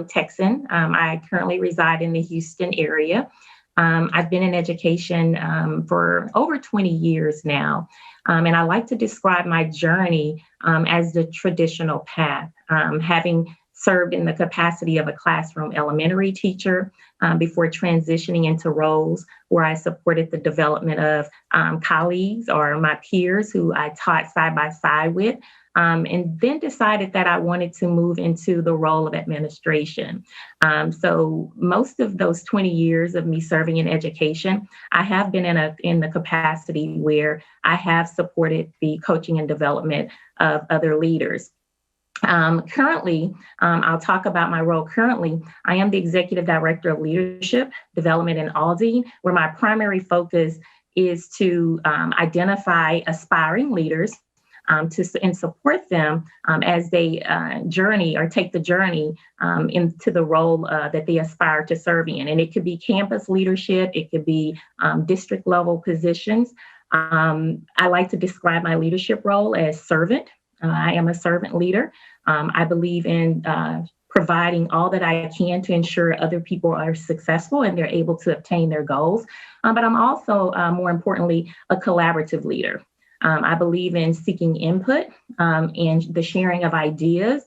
Texan. I currently reside in the Houston area. I've been in education for over 20 years now. And I like to describe my journey as the traditional path, having served in the capacity of a classroom elementary teacher before transitioning into roles where I supported the development of colleagues or my peers who I taught side by side with. And then decided that I wanted to move into the role of administration. So most of those 20 years of me serving in education, I have been in the capacity where I have supported the coaching and development of other leaders. Currently, I'll talk about my role. Currently, I am the Executive Director of Leadership Development in Aldine, where my primary focus is to identify aspiring leaders and support them as they journey or take the journey into the role that they aspire to serve in. And it could be campus leadership, it could be district level positions. I like to describe my leadership role as servant. I am a servant leader. I believe in providing all that I can to ensure other people are successful and they're able to obtain their goals. But I'm also, more importantly, a collaborative leader. I believe in seeking input and the sharing of ideas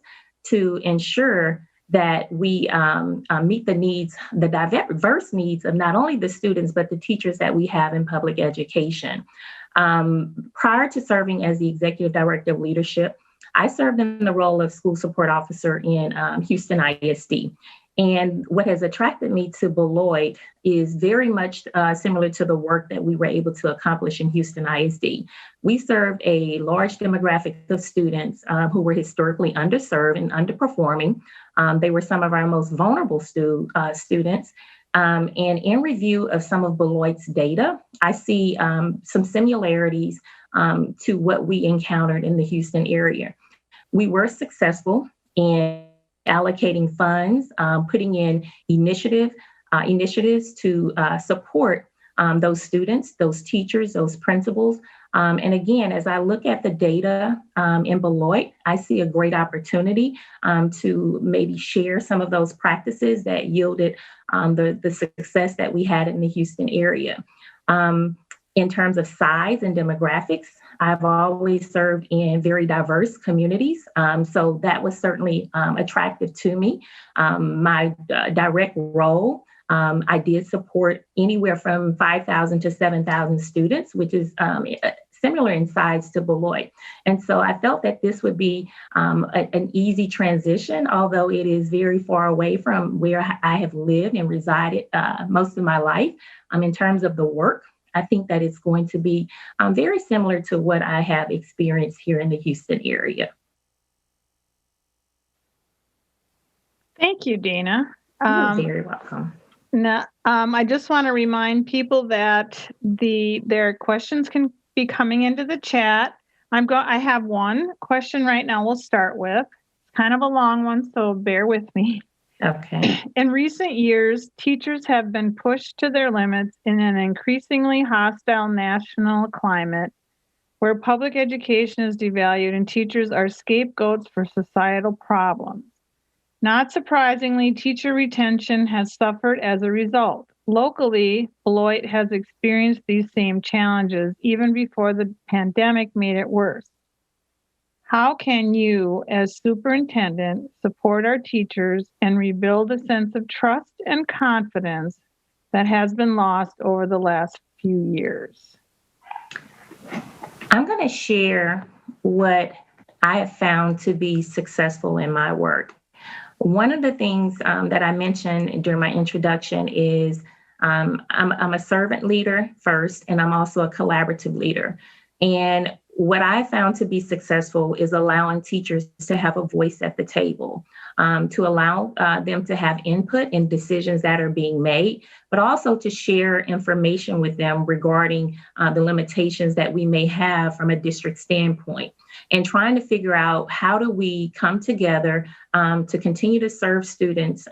to ensure that we meet the needs, the diverse needs of not only the students, but the teachers that we have in public education. Prior to serving as the Executive Director of Leadership, I served in the role of School Support Officer in Houston ISD. And what has attracted me to Beloit is very much similar to the work that we were able to accomplish in Houston ISD. We served a large demographic of students who were historically underserved and underperforming. They were some of our most vulnerable students. And in review of some of Beloit's data, I see some similarities to what we encountered in the Houston area. We were successful in allocating funds, putting in initiatives to support those students, those teachers, those principals. And again, as I look at the data in Beloit, I see a great opportunity to maybe share some of those practices that yielded the success that we had in the Houston area. In terms of size and demographics, I've always served in very diverse communities. So that was certainly attractive to me. My direct role, I did support anywhere from 5,000 to 7,000 students, which is similar in size to Beloit. And so I felt that this would be an easy transition, although it is very far away from where I have lived and resided most of my life. In terms of the work, I think that it's going to be very similar to what I have experienced here in the Houston area. Thank you, Dina. You're very welcome. Now, I just want to remind people that their questions can be coming into the chat. I have one question right now we'll start with. It's kind of a long one, so bear with me. Okay. In recent years, teachers have been pushed to their limits in an increasingly hostile national climate where public education is devalued and teachers are scapegoats for societal problems. Not surprisingly, teacher retention has suffered as a result. Locally, Beloit has experienced these same challenges even before the pandemic made it worse. How can you, as superintendent, support our teachers and rebuild a sense of trust and confidence that has been lost over the last few years? I'm going to share what I have found to be successful in my work. One of the things that I mentioned during my introduction is I'm a servant leader first, and I'm also a collaborative leader. And what I found to be successful is allowing teachers to have a voice at the table, to allow them to have input in decisions that are being made, but also to share information with them regarding the limitations that we may have from a district standpoint, and trying to figure out how do we come together to continue to serve students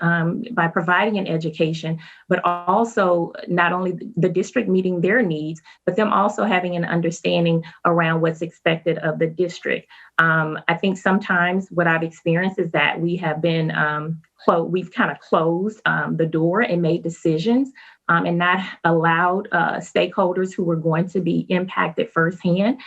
by providing an education, but also not only the district meeting their needs, but them also having an understanding around what's expected of the district. I think sometimes what I've experienced is that we have been we've kind of closed the door and made decisions, and not allowed stakeholders who were going to be impacted firsthand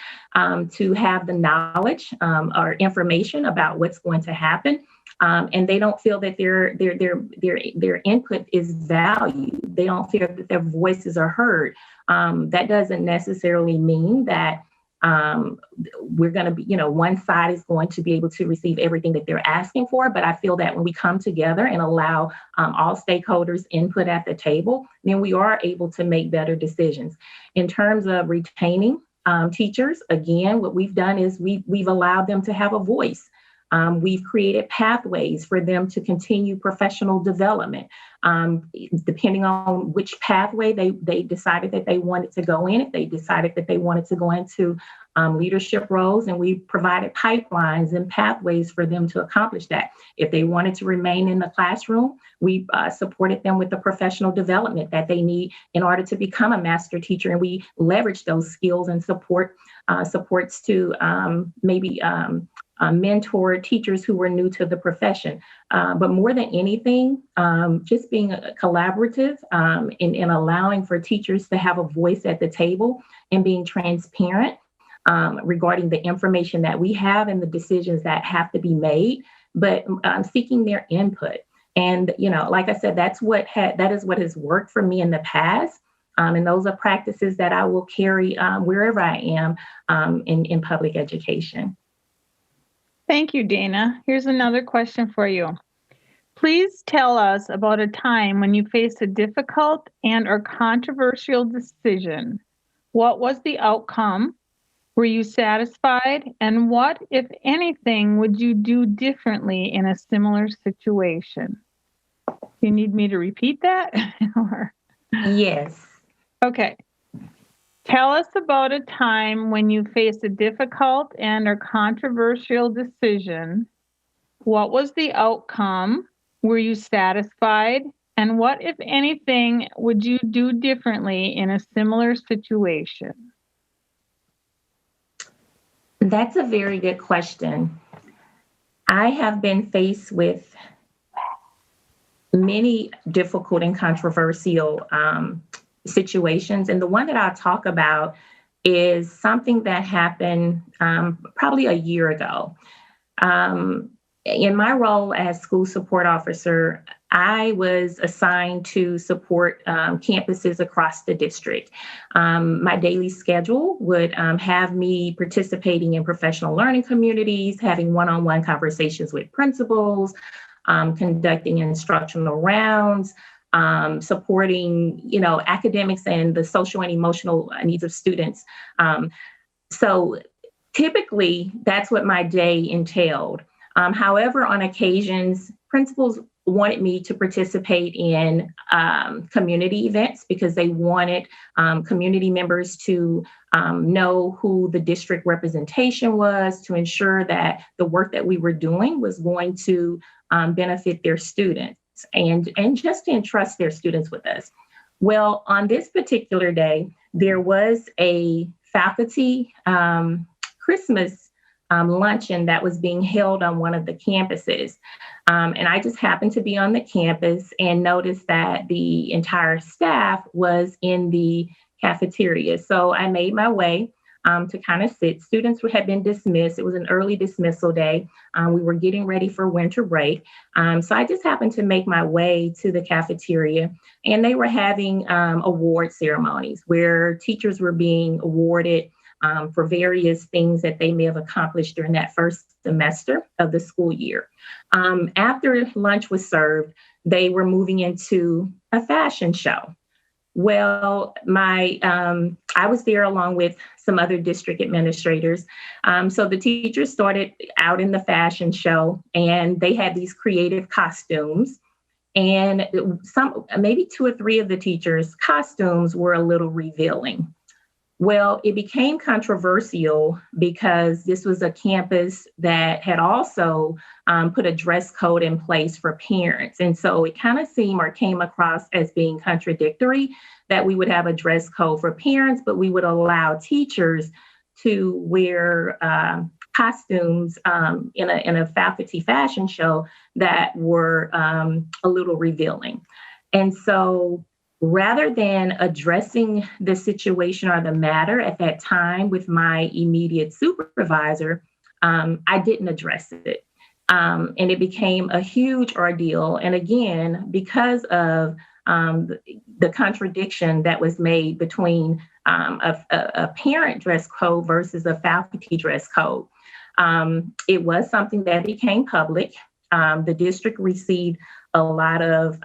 to have the knowledge or information about what's going to happen. And they don't feel that their input is valued. They don't feel that their voices are heard. That doesn't necessarily mean that we're going to be, one side is going to be able to receive everything that they're asking for. But I feel that when we come together and allow all stakeholders input at the table, then we are able to make better decisions. In terms of retaining teachers, again, what we've done is we've allowed them to have a voice. We've created pathways for them to continue professional development. Depending on which pathway they decided that they wanted to go in, if they decided that they wanted to go into leadership roles, and we provided pipelines and pathways for them to accomplish that. If they wanted to remain in the classroom, we supported them with the professional development that they need in order to become a master teacher, and we leverage those skills and supports to maybe mentor teachers who were new to the profession. But more than anything, just being collaborative in allowing for teachers to have a voice at the table and being transparent regarding the information that we have and the decisions that have to be made, but seeking their input. And, like I said, that is what has worked for me in the past. And those are practices that I will carry wherever I am in public education. Thank you, Dana. Here's another question for you. Please tell us about a time when you faced a difficult and/or controversial decision. What was the outcome? Were you satisfied? And what, if anything, would you do differently in a similar situation? You need me to repeat that? Yes. Okay. Tell us about a time when you faced a difficult and/or controversial decision. What was the outcome? Were you satisfied? And what, if anything, would you do differently in a similar situation? That's a very good question. I have been faced with many difficult and controversial situations. And the one that I'll talk about is something that happened probably a year ago. In my role as school support officer, I was assigned to support campuses across the district. My daily schedule would have me participating in professional learning communities, having one-on-one conversations with principals, conducting instructional rounds, supporting, academics and the social and emotional needs of students. So typically, that's what my day entailed. However, on occasions, principals wanted me to participate in community events because they wanted community members to know who the district representation was, to ensure that the work that we were doing was going to benefit their students and just to entrust their students with us. Well, on this particular day, there was a faculty Christmas luncheon that was being held on one of the campuses. And I just happened to be on the campus and noticed that the entire staff was in the cafeteria. So I made my way to kind of sit. Students had been dismissed. It was an early dismissal day. We were getting ready for winter break. So I just happened to make my way to the cafeteria, and they were having award ceremonies where teachers were being awarded for various things that they may have accomplished during that first semester of the school year. After lunch was served, they were moving into a fashion show. Well, I was there along with some other district administrators. So the teachers started out in the fashion show, and they had these creative costumes. And maybe 2 or 3 of the teachers' costumes were a little revealing. Well, it became controversial because this was a campus that had also put a dress code in place for parents. And so it kind of seemed or came across as being contradictory that we would have a dress code for parents, but we would allow teachers to wear costumes in a faculty fashion show that were a little revealing. And so rather than addressing the situation or the matter at that time with my immediate supervisor, I didn't address it. And it became a huge ordeal. And again, because of the contradiction that was made between a parent dress code versus a faculty dress code, it was something that became public. The district received a lot of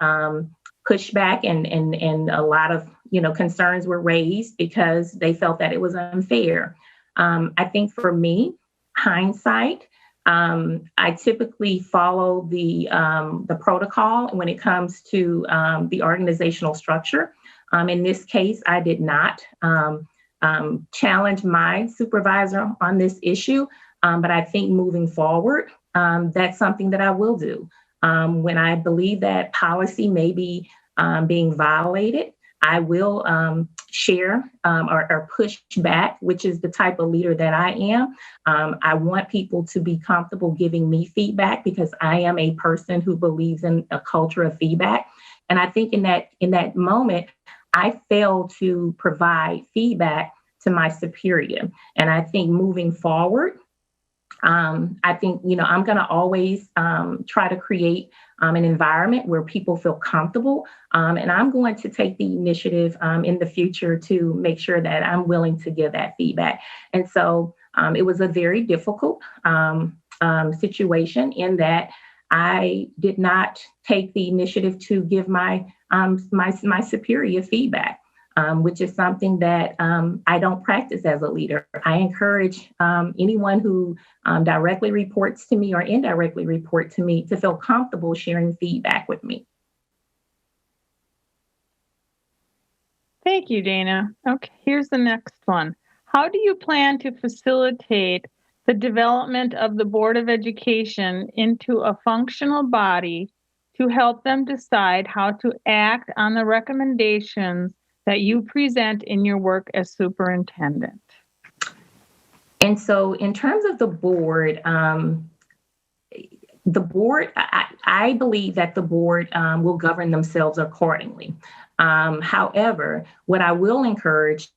pushback and a lot of concerns were raised because they felt that it was unfair. I think for me, hindsight, I typically follow the protocol when it comes to the organizational structure. In this case, I did not challenge my supervisor on this issue, but I think moving forward, that's something that I will do. When I believe that policy may be being violated, I will share or push back, which is the type of leader that I am. I want people to be comfortable giving me feedback because I am a person who believes in a culture of feedback. And I think in that moment, I failed to provide feedback to my superior. And I think moving forward, I think, I'm going to always try to create an environment where people feel comfortable. And I'm going to take the initiative in the future to make sure that I'm willing to give that feedback. And so it was a very difficult situation in that I did not take the initiative to give my superior feedback. Which is something that I don't practice as a leader. I encourage anyone who directly reports to me or indirectly report to me to feel comfortable sharing feedback with me. Thank you, Dana. Okay, here's the next one. How do you plan to facilitate the development of the Board of Education into a functional body to help them decide how to act on the recommendations that you present in your work as superintendent? And so in terms of the board, I believe that the board will govern themselves accordingly. However, what I will encourage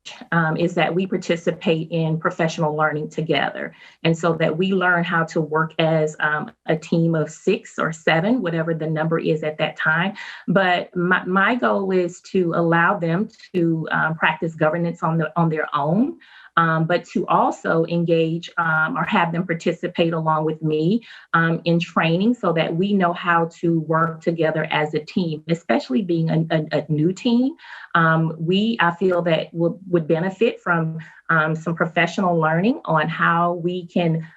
is that we participate in professional learning together. And so that we learn how to work as a team of 6 or 7, whatever the number is at that time. But my goal is to allow them to practice governance on their own. But to also engage or have them participate along with me in training so that we know how to work together as a team, especially being a new team. I feel that would benefit from some professional learning on how we can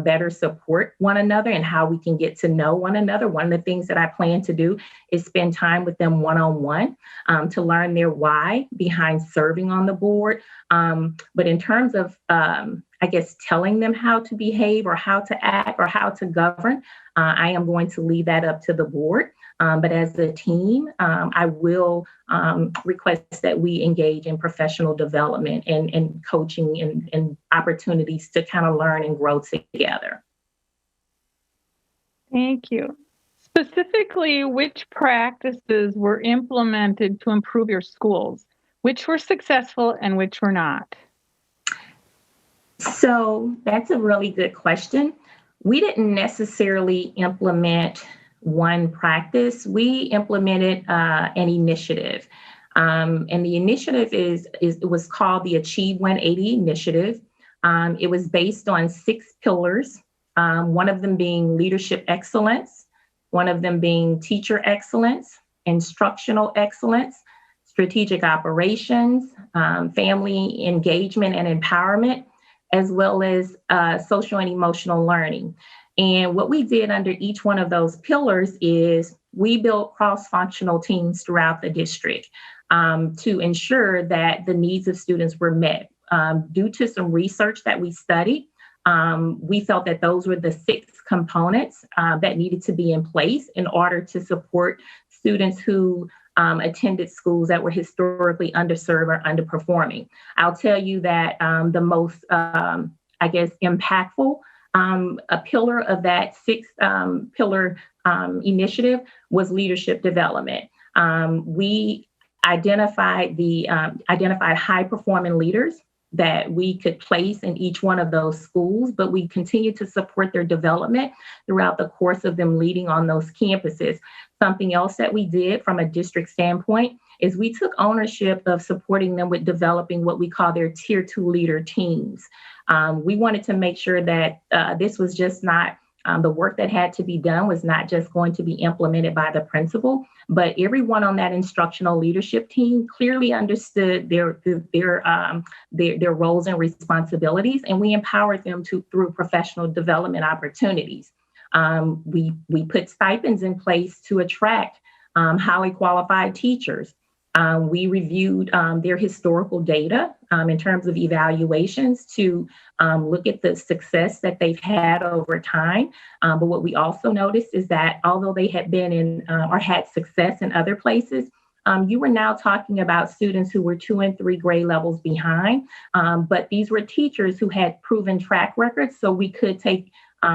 better support one another and how we can get to know one another. One of the things that I plan to do is spend time with them one-on-one to learn their why behind serving on the board. But in terms of, telling them how to behave or how to act or how to govern, I am going to leave that up to the board. But as a team, I will request that we engage in professional development and coaching and opportunities to kind of learn and grow together. Thank you. Specifically, which practices were implemented to improve your schools? Which were successful and which were not? So that's a really good question. We didn't necessarily implement one practice. We implemented an initiative. And the initiative it was called the Achieve 180 Initiative. It was based on 6 pillars, one of them being leadership excellence, one of them being teacher excellence, instructional excellence, strategic operations, family engagement and empowerment, as well as social and emotional learning. And what we did under each one of those pillars is we built cross-functional teams throughout the district to ensure that the needs of students were met. Due to some research that we studied, we felt that those were the 6 components that needed to be in place in order to support students who attended schools that were historically underserved or underperforming. I'll tell you that the most, impactful A pillar of that six pillar initiative was leadership development. We identified high performing leaders that we could place in each one of those schools, but we continue to support their development throughout the course of them leading on those campuses. Something else that we did from a district standpoint is we took ownership of supporting them with developing what we call their tier 2 leader teams. We wanted to make sure that this was just not the work that had to be done was not just going to be implemented by the principal, but everyone on that instructional leadership team clearly understood their roles and responsibilities, and we empowered them through professional development opportunities. We put stipends in place to attract highly qualified teachers. We reviewed their historical data in terms of evaluations to look at the success that they've had over time. But what we also noticed is that although they had been in or had success in other places, you were now talking about students who were 2 and 3 grade levels behind. But these were teachers who had proven track records, so we could take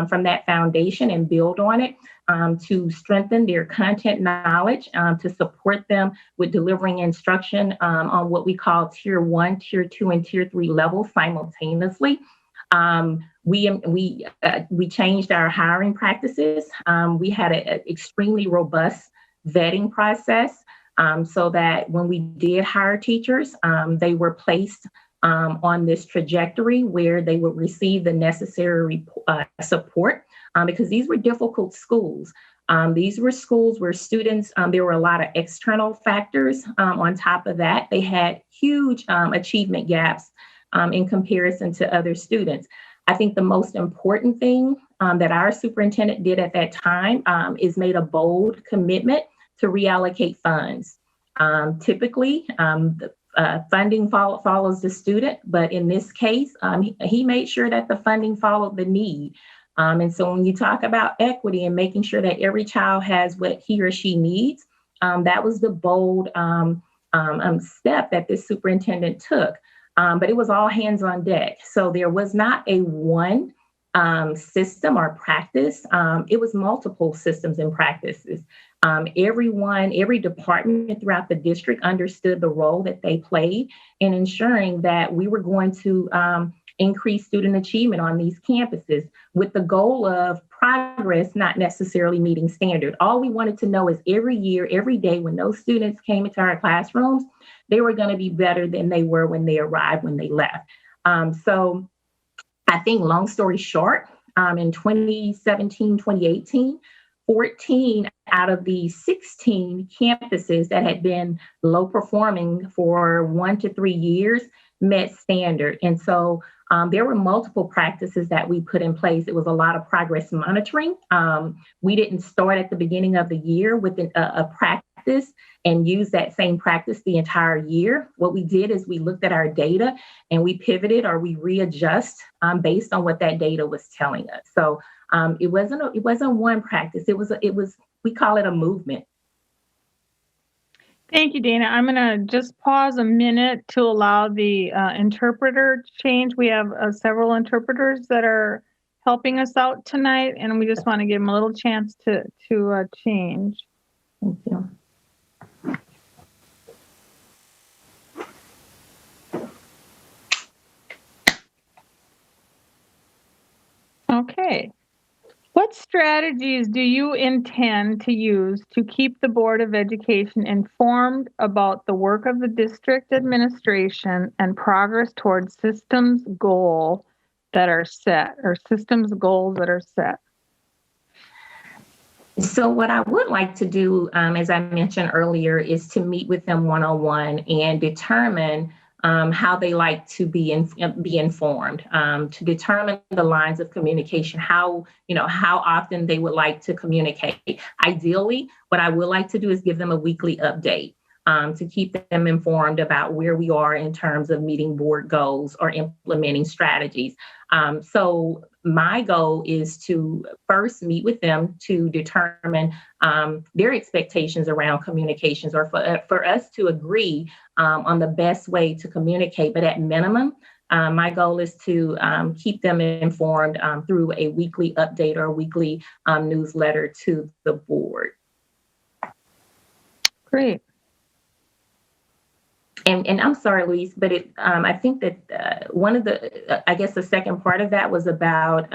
from that foundation and build on it to strengthen their content knowledge, to support them with delivering instruction on what we call tier 1, tier 2, and tier 3 levels simultaneously. We changed our hiring practices. We had an extremely robust vetting process so that when we did hire teachers, they were placed on this trajectory where they would receive the necessary support because these were difficult schools. These were schools where students, there were a lot of external factors. On top of that, they had huge achievement gaps in comparison to other students. I think the most important thing that our superintendent did at that time is made a bold commitment to reallocate funds. Typically, the funding follows the student, but in this case, he made sure that the funding followed the need. And so when you talk about equity and making sure that every child has what he or she needs, that was the bold step that this superintendent took. But it was all hands on deck. So there was not a one system or practice. It was multiple systems and practices. Every department throughout the district understood the role that they played in ensuring that we were going to increase student achievement on these campuses with the goal of progress, not necessarily meeting standard. All we wanted to know is every year, every day, when those students came into our classrooms, they were going to be better than they were when they arrived, when they left. So I think long story short, in 2017, 2018, 14 out of the 16 campuses that had been low performing for 1 to 3 years met standard. And so there were multiple practices that we put in place. It was a lot of progress monitoring. We didn't start at the beginning of the year with a practice and use that same practice the entire year. What we did is we looked at our data and we pivoted or we readjust based on what that data was telling us. So it wasn't one practice. It was we call it a movement. Thank you, Dana. I'm going to just pause a minute to allow the interpreter change. We have several interpreters that are helping us out tonight, and we just want to give them a little chance to change. Thank you. Okay. What strategies do you intend to use to keep the Board of Education informed about the work of the district administration and progress towards systems goals that are set? So what I would like to do, as I mentioned earlier, is to meet with them one-on-one and determine how they like to be informed, to determine the lines of communication, how often they would like to communicate. Ideally, what I would like to do is give them a weekly update to keep them informed about where we are in terms of meeting board goals or implementing strategies. So my goal is to first meet with them to determine their expectations around communications, or for us to agree on the best way to communicate. But at minimum, My goal is to keep them informed through a weekly update or a weekly newsletter to the board. Great. And I'm sorry, Louise, but I think that one of I guess the second part of that was about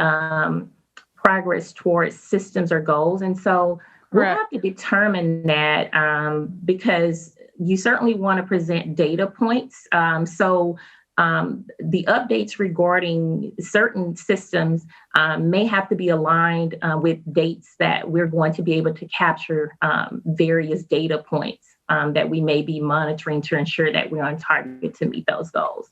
progress towards systems or goals. And so we'll have to determine that because you certainly want to present data points. So the updates regarding certain systems may have to be aligned with dates that we're going to be able to capture various data points that we may be monitoring to ensure that we're on target to meet those goals.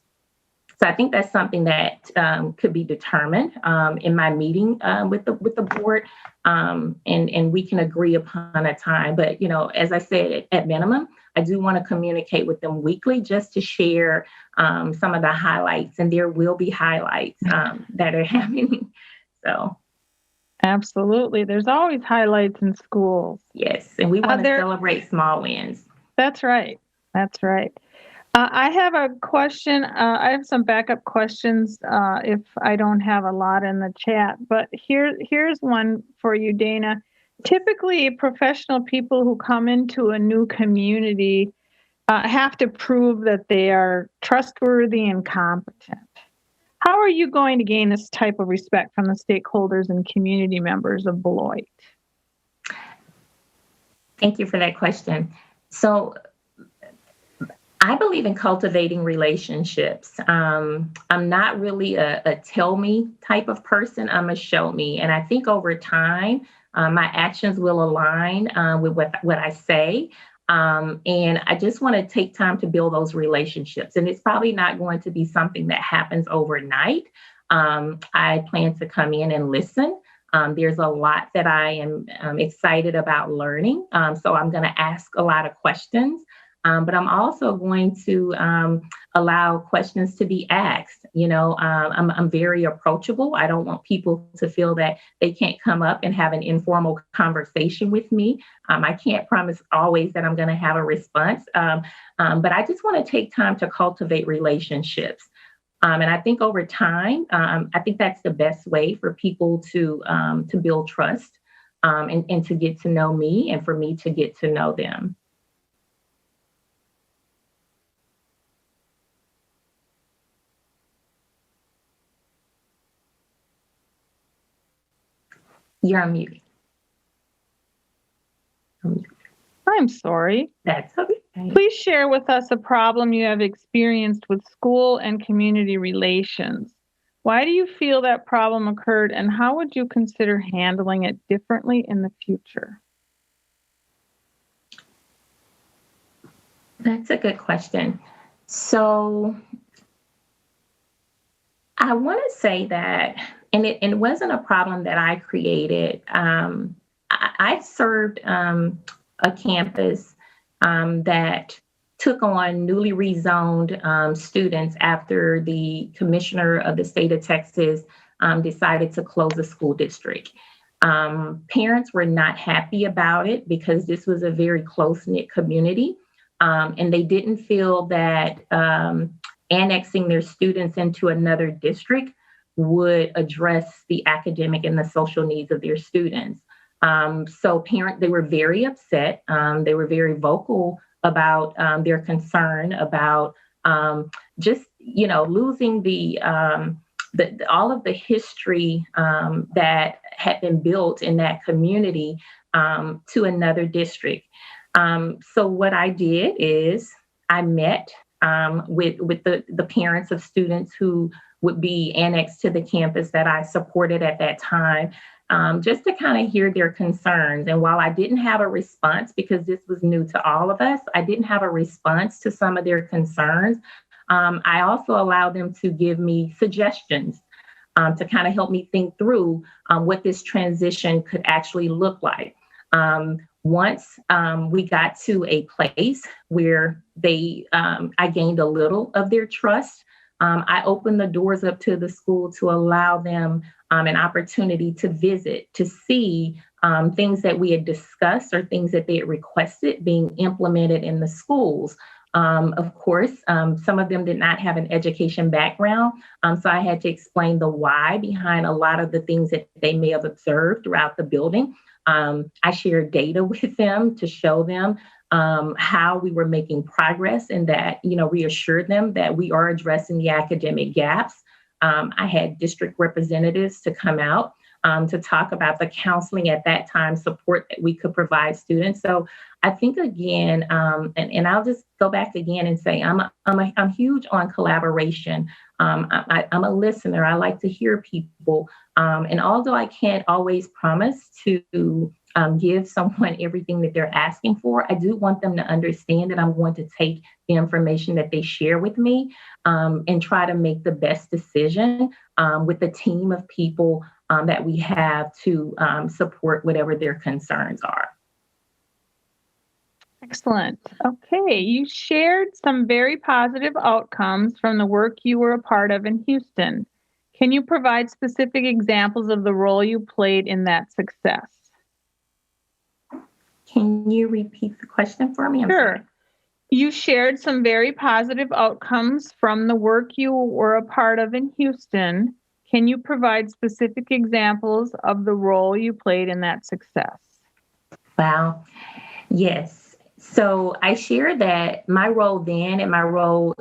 So I think that's something that could be determined in my meeting with the board, and we can agree upon a time. But as I said, at minimum, I do want to communicate with them weekly just to share some of the highlights, and there will be highlights that are happening. So. Absolutely. There's always highlights in schools. Yes, and we want to celebrate small wins. That's right. That's right. I have a question. I have some backup questions if I don't have a lot in the chat, but here's one for you, Dana. Typically, professional people who come into a new community have to prove that they are trustworthy and competent. How are you going to gain this type of respect from the stakeholders and community members of Beloit? Thank you for that question. So I believe in cultivating relationships. I'm not really a tell me type of person. I'm a show me. And I think over time, my actions will align with what I say. And I just want to take time to build those relationships. And it's probably not going to be something that happens overnight. I plan to come in and listen. There's a lot that I am excited about learning. So I'm going to ask a lot of questions. But I'm also going to allow questions to be asked. I'm very approachable. I don't want people to feel that they can't come up and have an informal conversation with me. I can't promise always that I'm going to have a response, but I just want to take time to cultivate relationships. And I think over time, I think that's the best way for people to build trust and to get to know me and for me to get to know them. You're on mute. I'm sorry. That's okay. Please share with us a problem you have experienced with school and community relations. Why do you feel that problem occurred, and how would you consider handling it differently in the future? That's a good question. So I want to say that, and it wasn't a problem that I created. I served a campus that took on newly rezoned students after the commissioner of the state of Texas decided to close a school district. Parents were not happy about it because this was a very close-knit community, and they didn't feel that annexing their students into another district would address the academic and the social needs of their students. So they were very upset. They were very vocal about their concern about just, losing all of the history that had been built in that community to another district. So what I did is I met with the parents of students who would be annexed to the campus that I supported at that time, just to kind of hear their concerns. And while I didn't have a response, because this was new to all of us, I didn't have a response to some of their concerns. I also allowed them to give me suggestions to kind of help me think through what this transition could actually look like. Once we got to a place where I gained a little of their trust, I opened the doors up to the school to allow them an opportunity to visit, to see things that we had discussed or things that they had requested being implemented in the schools. Of course, some of them did not have an education background. So I had to explain the why behind a lot of the things that they may have observed throughout the building. I shared data with them to show them how we were making progress and that, reassured them that we are addressing the academic gaps. I had district representatives to come out to talk about the counseling at that time, support that we could provide students. So I think again, and I'll just go back again and say I'm huge on collaboration. I'm a listener. I like to hear people. And although I can't always promise to give someone everything that they're asking for, I do want them to understand that I'm going to take the information that they share with me and try to make the best decision with the team of people that we have to support whatever their concerns are. Excellent. Okay, you shared some very positive outcomes from the work you were a part of in Houston. Can you provide specific examples of the role you played in that success? Can you repeat the question for me? Sure. Sorry. You shared some very positive outcomes from the work you were a part of in Houston. Can you provide specific examples of the role you played in that success? Wow. Yes. So I share that my role then and my role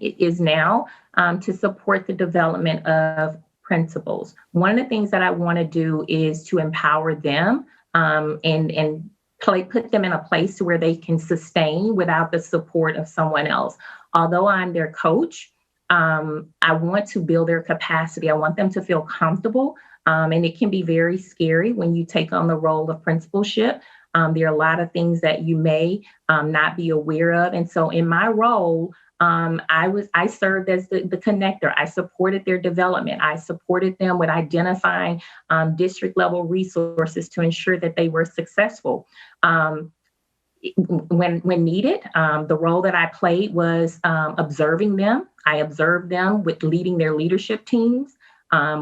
is now to support the development of principals. One of the things that I want to do is to empower them and put them in a place where they can sustain without the support of someone else. Although I'm their coach, I want to build their capacity. I want them to feel comfortable. And it can be very scary when you take on the role of principalship. There are a lot of things that you may not be aware of. And so in my role, I served as the connector. I supported their development. I supported them with identifying district level resources to ensure that they were successful. When needed, the role that I played was observing them. I observed them with leading their leadership teams.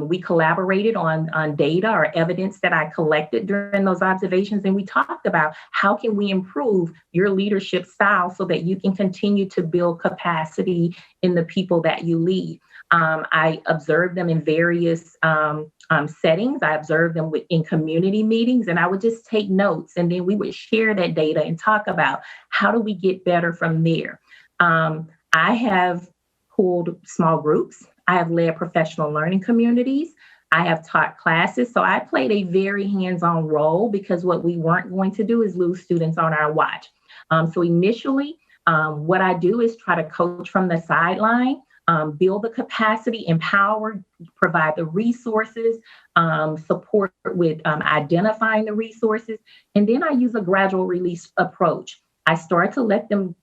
We collaborated on data or evidence that I collected during those observations, and we talked about how can we improve your leadership style so that you can continue to build capacity in the people that you lead. I observed them in various settings. I observed them in community meetings, and I would just take notes, and then we would share that data and talk about how do we get better from there. I have pulled small groups. I have led professional learning communities. I have taught classes. So I played a very hands-on role because what we weren't going to do is lose students on our watch. So initially, what I do is try to coach from the sideline, build the capacity, empower, provide the resources, support with identifying the resources. And then I use a gradual release approach. I start to let them,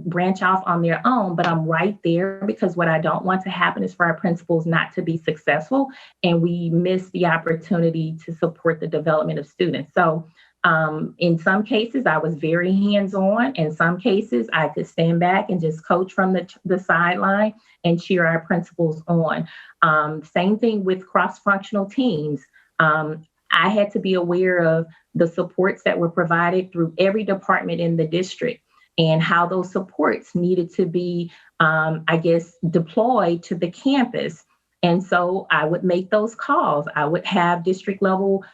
branch off on their own, but I'm right there because what I don't want to happen is for our principals not to be successful and we miss the opportunity to support the development of students. So in some cases, I was very hands-on. In some cases, I could stand back and just coach from the sideline and cheer our principals on. Same thing with cross-functional teams. I had to be aware of the supports that were provided through every department in the district and how those supports needed to be, deployed to the campus. And so I would make those calls. I would have district level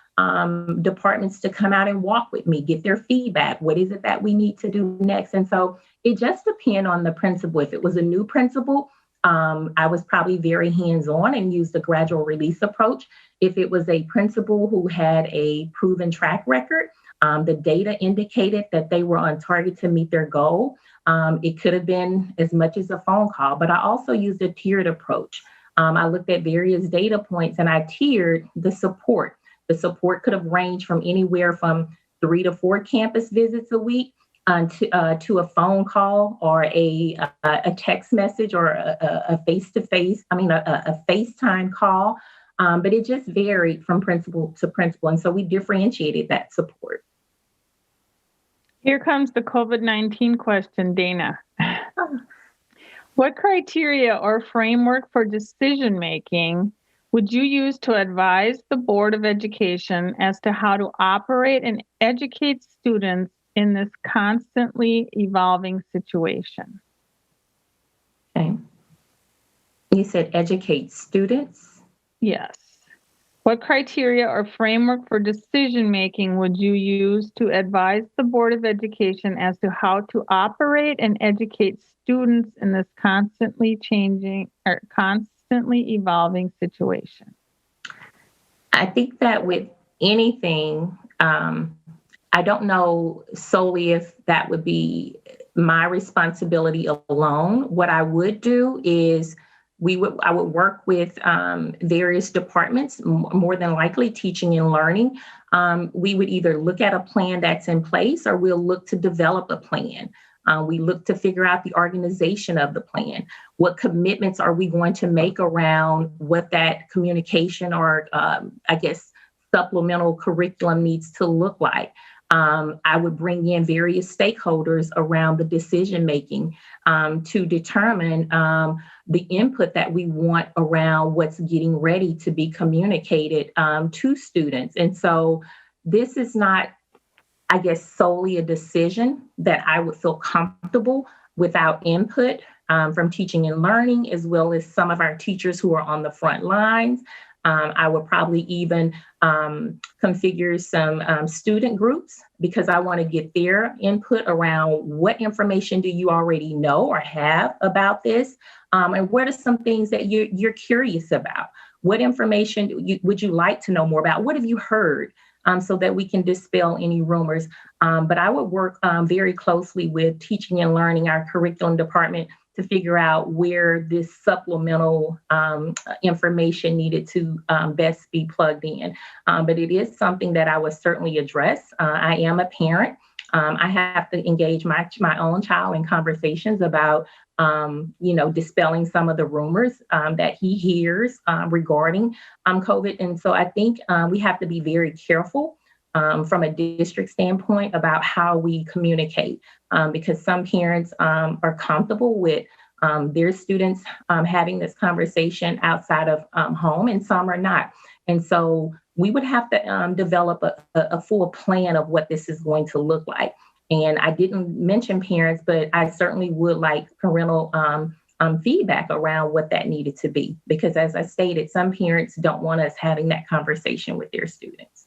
departments to come out and walk with me, get their feedback. What is it that we need to do next? And so it just depends on the principal. If it was a new principal, I was probably very hands-on and used a gradual release approach. If it was a principal who had a proven track record, the data indicated that they were on target to meet their goal. It could have been as much as a phone call, but I also used a tiered approach. I looked at various data points and I tiered the support. The support could have ranged from anywhere from 3 to 4 campus visits a week to a phone call or a text message or a face-to-face, a FaceTime call. But it just varied from principal to principal. And so we differentiated that support. Here comes the COVID-19 question, Dana. What criteria or framework for decision-making would you use to advise the Board of Education as to how to operate and educate students in this constantly evolving situation? Okay. You said educate students? Yes. What criteria or framework for decision-making would you use to advise the Board of Education as to how to operate and educate students in this constantly changing or constantly evolving situation? I think that with anything, I don't know solely if that would be my responsibility alone. What I would do is I would work with various departments, more than likely teaching and learning. We would either look at a plan that's in place or we'll look to develop a plan. We look to figure out the organization of the plan. What commitments are we going to make around what that communication or, I guess, supplemental curriculum needs to look like? I would bring in various stakeholders around the decision making to determine the input that we want around what's getting ready to be communicated to students. And so this is not, I guess, solely a decision that I would feel comfortable without input from teaching and learning, as well as some of our teachers who are on the front lines. I would probably even configure some student groups because I want to get their input around what information do you already know or have about this, and what are some things that you're curious about? What information would you like to know more about? What have you heard? So that we can dispel any rumors. But I would work very closely with teaching and learning, our curriculum department, to figure out where this supplemental information needed to best be plugged in. But it is something that I would certainly address. I am a parent. I have to engage my own child in conversations about, dispelling some of the rumors that he hears regarding COVID. And so I think we have to be very careful from a district standpoint about how we communicate, because some parents are comfortable with their students having this conversation outside of home and some are not. And so we would have to develop a full plan of what this is going to look like. And I didn't mention parents, but I certainly would like parental feedback around what that needed to be. Because as I stated, some parents don't want us having that conversation with their students.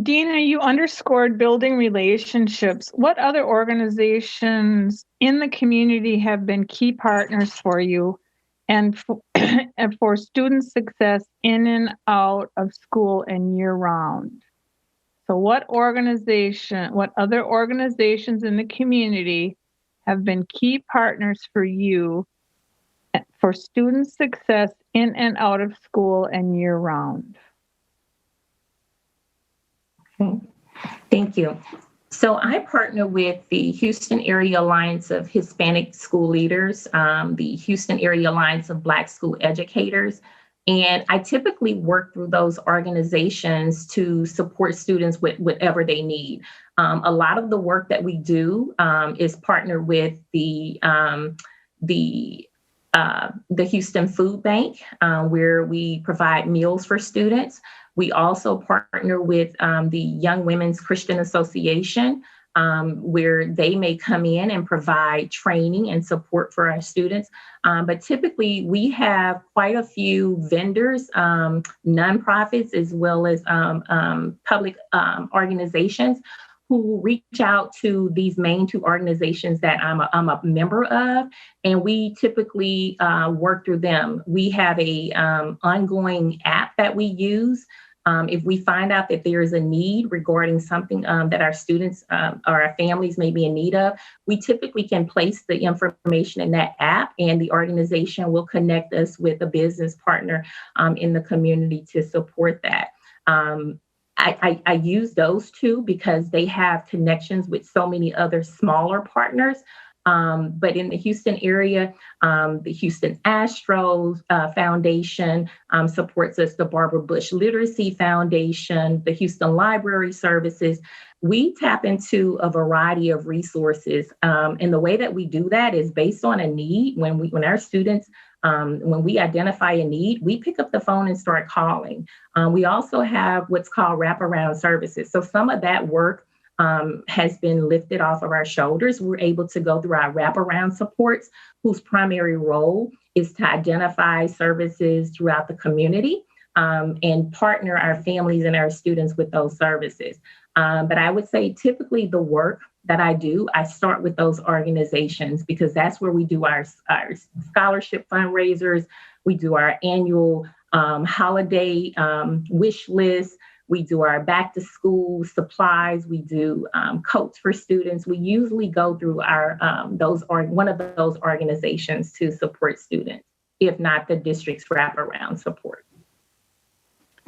Dina, you underscored building relationships. What other organizations in the community have been key partners for you and for student success in and out of school and year round? So what other organizations in the community have been key partners for you for student success in and out of school and year round? Okay. Thank you. So I partner with the Houston Area Alliance of Hispanic School Leaders, the Houston Area Alliance of Black School Educators, and I typically work through those organizations to support students with whatever they need. A lot of the work that we do is partner with the Houston Food Bank, where we provide meals for students. We also partner with the Young Women's Christian Association, where they may come in and provide training and support for our students. But typically, we have quite a few vendors, nonprofits, as well as public organizations who reach out to these main two organizations that I'm a member of, and we typically work through them. We have a ongoing app that we use. If we find out that there is a need regarding something that our students or our families may be in need of, we typically can place the information in that app, and the organization will connect us with a business partner in the community to support that. I use those two because they have connections with so many other smaller partners. But in the Houston area, the Houston Astros Foundation supports us, the Barbara Bush Literacy Foundation, the Houston Library Services. We tap into a variety of resources. And the way that we do that is based on a need. When our students, when we identify a need, we pick up the phone and start calling. We also have what's called wraparound services. So some of that work has been lifted off of our shoulders. We're able to go through our wraparound supports, whose primary role is to identify services throughout the community and partner our families and our students with those services. But I would say typically the work that I do, I start with those organizations because that's where we do our scholarship fundraisers. We do our annual holiday wish list. We do our back to school supplies. We do coats for students. We usually go through our one of those organizations to support students, if not the district's wraparound support.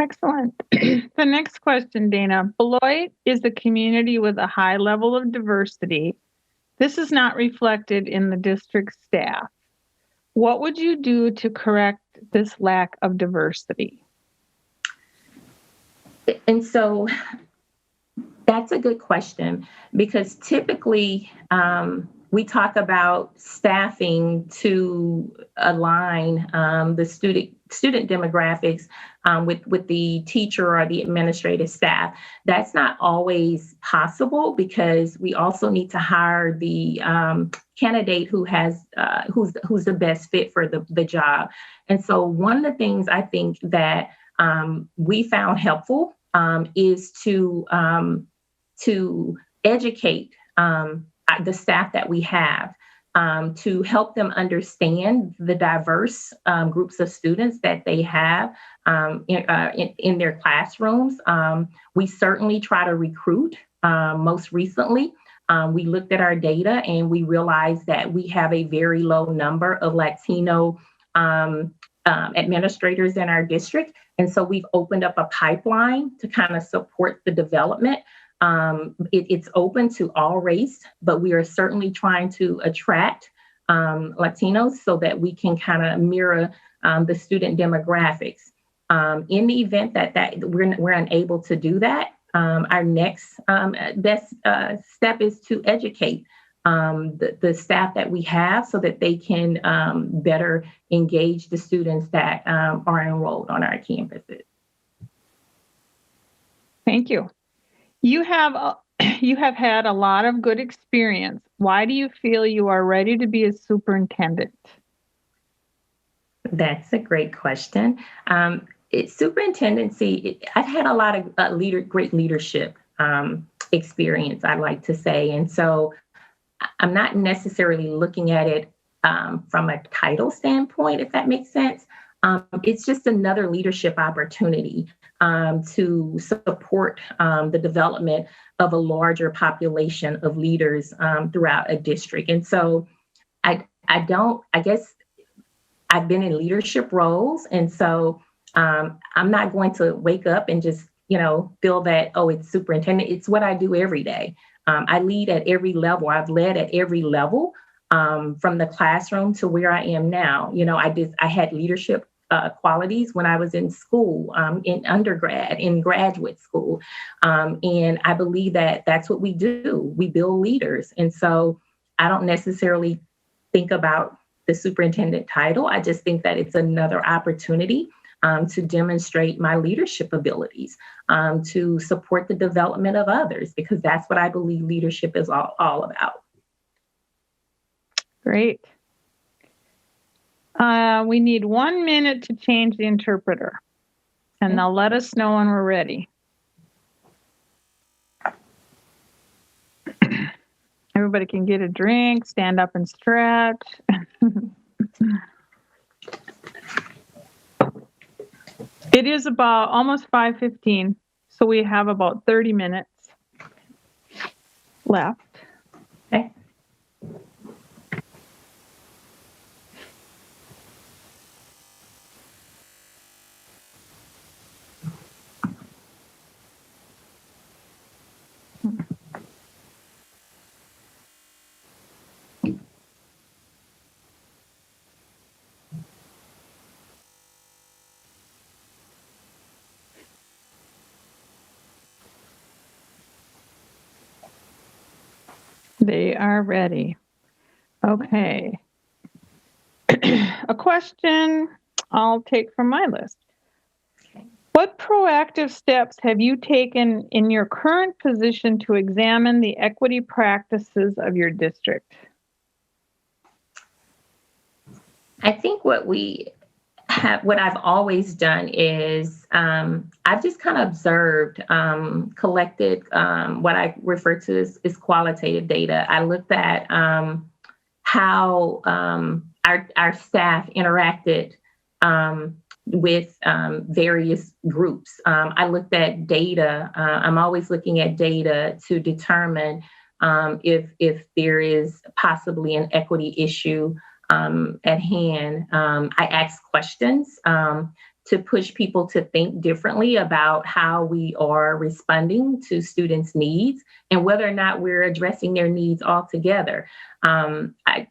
Excellent. The next question, Dana. Beloit is a community with a high level of diversity. This is not reflected in the district staff. What would you do to correct this lack of diversity? And so that's a good question because typically we talk about staffing to align the student demographics with the teacher or the administrative staff. That's not always possible because we also need to hire the candidate who's the best fit for the job. And so one of the things I think that we found helpful is to educate the staff that we have to help them understand the diverse groups of students that they have in their classrooms. We certainly try to recruit. Most recently, we looked at our data and we realized that we have a very low number of Latino administrators in our district. And so we've opened up a pipeline to kind of support the development. It's open to all race, but we are certainly trying to attract Latinos so that we can kind of mirror the student demographics. In the event that we're unable to do that, our next best step is to educate the staff that we have so that they can better engage the students that are enrolled on our campuses. Thank you. You have had a lot of good experience. Why do you feel you are ready to be a superintendent? That's a great question. Superintendency, I've had a lot of great leadership experience, I'd like to say. And so I'm not necessarily looking at it from a title standpoint, if that makes sense. It's just another leadership opportunity to support the development of a larger population of leaders throughout a district. And so I guess I've been in leadership roles. And so I'm not going to wake up and just, feel that, oh, it's superintendent. It's what I do every day. I lead at every level. I've led at every level from the classroom to where I am now. I had leadership qualities when I was in school, in undergrad, in graduate school. And I believe that that's what we do. We build leaders. And so I don't necessarily think about the superintendent title. I just think that it's another opportunity to demonstrate my leadership abilities, to support the development of others, because that's what I believe leadership is all about. Great. We need 1 minute to change the interpreter, and they'll let us know when we're ready. Everybody can get a drink, stand up and stretch. It is about almost 5:15, so we have about 30 minutes left. Okay. They are ready. Okay. A question I'll take from my list. What proactive steps have you taken in your current position to examine the equity practices of your district? I think what I've always done is I've just kind of observed, collected what I refer to as qualitative data. I looked at how our staff interacted with various groups. I looked at data. I'm always looking at data to determine if there is possibly an equity issue at hand. I ask questions to push people to think differently about how we are responding to students' needs and whether or not we're addressing their needs altogether. I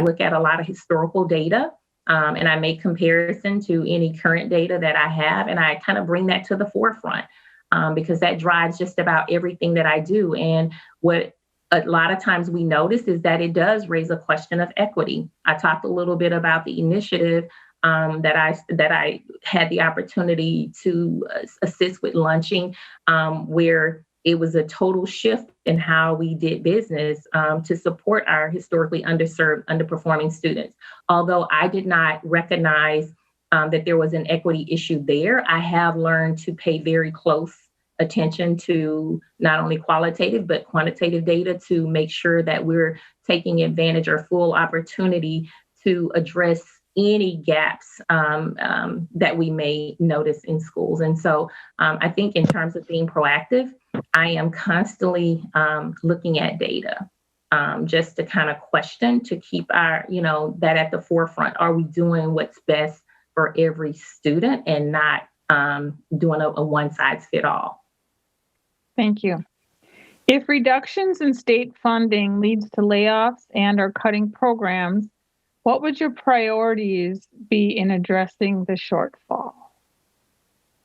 look at a lot of historical data. And I make comparison to any current data that I have, and I kind of bring that to the forefront because that drives just about everything that I do. And what a lot of times we notice is that it does raise a question of equity. I talked a little bit about the initiative that I had the opportunity to assist with launching, where it was a total shift in how we did business to support our historically underserved, underperforming students. Although I did not recognize that there was an equity issue there, I have learned to pay very close attention to not only qualitative but quantitative data to make sure that we're taking advantage or full opportunity to address any gaps that we may notice in schools. And so I think in terms of being proactive, I am constantly looking at data just to kind of question, to keep that at the forefront. Are we doing what's best for every student and not doing a one size fit all? Thank you. If reductions in state funding leads to layoffs and or cutting programs, what would your priorities be in addressing the shortfall?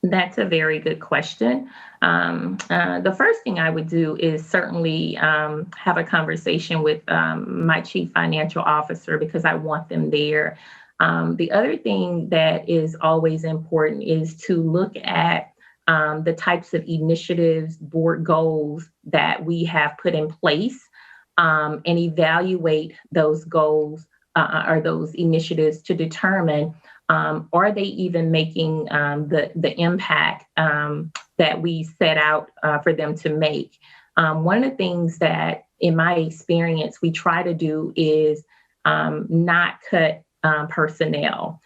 That's a very good question. The first thing I would do is certainly have a conversation with my chief financial officer because I want them there. The other thing that is always important is to look at the types of initiatives, board goals that we have put in place and evaluate those goals or those initiatives to determine are they even making the impact that we set out for them to make. One of the things that, in my experience, we try to do is not cut personnel.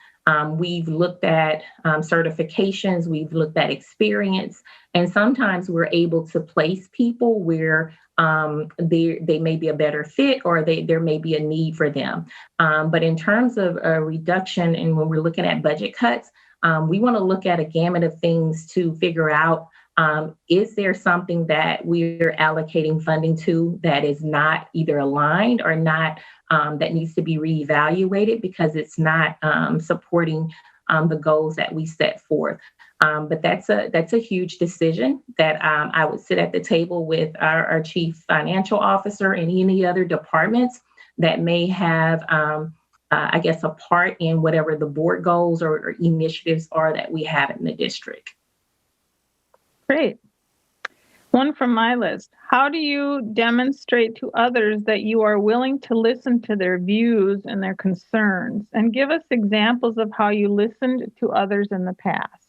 We've looked at certifications, we've looked at experience, and sometimes we're able to place people where they may be a better fit or there may be a need for them. But in terms of a reduction, and when we're looking at budget cuts, we want to look at a gamut of things to figure out, is there something that we're allocating funding to that is not either aligned or not that needs to be reevaluated because it's not supporting the goals that we set forth. But that's a huge decision that I would sit at the table with our chief financial officer and any other departments that may have, I guess, a part in whatever the board goals or initiatives are that we have in the district. Great. One from my list. How do you demonstrate to others that you are willing to listen to their views and their concerns? And give us examples of how you listened to others in the past.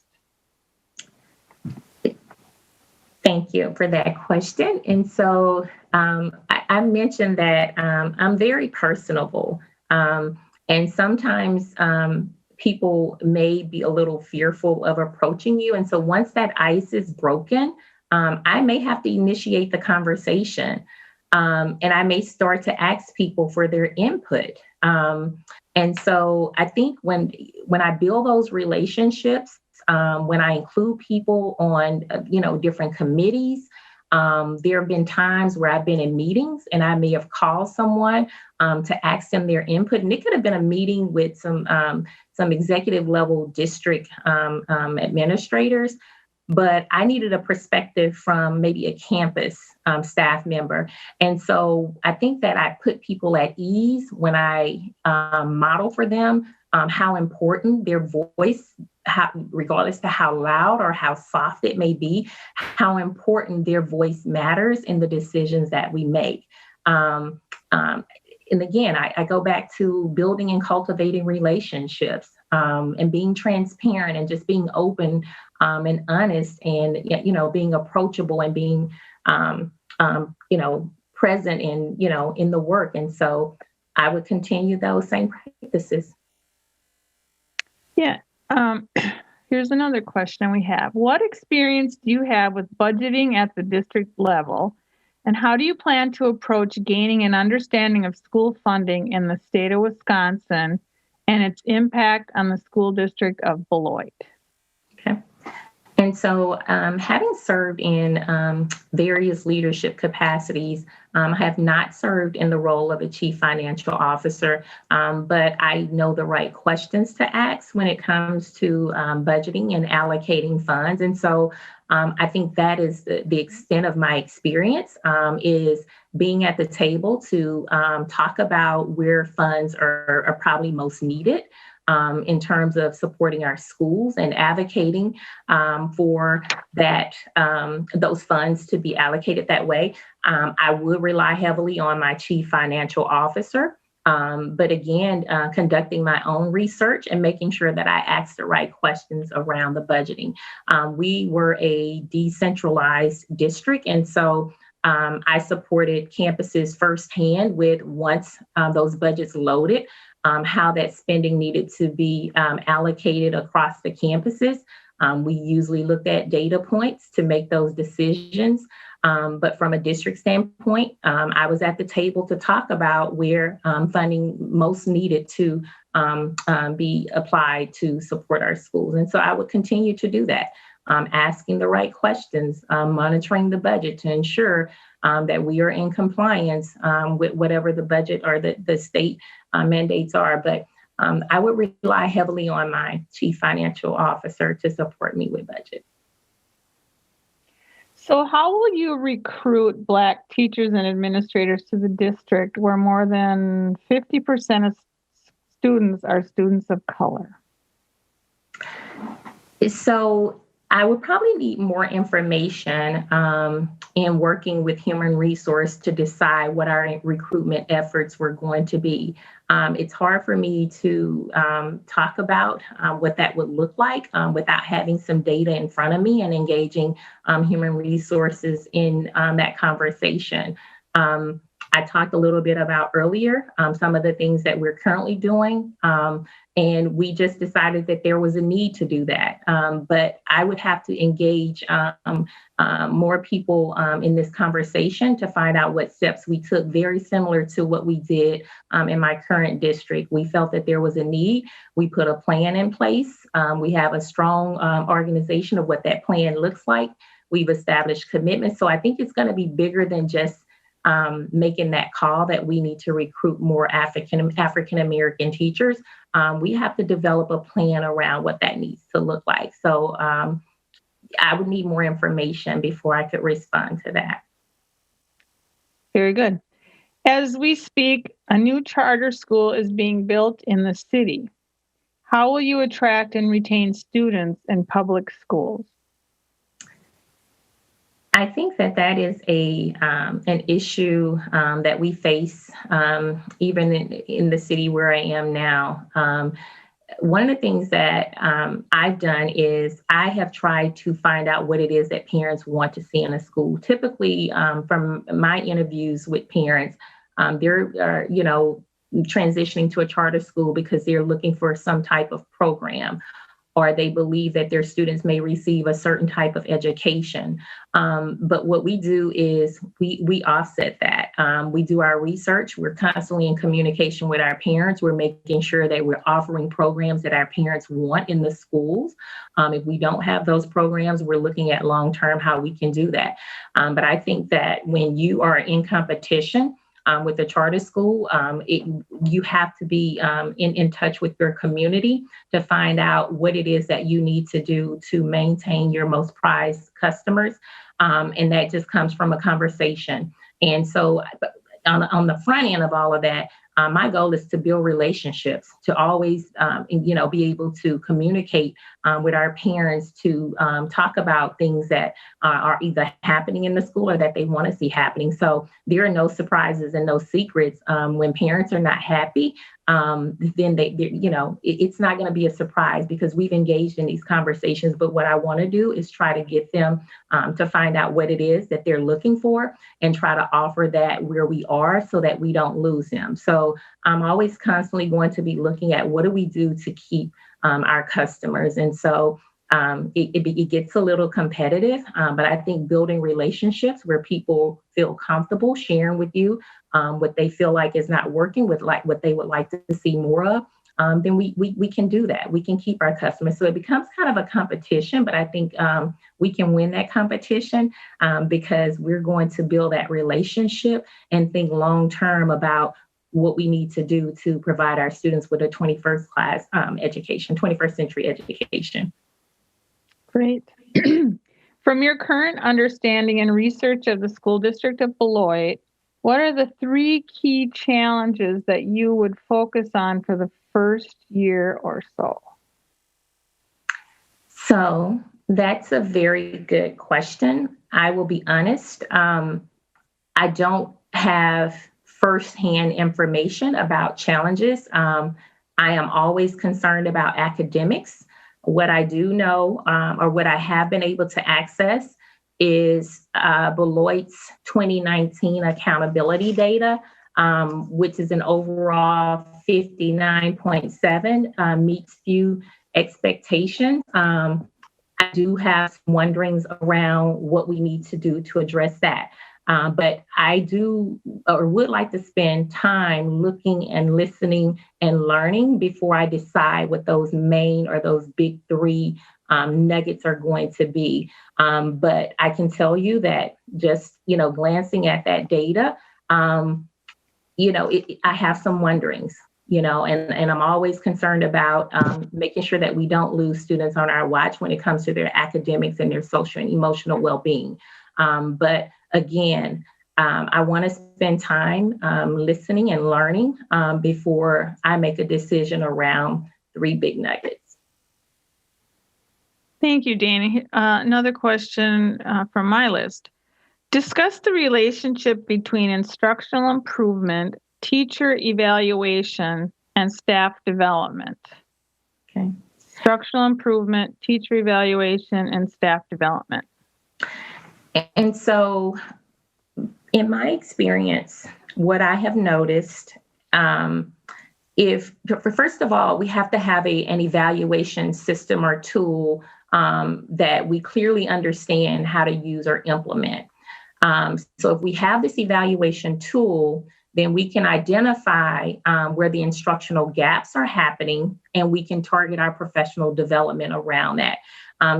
Thank you for that question. And so I mentioned that I'm very personable. And sometimes people may be a little fearful of approaching you. And so once that ice is broken, I may have to initiate the conversation. And I may start to ask people for their input. And so I think when I build those relationships, when I include people on, different committees, there have been times where I've been in meetings and I may have called someone to ask them their input. And it could have been a meeting with some executive level district administrators. but I needed a perspective from maybe a campus staff member. And so I think that I put people at ease when I model for them how important their voice, regardless to how loud or how soft it may be, how important their voice matters in the decisions that we make. Um, um, and again, I go back to building and cultivating relationships and being transparent and just being open and honest and, being approachable and being, present in the work. And so I would continue those same practices. Yeah. Here's another question we have. What experience do you have with budgeting at the district level? And how do you plan to approach gaining an understanding of school funding in the state of Wisconsin and its impact on the school district of Beloit? Okay. And so, having served in various leadership capacities, I have not served in the role of a chief financial officer, but I know the right questions to ask when it comes to budgeting and allocating funds. And so, I think that is the extent of my experience is being at the table to talk about where funds are probably most needed. In terms of supporting our schools and advocating for that those funds to be allocated that way. I would rely heavily on my chief financial officer, but again, conducting my own research and making sure that I ask the right questions around the budgeting. We were a decentralized district, and so I supported campuses firsthand with once those budgets loaded. How that spending needed to be allocated across the campuses. We usually looked at data points to make those decisions. But from a district standpoint, I was at the table to talk about where funding most needed to be applied to support our schools. And so I would continue to do that, asking the right questions, monitoring the budget to ensure that we are in compliance with whatever the budget or the state mandates are. But I would rely heavily on my chief financial officer to support me with budget. So how will you recruit Black teachers and administrators to the district where more than 50% of students are students of color? So I would probably need more information in working with human resource to decide what our recruitment efforts were going to be. It's hard for me to talk about what that would look like without having some data in front of me and engaging human resources in that conversation. I talked a little bit about earlier some of the things that we're currently doing. And we just decided that there was a need to do that. But I would have to engage more people in this conversation to find out what steps we took, very similar to what we did in my current district. We felt that there was a need. We put a plan in place. We have a strong organization of what that plan looks like. We've established commitments. So I think it's going to be bigger than just making that call that we need to recruit more African American teachers. We have to develop a plan around what that needs to look like. So I would need more information before I could respond to that. Very good. As we speak, a new charter school is being built in the city. How will you attract and retain students in public schools? I think that is an issue that we face even in the city where I am now. One of the things that I've done is I have tried to find out what it is that parents want to see in a school. Typically, from my interviews with parents, they're transitioning to a charter school because they're looking for some type of program, or they believe that their students may receive a certain type of education. But what we do is we offset that. We do our research. We're constantly in communication with our parents. We're making sure that we're offering programs that our parents want in the schools. If we don't have those programs, we're looking at long-term how we can do that. But I think that when you are in competition, with the charter school, you have to be in touch with your community to find out what it is that you need to do to maintain your most prized customers. And that just comes from a conversation. And so on the front end of all of that, my goal is to build relationships, to always, be able to communicate with our parents, to talk about things that are either happening in the school or that they want to see happening. So there are no surprises and no secrets. When parents are not happy, then it's not going to be a surprise because we've engaged in these conversations. But what I want to do is try to get them to find out what it is that they're looking for and try to offer that where we are so that we don't lose them. So I'm always constantly going to be looking at what do we do to keep our customers. And so it gets a little competitive, but I think building relationships where people feel comfortable sharing with you what they feel like is not working with like what they would like to see more of, then we can do that. We can keep our customers. So it becomes kind of a competition, but I think we can win that competition because we're going to build that relationship and think long term about what we need to do to provide our students with a 21st century education. Great. From your current understanding and research of the School District of Beloit, what are the 3 key challenges that you would focus on for the first year or so? So that's a very good question. I will be honest. I don't have firsthand information about challenges. I am always concerned about academics. What I do know, or what I have been able to access, is Beloit's 2019 accountability data, which is an overall 59.7, meets few expectations. I do have some wonderings around what we need to do to address that. But I do or would like to spend time looking and listening and learning before I decide what those main or those big 3 nuggets are going to be. But I can tell you that just, glancing at that data, I have some wonderings, and I'm always concerned about making sure that we don't lose students on our watch when it comes to their academics and their social and emotional well-being. But again, I want to spend time listening and learning before I make a decision around 3 big nuggets. Thank you, Danny. Another question from my list. Discuss the relationship between instructional improvement, teacher evaluation, and staff development. Okay. Instructional improvement, teacher evaluation, and staff development. And so in my experience, what I have noticed, first of all, we have to have an evaluation system or tool that we clearly understand how to use or implement. So if we have this evaluation tool, then we can identify where the instructional gaps are happening, and we can target our professional development around that.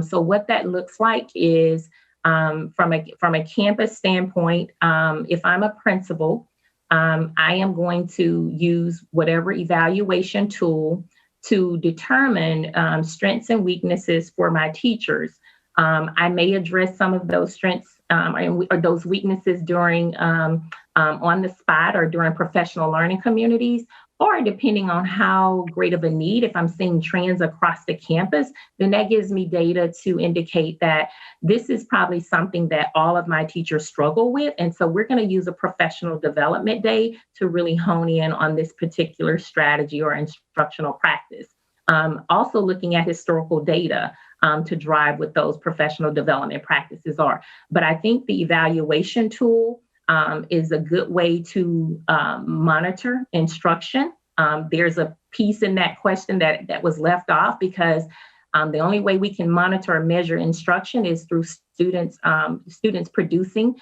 So what that looks like is from a campus standpoint, if I'm a principal, I am going to use whatever evaluation tool to determine strengths and weaknesses for my teachers. I may address some of those strengths or those weaknesses during on the spot or during professional learning communities, or depending on how great of a need, if I'm seeing trends across the campus, then that gives me data to indicate that this is probably something that all of my teachers struggle with. And so we're going to use a professional development day to really hone in on this particular strategy or instructional practice. Also looking at historical data to drive what those professional development practices are. But I think the evaluation tool is a good way to monitor instruction. There's a piece in that question that was left off because the only way we can monitor or measure instruction is through students producing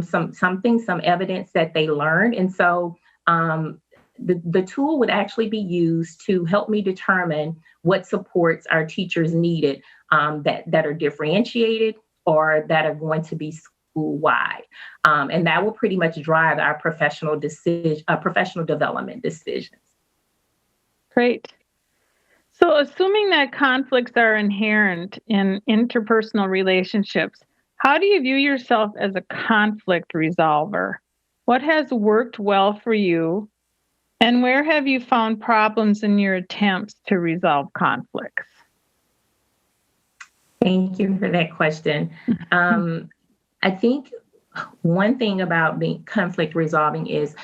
some evidence that they learned. And so the tool would actually be used to help me determine what supports our teachers needed that are differentiated or that are going to be school-wide. And that will pretty much drive our professional development decisions. Great. So, assuming that conflicts are inherent in interpersonal relationships, how do you view yourself as a conflict resolver? What has worked well for you, and where have you found problems in your attempts to resolve conflicts? Thank you for that question. I think one thing about being conflict resolving is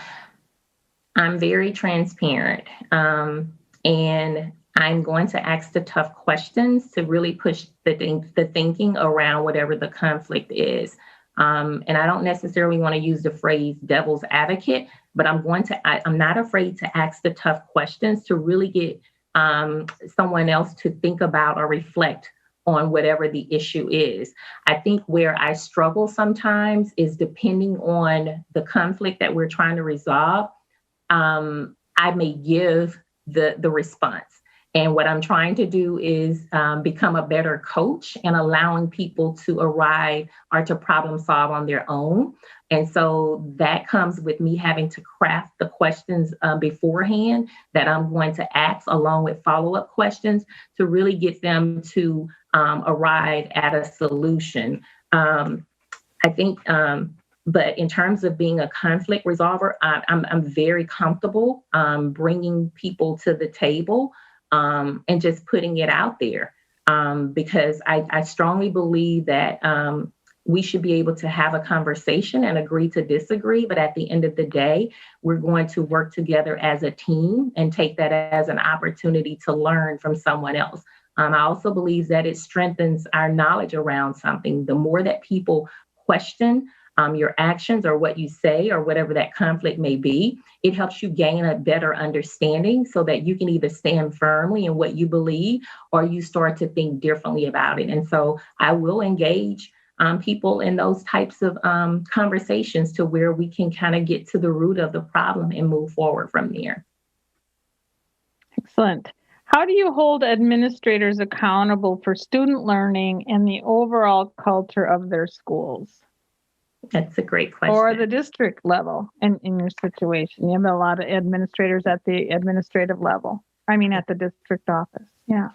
I'm very transparent, and I'm going to ask the tough questions to really push the thinking around whatever the conflict is. And I don't necessarily want to use the phrase devil's advocate, but I'm not afraid to ask the tough questions to really get someone else to think about or reflect on whatever the issue is. I think where I struggle sometimes is depending on the conflict that we're trying to resolve. I may give the response. And what I'm trying to do is become a better coach and allowing people to arrive or to problem solve on their own. And so that comes with me having to craft the questions beforehand that I'm going to ask, along with follow-up questions to really get them to arrive at a solution. I think, but in terms of being a conflict resolver, I'm very comfortable bringing people to the table and just putting it out there, because I strongly believe that we should be able to have a conversation and agree to disagree. But at the end of the day, we're going to work together as a team and take that as an opportunity to learn from someone else. I also believe that it strengthens our knowledge around something. The more that people question your actions or what you say or whatever that conflict may be, it helps you gain a better understanding so that you can either stand firmly in what you believe or you start to think differently about it. And so I will engage people in those types of conversations to where we can kind of get to the root of the problem and move forward from there. Excellent. How do you hold administrators accountable for student learning and the overall culture of their schools? That's a great question. Or the district level in your situation? You have a lot of administrators at the administrative level. I mean, at the district office. Yeah.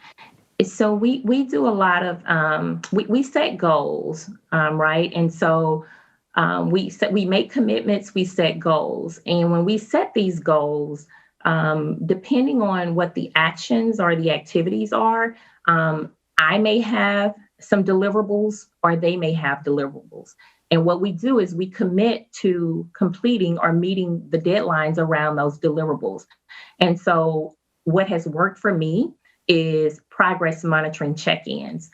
So we do a lot of, we set goals, right? And so we make commitments, we set goals. And when we set these goals, depending on what the actions or the activities are, I may have some deliverables or they may have deliverables. And what we do is we commit to completing or meeting the deadlines around those deliverables. And so what has worked for me is progress monitoring check-ins,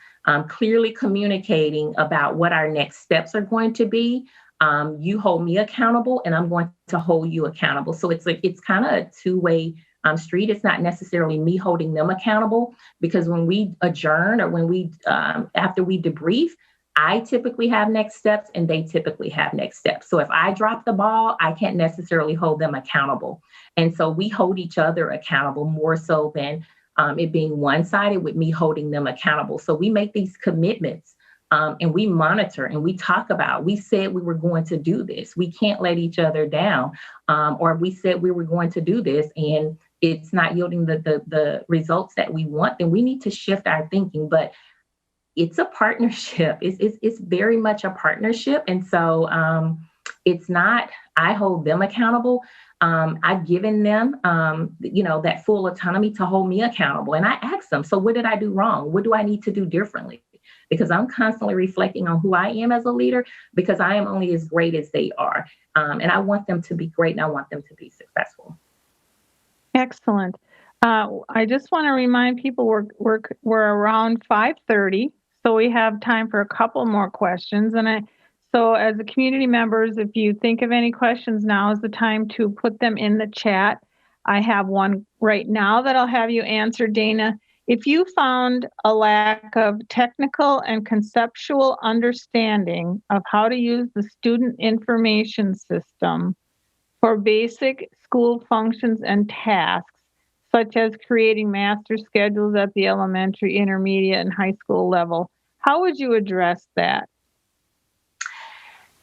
clearly communicating about what our next steps are going to be. You hold me accountable and I'm going to hold you accountable. So it's kind of a two-way street. It's not necessarily me holding them accountable, because when we adjourn or when we after we debrief, I typically have next steps and they typically have next steps. So if I drop the ball, I can't necessarily hold them accountable. And so we hold each other accountable more so than it being one-sided with me holding them accountable. So we make these commitments and we monitor and we talk about, we said we were going to do this. We can't let each other down. Or we said we were going to do this and it's not yielding the results that we want, then we need to shift our thinking. But it's a partnership. It's very much a partnership. And so it's not, I hold them accountable. I've given them, that full autonomy to hold me accountable. And I ask them, so what did I do wrong? What do I need to do differently? Because I'm constantly reflecting on who I am as a leader, because I am only as great as they are. And I want them to be great and I want them to be successful. Excellent. I just want to remind people we're around 5:30, so we have time for a couple more questions. So as the community members, if you think of any questions, now is the time to put them in the chat. I have one right now that I'll have you answer, Dana. If you found a lack of technical and conceptual understanding of how to use the student information system for basic school functions and tasks, such as creating master schedules at the elementary, intermediate, and high school level, how would you address that?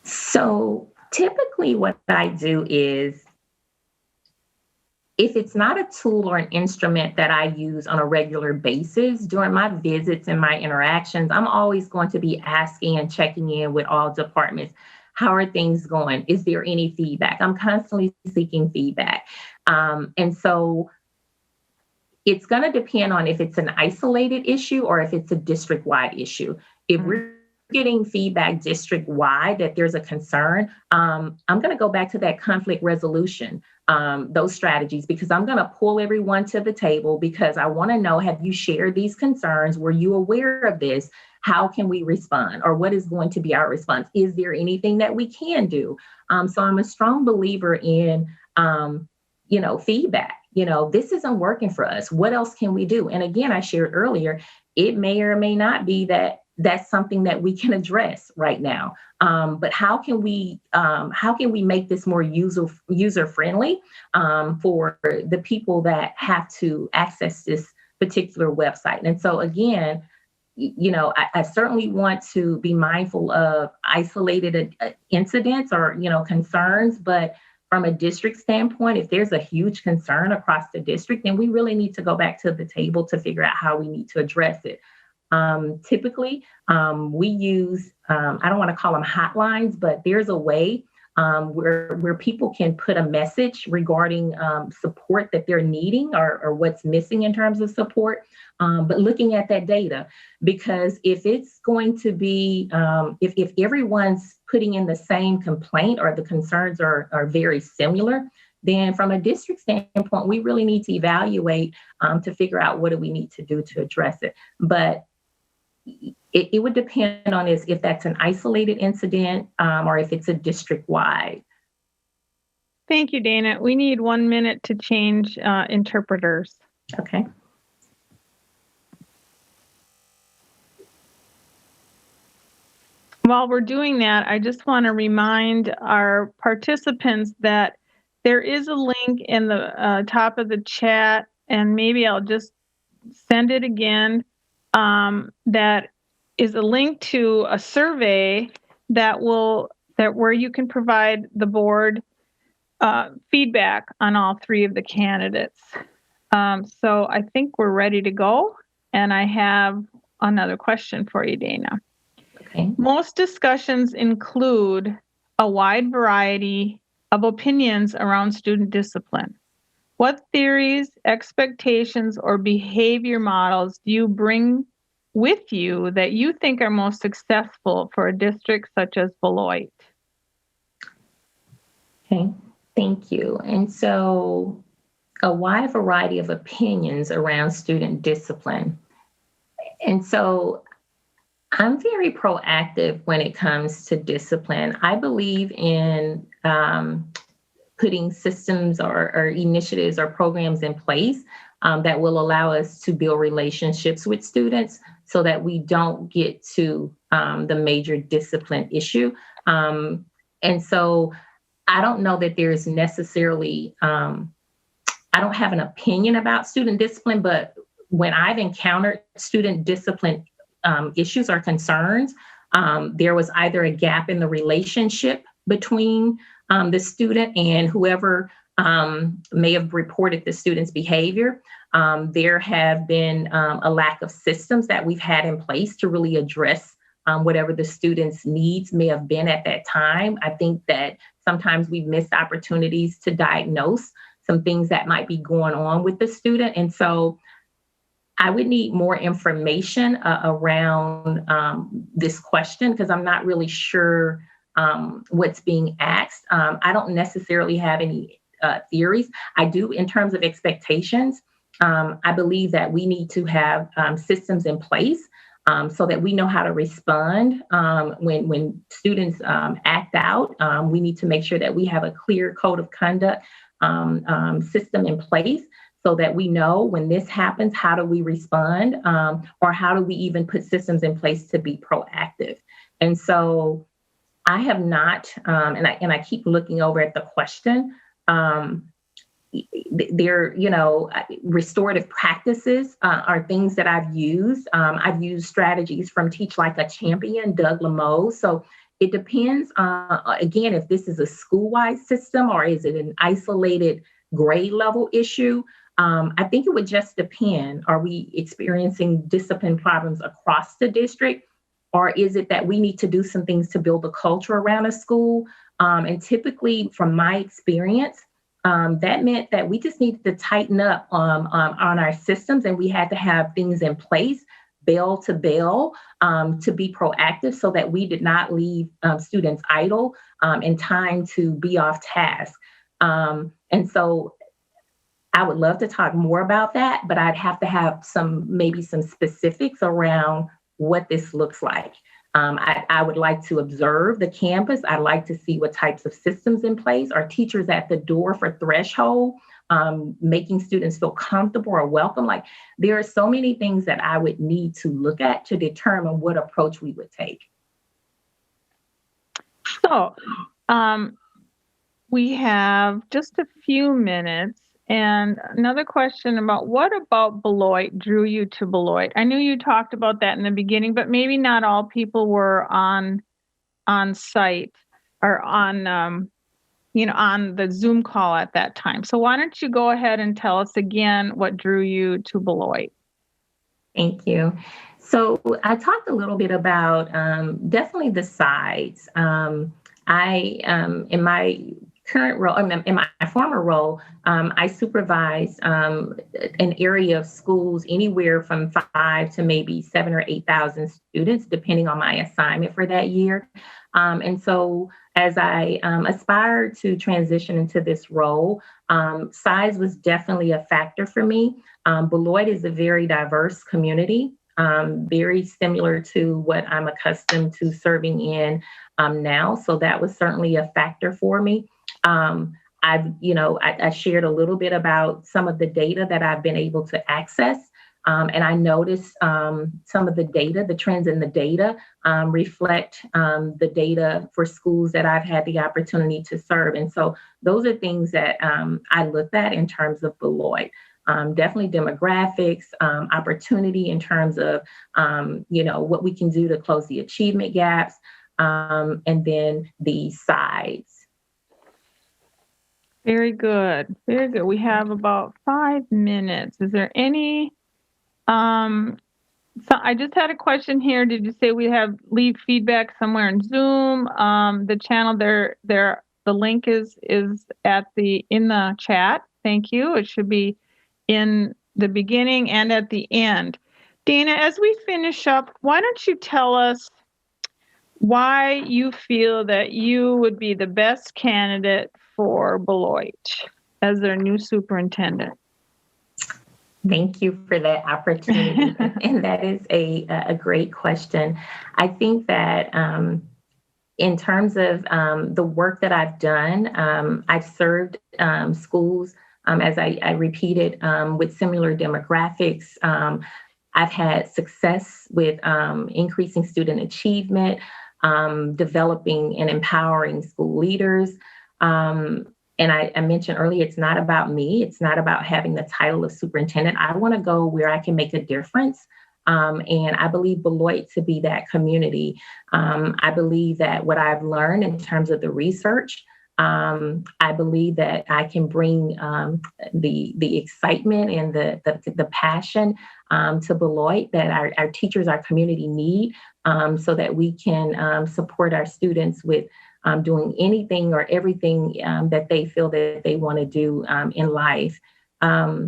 So typically what I do is, if it's not a tool or an instrument that I use on a regular basis during my visits and my interactions, I'm always going to be asking and checking in with all departments. How are things going? Is there any feedback? I'm constantly seeking feedback. And so it's going to depend on if it's an isolated issue or if it's a district wide issue. If we're getting feedback district wide that there's a concern, I'm going to go back to that conflict resolution, those strategies, because I'm going to pull everyone to the table because I want to know, have you shared these concerns? Were you aware of this? How can we respond? Or what is going to be our response? Is there anything that we can do? So I'm a strong believer in, feedback. This isn't working for us. What else can we do? And again, I shared earlier, it may or may not be that that's something that we can address right now. But how can we make this more user friendly for the people that have to access this particular website? And so again, I certainly want to be mindful of isolated incidents or concerns, but from a district standpoint, if there's a huge concern across the district, then we really need to go back to the table to figure out how we need to address it. Typically, we use, I don't want to call them hotlines, but there's a way where people can put a message regarding support that they're needing or what's missing in terms of support, but looking at that data. Because if it's going to be, if everyone's putting in the same complaint or the concerns are very similar, then from a district standpoint, we really need to evaluate to figure out what do we need to do to address it. But it would depend on if that's an isolated incident or if it's a district-wide. Thank you, Dana. We need 1 minute to change interpreters. Okay. While we're doing that, I just want to remind our participants that there is a link in the top of the chat, and maybe I'll just send it again. That is a link to a survey where you can provide the board feedback on all three of the candidates. So I think we're ready to go, and I have another question for you, Dana. Okay. Most discussions include a wide variety of opinions around student discipline. What theories, expectations, or behavior models do you bring with you that you think are most successful for a district such as Beloit? Okay, thank you. And so a wide variety of opinions around student discipline. And so I'm very proactive when it comes to discipline. I believe in putting systems or initiatives or programs in place that will allow us to build relationships with students so that we don't get to the major discipline issue. And so I don't know that there's necessarily, I don't have an opinion about student discipline, but when I've encountered student discipline issues or concerns, there was either a gap in the relationship between the student and whoever may have reported the student's behavior. There have been a lack of systems that we've had in place to really address whatever the student's needs may have been at that time. I think that sometimes we've missed opportunities to diagnose some things that might be going on with the student. And so I would need more information around this question because I'm not really sure what's being asked. I don't necessarily have any theories. I do in terms of expectations. I believe that we need to have systems in place so that we know how to respond when students act out. We need to make sure that we have a clear code of conduct system in place so that we know when this happens, how do we respond or how do we even put systems in place to be proactive? And so I have not, and I keep looking over at the question. Restorative practices are things that I've used. I've used strategies from Teach Like a Champion, Doug Lamo. So It depends, again, if this is a school-wide system or is it an isolated grade level issue. I think it would just depend. Are we experiencing discipline problems across the district? Or is it that we need to do some things to build a culture around a school? And typically, from my experience, that meant that we just needed to tighten up on our systems, and we had to have things in place, bell to bell, to be proactive so that we did not leave students idle in time to be off task. And so I would love to talk more about that, but I'd have to have maybe some specifics around what this looks like. I would like to observe the campus. I'd like to see what types of systems in place. Are teachers at the door for threshold, making students feel comfortable or welcome? Like, there are so many things that I would need to look at to determine what approach we would take. So we have just a few minutes. And another question about what about Beloit drew you to Beloit? I knew you talked about that in the beginning, but maybe not all people were on site or on on the Zoom call at that time. So why don't you go ahead and tell us again what drew you to Beloit? Thank you. So I talked a little bit about definitely the sides. In my current role, in my former role, I supervised an area of schools anywhere from 5 to maybe 7 or 8,000 students, depending on my assignment for that year. And so as I aspired to transition into this role, size was definitely a factor for me. Beloit is a very diverse community, very similar to what I'm accustomed to serving in now. So that was certainly a factor for me. I shared a little bit about some of the data that I've been able to access. And I noticed some of the data, the trends in the data reflect the data for schools that I've had the opportunity to serve. And so those are things that I looked at in terms of Beloit. Definitely demographics, opportunity in terms of, what we can do to close the achievement gaps, and then the sides. Very good. Very good. We have about 5 minutes. Is there any, so I just had a question here. Did you say we leave feedback somewhere in Zoom? The channel there, the link is in the chat. Thank you. It should be in the beginning and at the end. Dana, as we finish up, why don't you tell us why you feel that you would be the best candidate for Beloit as their new superintendent? Thank you for that opportunity. And that is a great question. I think that in terms of the work that I've done, I've served schools, as I repeated, with similar demographics. I've had success with increasing student achievement, developing and empowering school leaders. And I mentioned earlier, it's not about me. It's not about having the title of superintendent. I want to go where I can make a difference. And I believe Beloit to be that community. I believe that what I've learned in terms of the research, I believe that I can bring the excitement and the passion to Beloit that our teachers, our community need, so that we can support our students with doing anything or everything that they feel that they want to do in life. I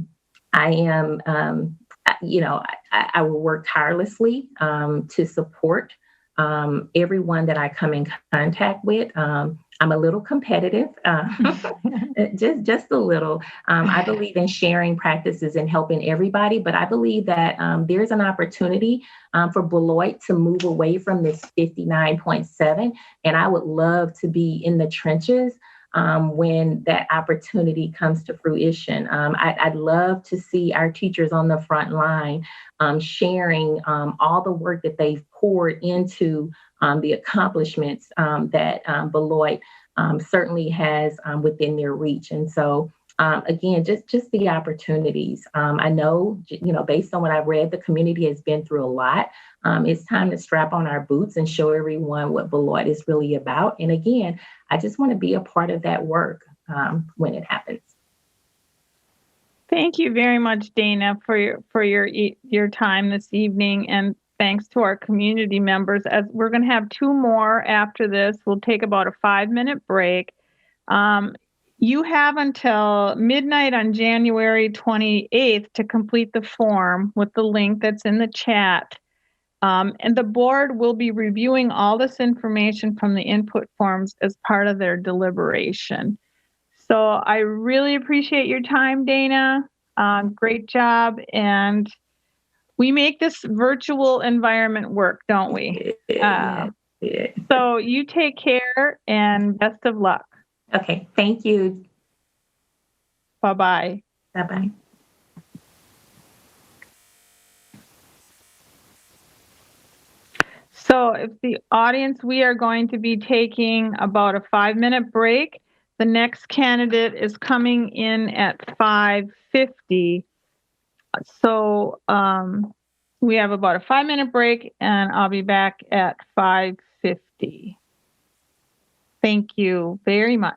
will work tirelessly to support everyone that I come in contact with. I'm a little competitive, just a little. I believe in sharing practices and helping everybody, but I believe that there's an opportunity for Beloit to move away from this 59.7, and I would love to be in the trenches when that opportunity comes to fruition. I'd love to see our teachers on the front line sharing all the work that they've poured into the accomplishments that Beloit certainly has within their reach. And so Again, just the opportunities. I know, based on what I've read, the community has been through a lot. It's time to strap on our boots and show everyone what Beloit is really about. And again, I just want to be a part of that work when it happens. Thank you very much, Dana, for your time this evening, and thanks to our community members. As we're going to have two more after this, we'll take about a 5-minute break. You have until midnight on January 28th to complete the form with the link that's in the chat. And the board will be reviewing all this information from the input forms as part of their deliberation. So I really appreciate your time, Dana. Great job. And we make this virtual environment work, don't we? So you take care and best of luck. Okay. Thank you. Bye-bye. Bye-bye. So if the audience, we are going to be taking about a 5-minute break. The next candidate is coming in at 5:50. So we have about a 5-minute break, and I'll be back at 5:50. Thank you very much.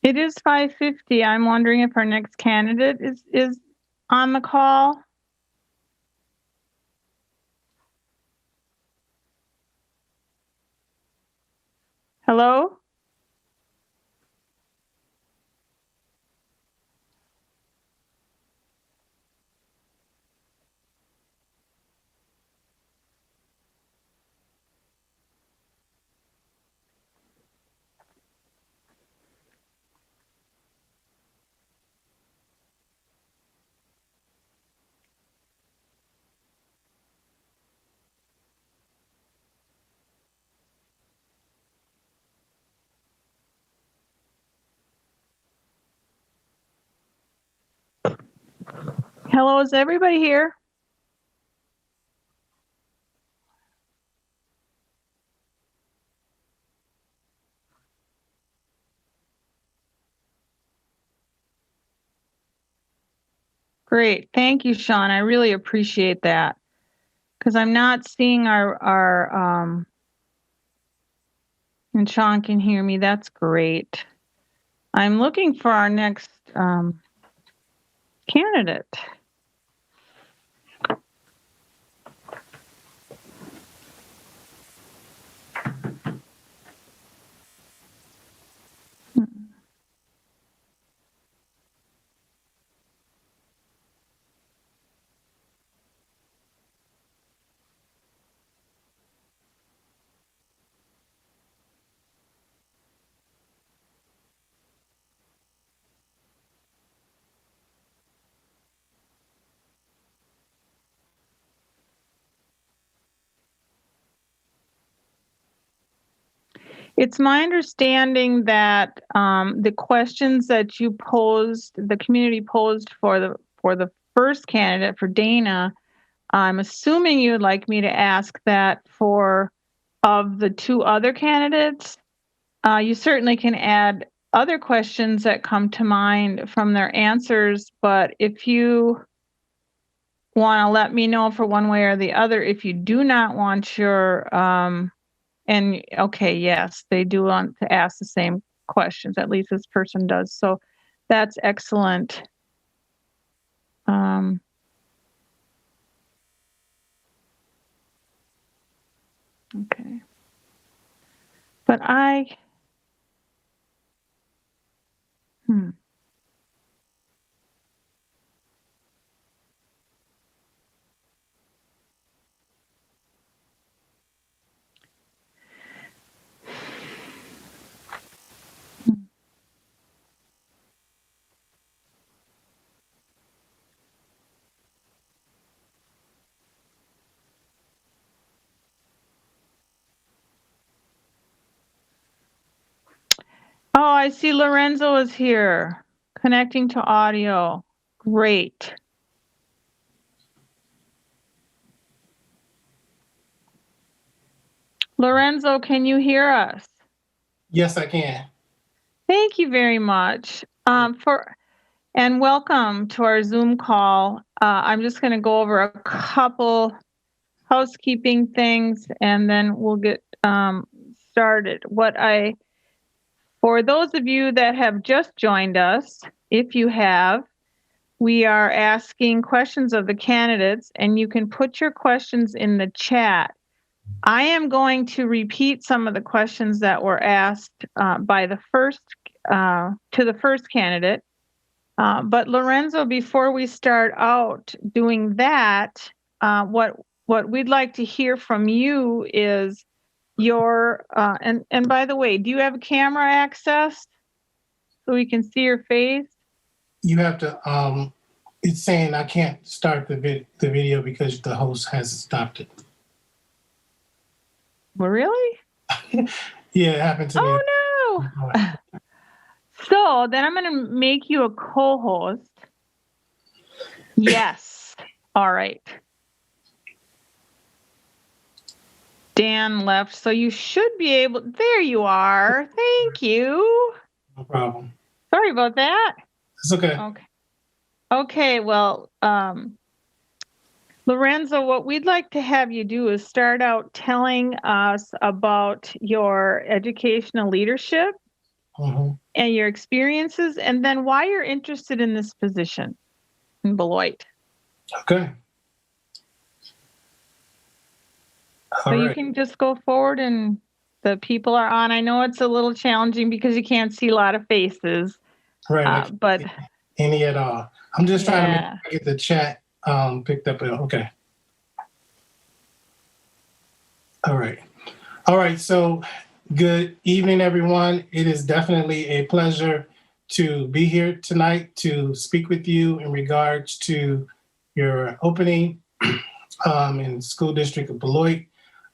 It is 5:50. I'm wondering if our next candidate is on the call. Hello? Hello, is everybody here? Great. Thank you, Sean. I really appreciate that. Because I'm not seeing our and Sean can hear me. That's great. I'm looking for our next candidate. It's my understanding that the questions that you posed, the community posed for the first candidate, for Dana, I'm assuming you would like me to ask that for of the two other candidates. You certainly can add other questions that come to mind from their answers, but if you want to let me know for one way or the other, if you do not want your and okay, yes, they do want to ask the same questions. At least this person does. So that's excellent. Okay. But oh, I see Lorenzo is here, connecting to audio. Great. Lorenzo, can you hear us? Yes, I can. Thank you very much. And welcome to our Zoom call. I'm just going to go over a couple housekeeping things and then we'll get started. For those of you that have just joined us, if you have, we are asking questions of the candidates and you can put your questions in the chat. I am going to repeat some of the questions that were asked to the first candidate. But Lorenzo, before we start out doing that, what we'd like to hear from you is your and by the way, do you have camera access so we can see your face? You have to. It's saying I can't start the video because the host hasn't stopped it. Well, really? Yeah, it happened to me. Oh no! So then I'm going to make you a co-host. Yes. All right. Dan left, so you should be able. There you are. Thank you. No problem. Sorry about that. It's okay. Okay. Well, Lorenzo, what we'd like to have you do is start out telling us about your educational leadership Mhm. and your experiences, and then why you're interested in this position in Beloit. Okay. So All you right. can just go forward and the people are on. I know it's a little challenging because you can't see a lot of faces, Right. I can't but see any at all. I'm just trying to make yeah. sure I get the chat picked up. Okay. All right. All right. So good evening, everyone. It is definitely a pleasure to be here tonight to speak with you in regards to your opening in School District of Beloit.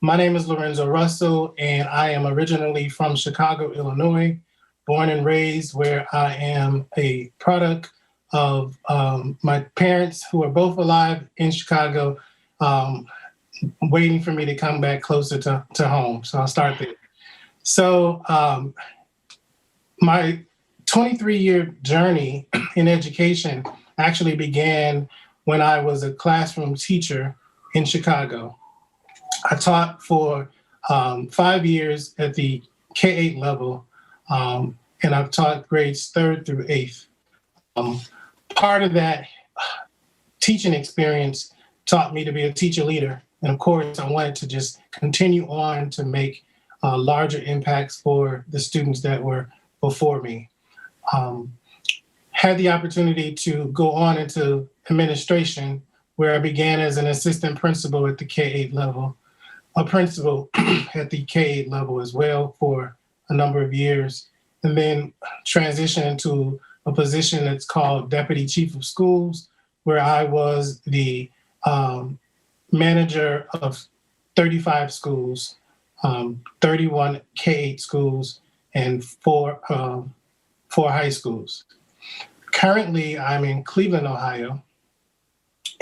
My name is Lorenzo Russell, and I am originally from Chicago, Illinois, born and raised where I am a product of my parents who are both alive in Chicago, um, waiting for me to come back closer to home. So I'll start there. So my 23-year journey in education actually began when I was a classroom teacher in Chicago. I taught for 5 years at the K-8 level, and I've taught grades 3rd through 8th. Part of that teaching experience taught me to be a teacher leader. And of course, I wanted to just continue on to make larger impacts for the students that were before me. Had the opportunity to go on into administration, where I began as an assistant principal at the K-8 level, a principal at the K-8 level as well for a number of years, and then transitioned into a position that's called Deputy Chief of Schools, where I was the manager of 35 schools, 31 K-8 schools, and four high schools. Currently, I'm in Cleveland, Ohio,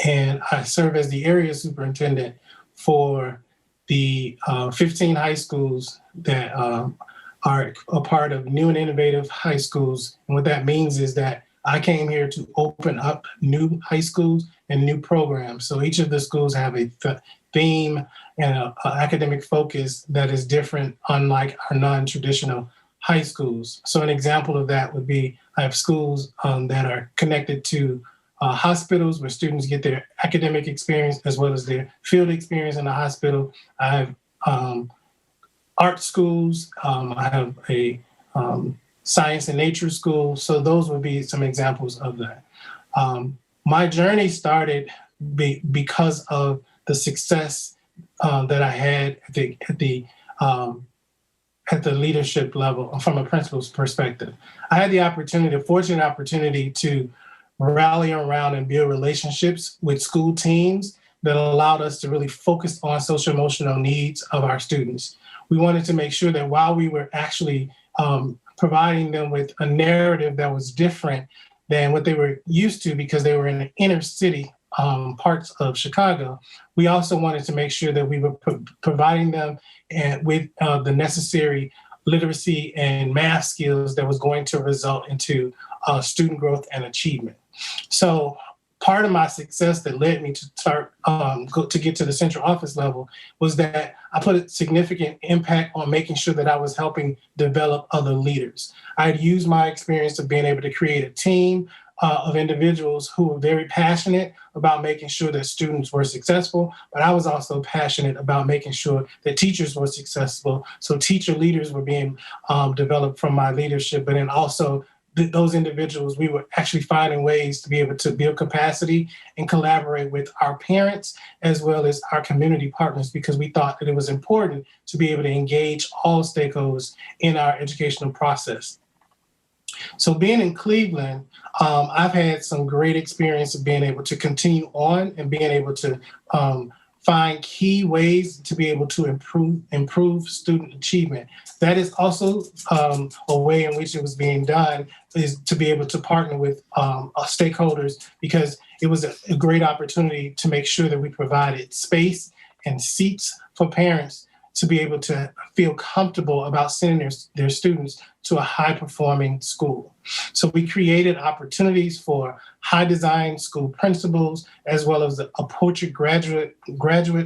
and I serve as the area superintendent for the 15 high schools that are a part of new and innovative high schools. And what that means is that I came here to open up new high schools and new programs. So each of the schools have a theme and an academic focus that is different, unlike our non-traditional high schools. So an example of that would be I have schools that are connected to hospitals where students get their academic experience as well as their field experience in the hospital. I have art schools. I have a science and nature school. So those would be some examples of that. My journey started because of the success that I had at the leadership level from a principal's perspective. I had the fortunate opportunity to rally around and build relationships with school teams that allowed us to really focus on social emotional needs of our students. We wanted to make sure that while we were actually providing them with a narrative that was different than what they were used to because they were in the inner city parts of Chicago, we also wanted to make sure that we were providing them with the necessary literacy and math skills that was going to result into student growth and achievement. So part of my success that led me to start to get to the central office level was that I put a significant impact on making sure that I was helping develop other leaders. I had used my experience of being able to create a team of individuals who were very passionate about making sure that students were successful, but I was also passionate about making sure that teachers were successful. So teacher leaders were being developed from my leadership, but then also those individuals, we were actually finding ways to be able to build capacity and collaborate with our parents as well as our community partners, because we thought that it was important to be able to engage all stakeholders in our educational process. So being in Cleveland, I've had some great experience of being able to continue on and being able to find key ways to be able to improve student achievement. That is also a way in which it was being done, is to be able to partner with stakeholders, because it was a great opportunity to make sure that we provided space and seats for parents to be able to feel comfortable about sending their students to a high-performing school. So we created opportunities for high design school principals, as well as a portrait graduate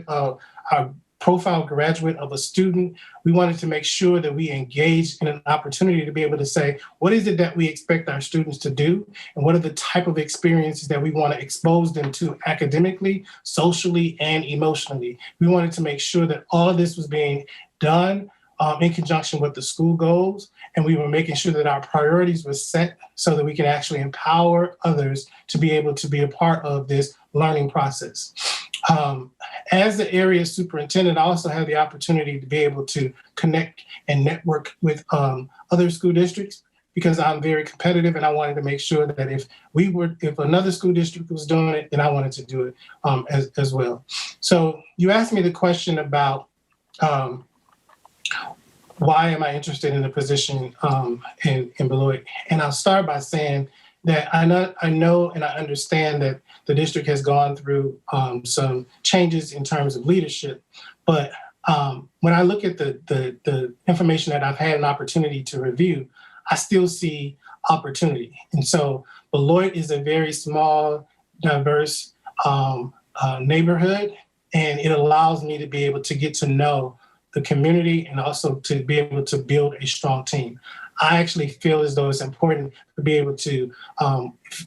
of our profile graduate of a student, we wanted to make sure that we engaged in an opportunity to be able to say, what is it that we expect our students to do? And what are the type of experiences that we want to expose them to academically, socially, and emotionally? We wanted to make sure that all of this was being done in conjunction with the school goals. And we were making sure that our priorities were set so that we can actually empower others to be able to be a part of this learning process. As the area superintendent, I also had the opportunity to be able to connect and network with other school districts because I'm very competitive and I wanted to make sure that if another school district was doing it, then I wanted to do it as well. So you asked me the question about why am I interested in the position in Beloit? And I'll start by saying that I know and I understand that the district has gone through some changes in terms of leadership. But when I look at the information that I've had an opportunity to review, I still see opportunity. And so Beloit is a very small, diverse neighborhood, and it allows me to be able to get to know the community and also to be able to build a strong team. I actually feel as though it's important to be able to,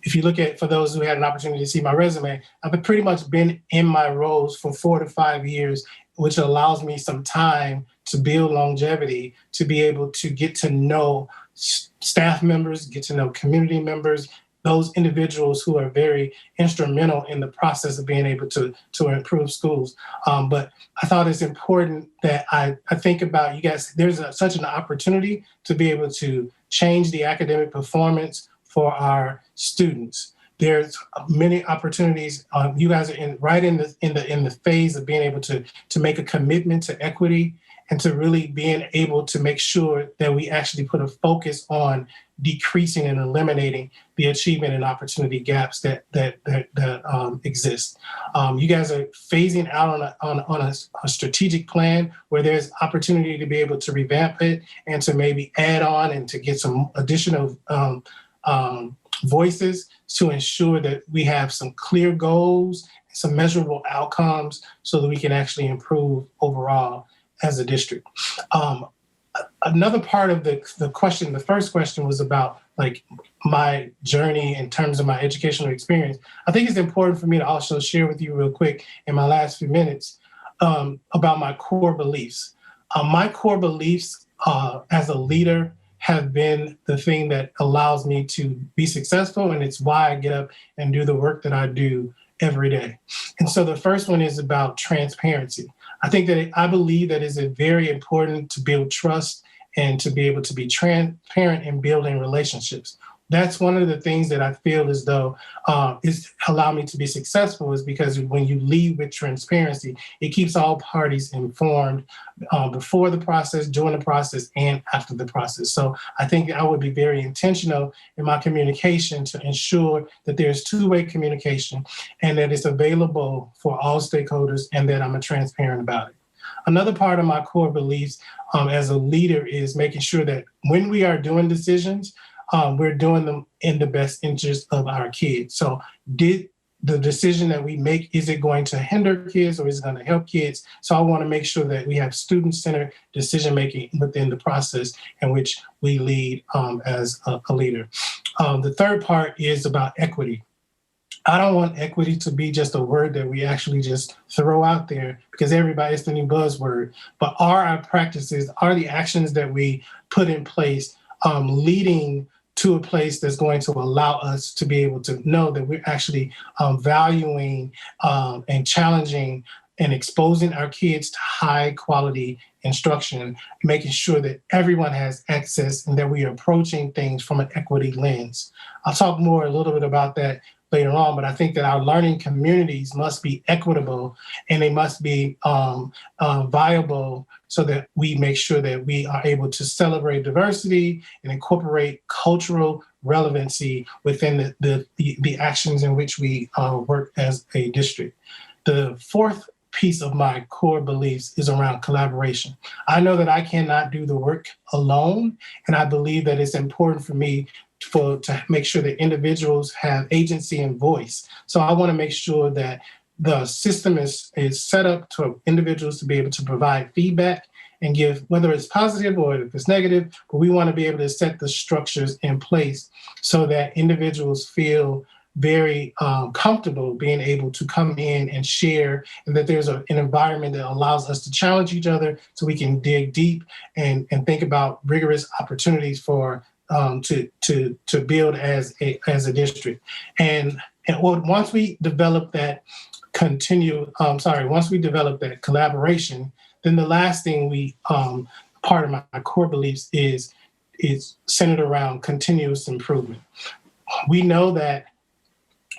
if you look at, for those who had an opportunity to see my resume, I've pretty much been in my roles for 4 to 5 years, which allows me some time to build longevity, to be able to get to know staff members, get to know community members, those individuals who are very instrumental in the process of being able to improve schools. But I thought it's important that I think about you guys, there's such an opportunity to be able to change the academic performance for our students. There's many opportunities. You guys are right in the phase of being able to make a commitment to equity and to really being able to make sure that we actually put a focus on decreasing and eliminating the achievement and opportunity gaps that exist. You guys are phasing out on a strategic plan where there's opportunity to be able to revamp it and to maybe add on and to get some additional voices to ensure that we have some clear goals, some measurable outcomes so that we can actually improve overall as a district. Another part of the question, the first question was about like my journey in terms of my educational experience. I think it's important for me to also share with you real quick in my last few minutes about my core beliefs. My core beliefs as a leader have been the thing that allows me to be successful, and it's why I get up and do the work that I do every day. And so the first one is about transparency. I believe that it's very important to build trust and to be able to be transparent in building relationships. That's one of the things that I feel as though is allow me to be successful is because when you lead with transparency, it keeps all parties informed before the process, during the process, and after the process. So I think I would be very intentional in my communication to ensure that there's two-way communication and that it's available for all stakeholders and that I'm transparent about it. Another part of my core beliefs as a leader is making sure that when we are doing decisions, we're doing them in the best interest of our kids. So did the decision that we make, is it going to hinder kids or is it going to help kids? So I want to make sure that we have student-centered decision-making within the process in which we lead as a leader. The third part is about equity. I don't want equity to be just a word that we actually just throw out there because everybody, it's the new buzzword. But are our practices, are the actions that we put in place leading to a place that's going to allow us to be able to know that we're actually valuing and challenging and exposing our kids to high quality instruction, making sure that everyone has access and that we are approaching things from an equity lens. I'll talk more a little bit about that later on, but I think that our learning communities must be equitable and they must be viable so that we make sure that we are able to celebrate diversity and incorporate cultural relevancy within the actions in which we work as a district. The fourth piece of my core beliefs is around collaboration. I know that I cannot do the work alone, and I believe that it's important for me to make sure that individuals have agency and voice. So I want to make sure that the system is set up to individuals to be able to provide feedback and give, whether it's positive or if it's negative, but we want to be able to set the structures in place so that individuals feel very comfortable being able to come in and share, and that there's an environment that allows us to challenge each other so we can dig deep and think about rigorous opportunities for to build as a district. And once we develop that once we develop that collaboration, then the last thing part of my core beliefs is centered around continuous improvement. We know that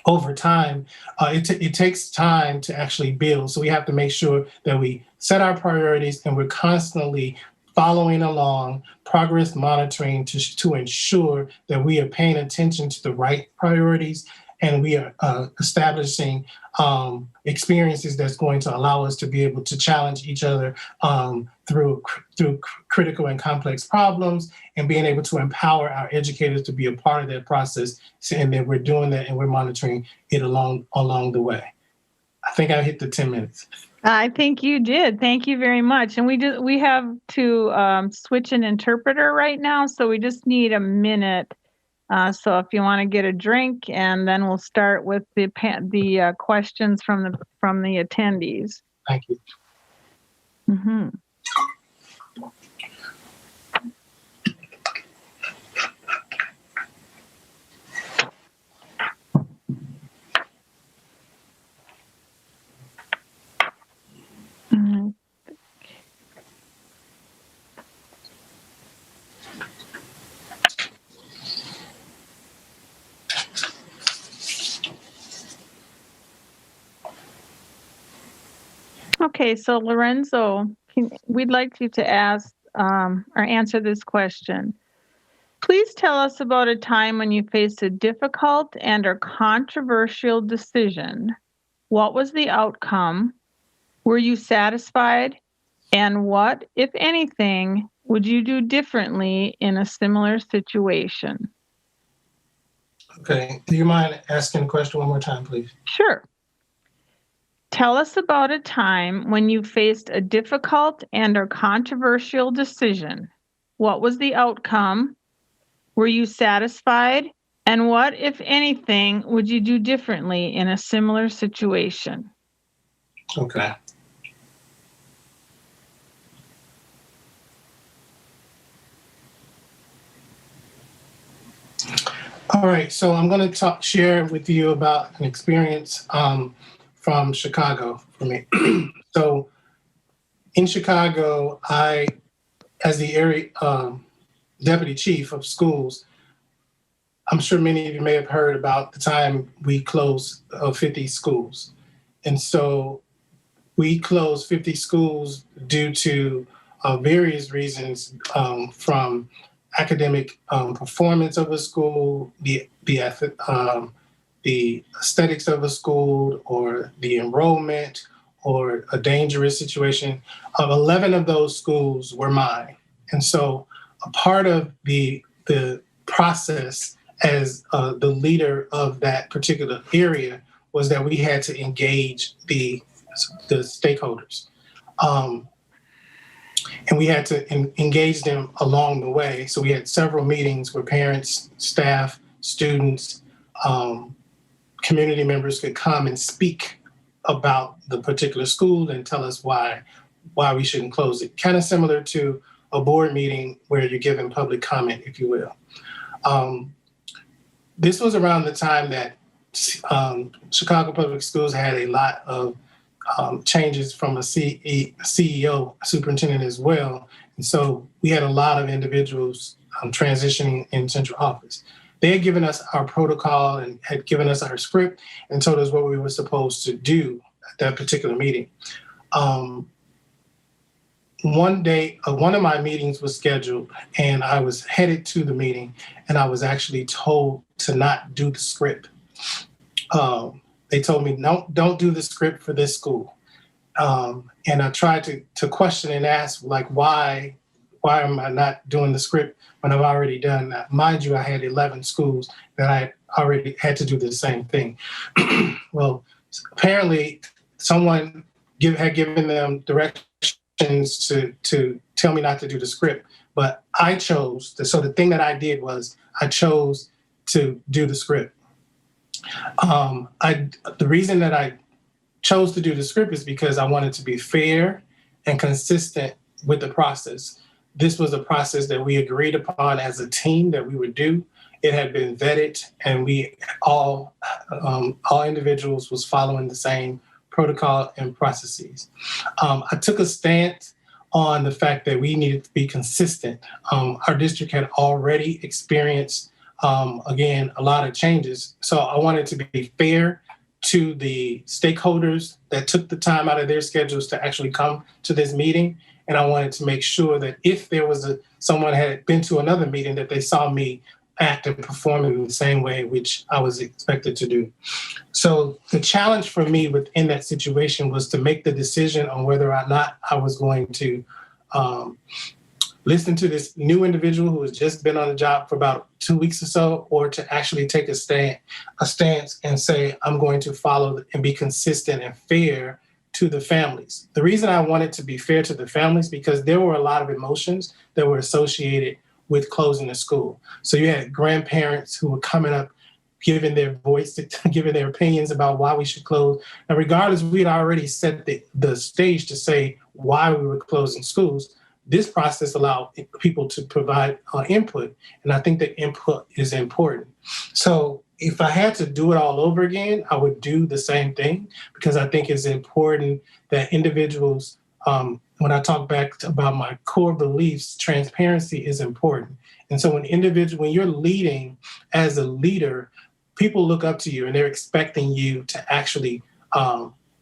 over time, it takes time to actually build. So we have to make sure that we set our priorities and we're constantly following along, progress monitoring to ensure that we are paying attention to the right priorities, and we are establishing experiences that's going to allow us to be able to challenge each other through critical and complex problems, and being able to empower our educators to be a part of that process, and that we're doing that and we're monitoring it along the way. I think I hit the 10 minutes. I think you did. Thank you very much. And we have to switch an interpreter right now, so we just need a minute. So if you want to get a drink, and then we'll start with the questions from the attendees. Thank you. Mm-hmm. Okay, so Lorenzo, we'd like you to ask or answer this question. Please tell us about a time when you faced a difficult and or controversial decision. What was the outcome? Were you satisfied? And what, if anything, would you do differently in a similar situation? Okay, do you mind asking the question one more time, please? Sure. Tell us about a time when you faced a difficult and or controversial decision. What was the outcome? Were you satisfied? And what, if anything, would you do differently in a similar situation? Okay. All right, so I'm going to share with you about an experience from Chicago for me. So in Chicago, I, as the area deputy chief of schools, I'm sure many of you may have heard about the time we closed 50 schools. And so we closed 50 schools due to various reasons, from academic performance of a school, the aesthetics of a school, or the enrollment, or a dangerous situation. 11 of those schools were mine. And so a part of the process as the leader of that particular area was that we had to engage the stakeholders. And we had to engage them along the way. So we had several meetings where parents, staff, students, community members could come and speak about the particular school and tell us why we shouldn't close it. Kind of similar to a board meeting where you're giving public comment, if you will. This was around the time that Chicago Public Schools had a lot of changes from a CEO, superintendent as well. And so we had a lot of individuals transitioning in central office. They had given us our protocol and had given us our script and told us what we were supposed to do at that particular meeting. One day, one of my meetings was scheduled, and I was headed to the meeting, and I was actually told to not do the script. They told me, no, don't do the script for this school. And I tried to question and ask, like, why am I not doing the script when I've already done that? Mind you, I had 11 schools that I already had to do the same thing. Well, Apparently, someone had given them directions to tell me not to do the script, but I chose. So the thing that I did was I chose to do the script. The reason that I chose to do the script is because I wanted to be fair and consistent with the process. This was a process that we agreed upon as a team that we would do. It had been vetted, and we all individuals was following the same protocol and processes. I took a stance on the fact that we needed to be consistent. Our district had already experienced, again, a lot of changes. So I wanted to be fair to the stakeholders that took the time out of their schedules to actually come to this meeting. And I wanted to make sure that if there was someone had been to another meeting, that they saw me act and perform in the same way which I was expected to do. So the challenge for me within that situation was to make the decision on whether or not I was going to listen to this new individual who has just been on the job for about 2 weeks or so, or to actually take a stance and say, I'm going to follow and be consistent and fair to the families. The reason I wanted to be fair to the families, because there were a lot of emotions that were associated with closing the school. So you had grandparents who were coming up, giving their voice, giving their opinions about why we should close. And regardless, we had already set the stage to say why we were closing schools. This process allowed people to provide input, and I think that input is important. So if I had to do it all over again, I would do the same thing, because I think it's important that individuals, when I talk back about my core beliefs, transparency is important. And so when you're leading as a leader, people look up to you and they're expecting you to actually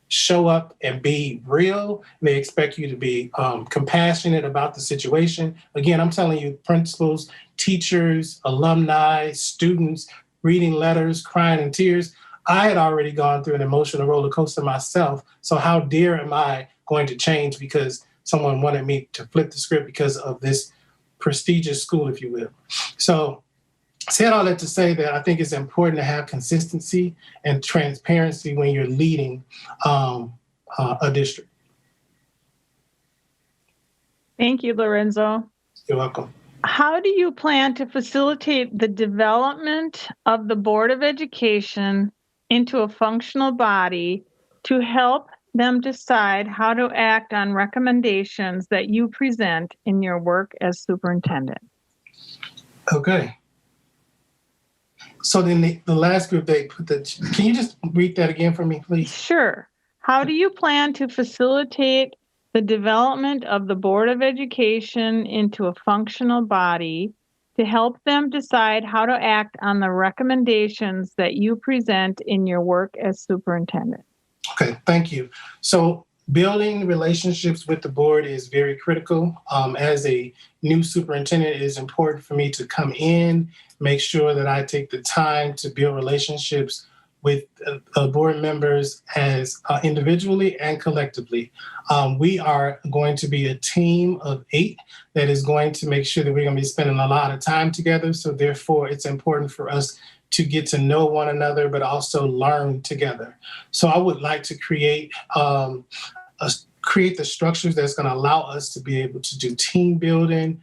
show up and be real. They expect you to be compassionate about the situation. Again, I'm telling you, principals, teachers, alumni, students, reading letters, crying in tears. I had already gone through an emotional roller coaster myself. So how dare am I going to change because someone wanted me to flip the script because of this prestigious school, if you will. So I said all that to say that I think it's important to have consistency and transparency when you're leading a district. Thank you, Lorenzo. You're welcome. How do you plan to facilitate the development of the Board of Education into a functional body to help them decide how to act on recommendations that you present in your work as superintendent? Okay. So then the last group, can you just read that again for me, please? Sure. How do you plan to facilitate the development of the Board of Education into a functional body to help them decide how to act on the recommendations that you present in your work as superintendent? Okay, thank you. So building relationships with the board is very critical. As a new superintendent, it is important for me to come in, make sure that I take the time to build relationships with board members as individually and collectively. We are going to be a team of 8 that is going to make sure that we're going to be spending a lot of time together. So therefore, it's important for us to get to know one another, but also learn together. So I would like to create the structures that's going to allow us to be able to do team building,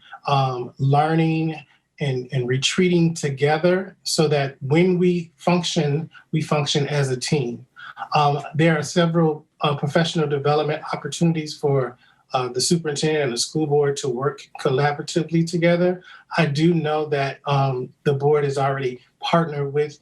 learning, and retreating together, so that when we function as a team. There are several professional development opportunities for the superintendent and the school board to work collaboratively together. I do know that the board has already partnered with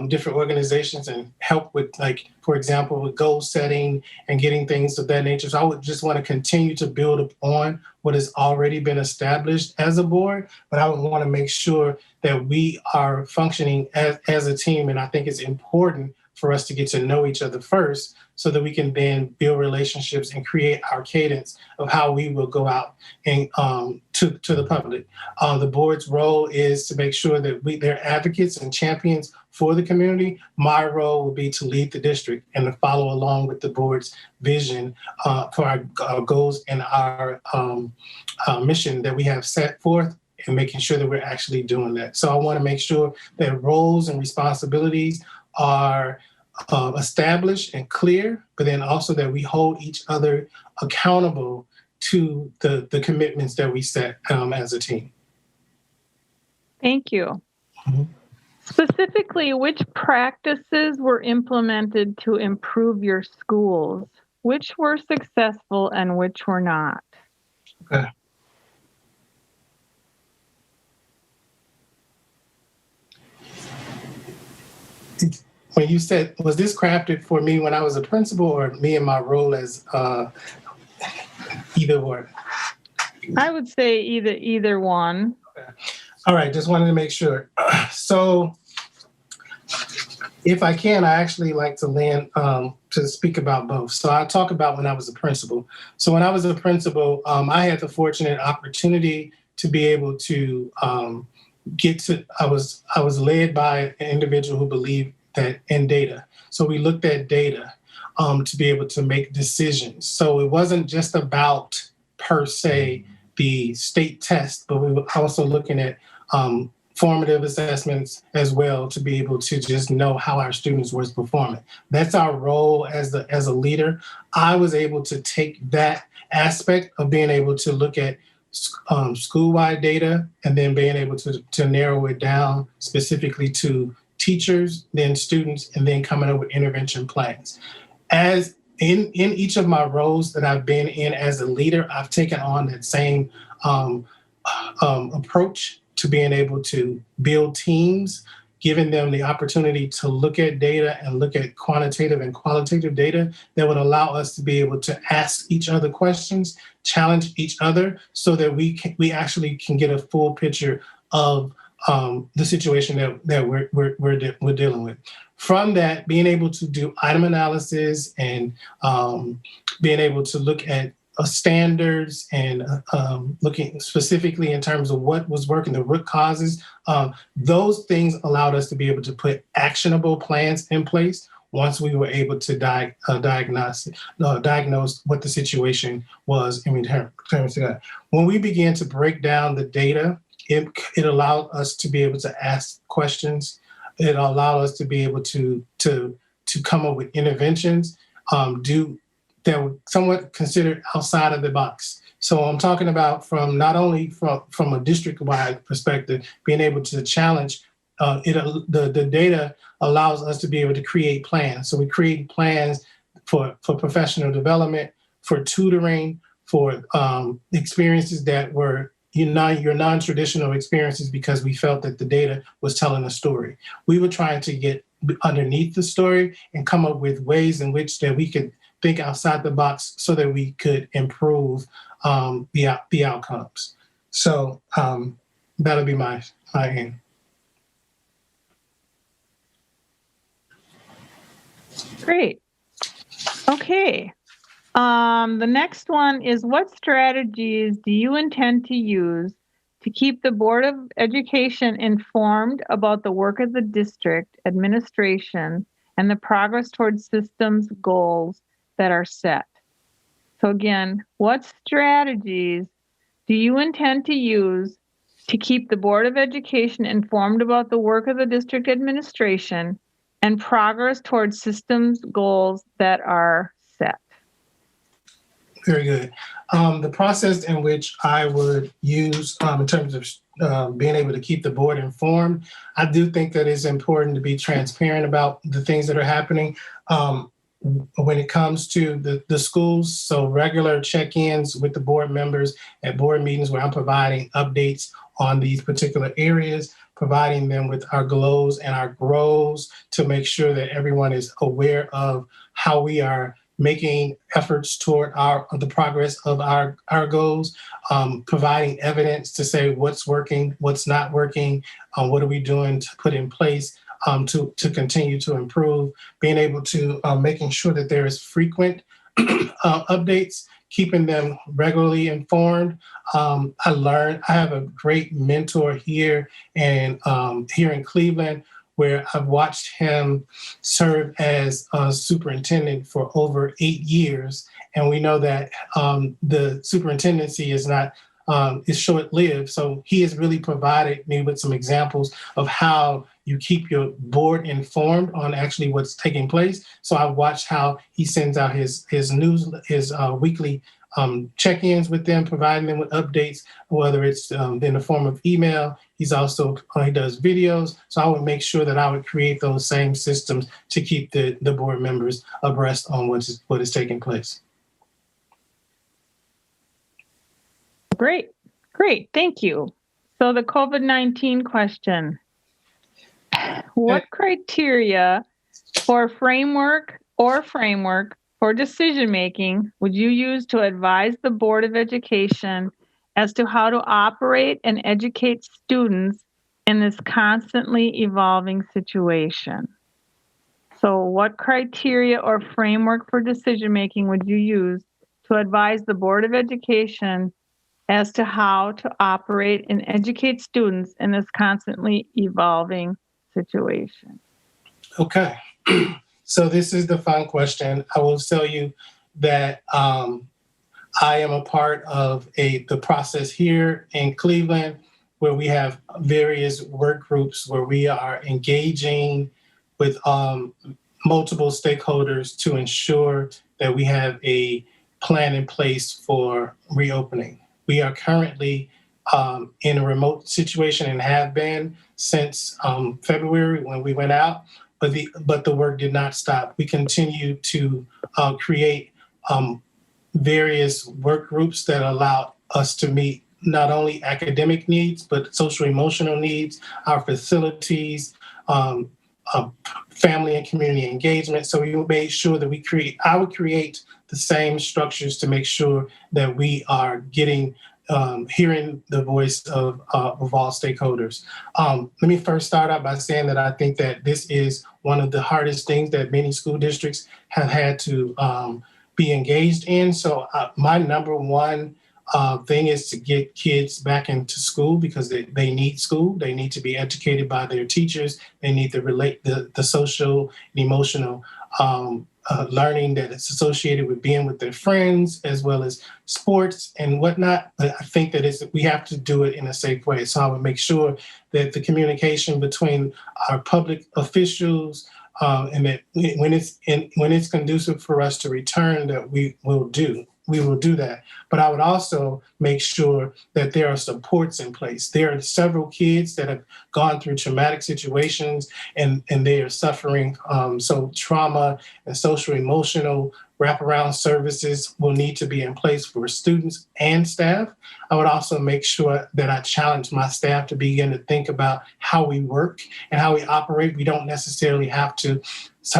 different organizations and help with, like, for example, with goal setting and getting things of that nature. So I would just want to continue to build upon what has already been established as a board, but I would want to make sure that we are functioning as a team. And I think it's important for us to get to know each other first, so that we can then build relationships and create our cadence of how we will go out and to the public. The board's role is to make sure that they're advocates and champions for the community. My role will be to lead the district and to follow along with the board's vision for our goals and our mission that we have set forth, and making sure that we're actually doing that. So I want to make sure that roles and responsibilities are established and clear, but then also that we hold each other accountable to the commitments that we set as a team. Thank you. Mhm. Specifically, which practices were implemented to improve your schools? Which were successful and which were not? Okay. When you said, was this crafted for me when I was a principal or me in my role as either or? I would say either one. Okay. All right, just wanted to make sure. So if I can, I actually like to land to speak about both. So I'll talk about when I was a principal. So when I was a principal, I had the fortunate opportunity to be able to I was led by an individual who believed that in data. So we looked at data to be able to make decisions. So it wasn't just about per se the state test, but we were also looking at formative assessments as well to be able to just know how our students were performing. That's our role as a leader. I was able to take that aspect of being able to look at school-wide data and then being able to narrow it down specifically to teachers, then students, and then coming up with intervention plans. As in each of my roles that I've been in as a leader, I've taken on that same approach to being able to build teams, giving them the opportunity to look at data and look at quantitative and qualitative data that would allow us to be able to ask each other questions, challenge each other, so that we actually can get a full picture of the situation that we're dealing with. From that, being able to do item analysis and being able to look at standards and looking specifically in terms of what was working, the root causes, those things allowed us to be able to put actionable plans in place once we were able to diagnose what the situation was in terms of that. When we began to break down the data, it allowed us to be able to ask questions. It allowed us to be able to come up with interventions, that were somewhat considered outside of the box. So I'm talking about from not only from a district-wide perspective, being able to challenge the data allows us to be able to create plans. So we create plans for professional development, for tutoring, for experiences that were your non-traditional experiences because we felt that the data was telling a story. We were trying to get underneath the story and come up with ways in which that we could think outside the box so that we could improve the outcomes. So that'll be my aim. Great. Okay. The next one is, what strategies do you intend to use to keep the Board of Education informed about the work of the district administration and the progress towards systems goals that are set? So again, what strategies do you intend to use to keep the Board of Education informed about the work of the district administration and progress towards systems goals that are set? Very good. The process in which I would use in terms of being able to keep the board informed, I do think that it's important to be transparent about the things that are happening when it comes to the schools. So regular check-ins with the board members at board meetings where I'm providing updates on these particular areas, providing them with our goals and our grows to make sure that everyone is aware of how we are making efforts toward the progress of our goals, providing evidence to say what's working, what's not working, what are we doing to put in place to continue to improve, being able to making sure that there is frequent updates, keeping them regularly informed. I have a great mentor here and here in Cleveland, where I've watched him serve as a superintendent for over 8 years. And we know that the superintendency is short-lived. So he has really provided me with some examples of how you keep your board informed on actually what's taking place. So I watch how he sends out his weekly check-ins with them, providing them with updates, whether it's in the form of email. He does videos. So I would make sure that I would create those same systems to keep the board members abreast on what is taking place. Great. Thank you. So the COVID-19 question. What criteria or framework for decision-making would you use to advise the Board of Education as to how to operate and educate students in this constantly evolving situation? So what criteria or framework for decision-making would you use to advise the Board of Education as to how to operate and educate students in this constantly evolving situation? Okay. So this is the fun question. I will tell you that I am a part of the process here in Cleveland, where we have various work groups where we are engaging with multiple stakeholders to ensure that we have a plan in place for reopening. We are currently in a remote situation and have been since February when we went out, but the work did not stop. We continue to create various work groups that allow us to meet not only academic needs, but social emotional needs, our facilities, family and community engagement. So we made sure that I would create the same structures to make sure that we are hearing the voice of all stakeholders. Let me first start out by saying that I think that this is one of the hardest things that many school districts have had to be engaged in. So my number one thing is to get kids back into school because they need school. They need to be educated by their teachers. They need to relate the social and emotional learning that is associated with being with their friends, as well as sports and whatnot. But I think that we have to do it in a safe way. So I would make sure that the communication between our public officials and that when it's conducive for us to return, that we will do that. But I would also make sure that there are supports in place. There are several kids that have gone through traumatic situations and they are suffering. So trauma and social emotional wraparound services will need to be in place for students and staff. I would also make sure that I challenge my staff to begin to think about how we work and how we operate. We don't necessarily have to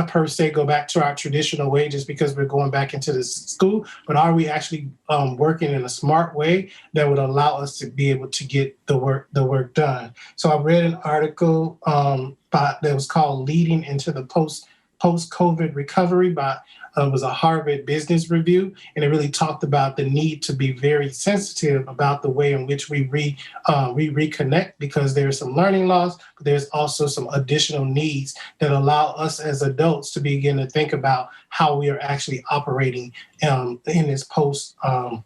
per se go back to our traditional way just because we're going back into the school, but are we actually working in a smart way that would allow us to be able to get the work done? So I read an article that was called "Leading into the Post-COVID Recovery" by it was a Harvard Business Review, and it really talked about the need to be very sensitive about the way in which we reconnect, because there's some learning loss, but there's also some additional needs that allow us as adults to begin to think about how we are actually operating in this post-COVID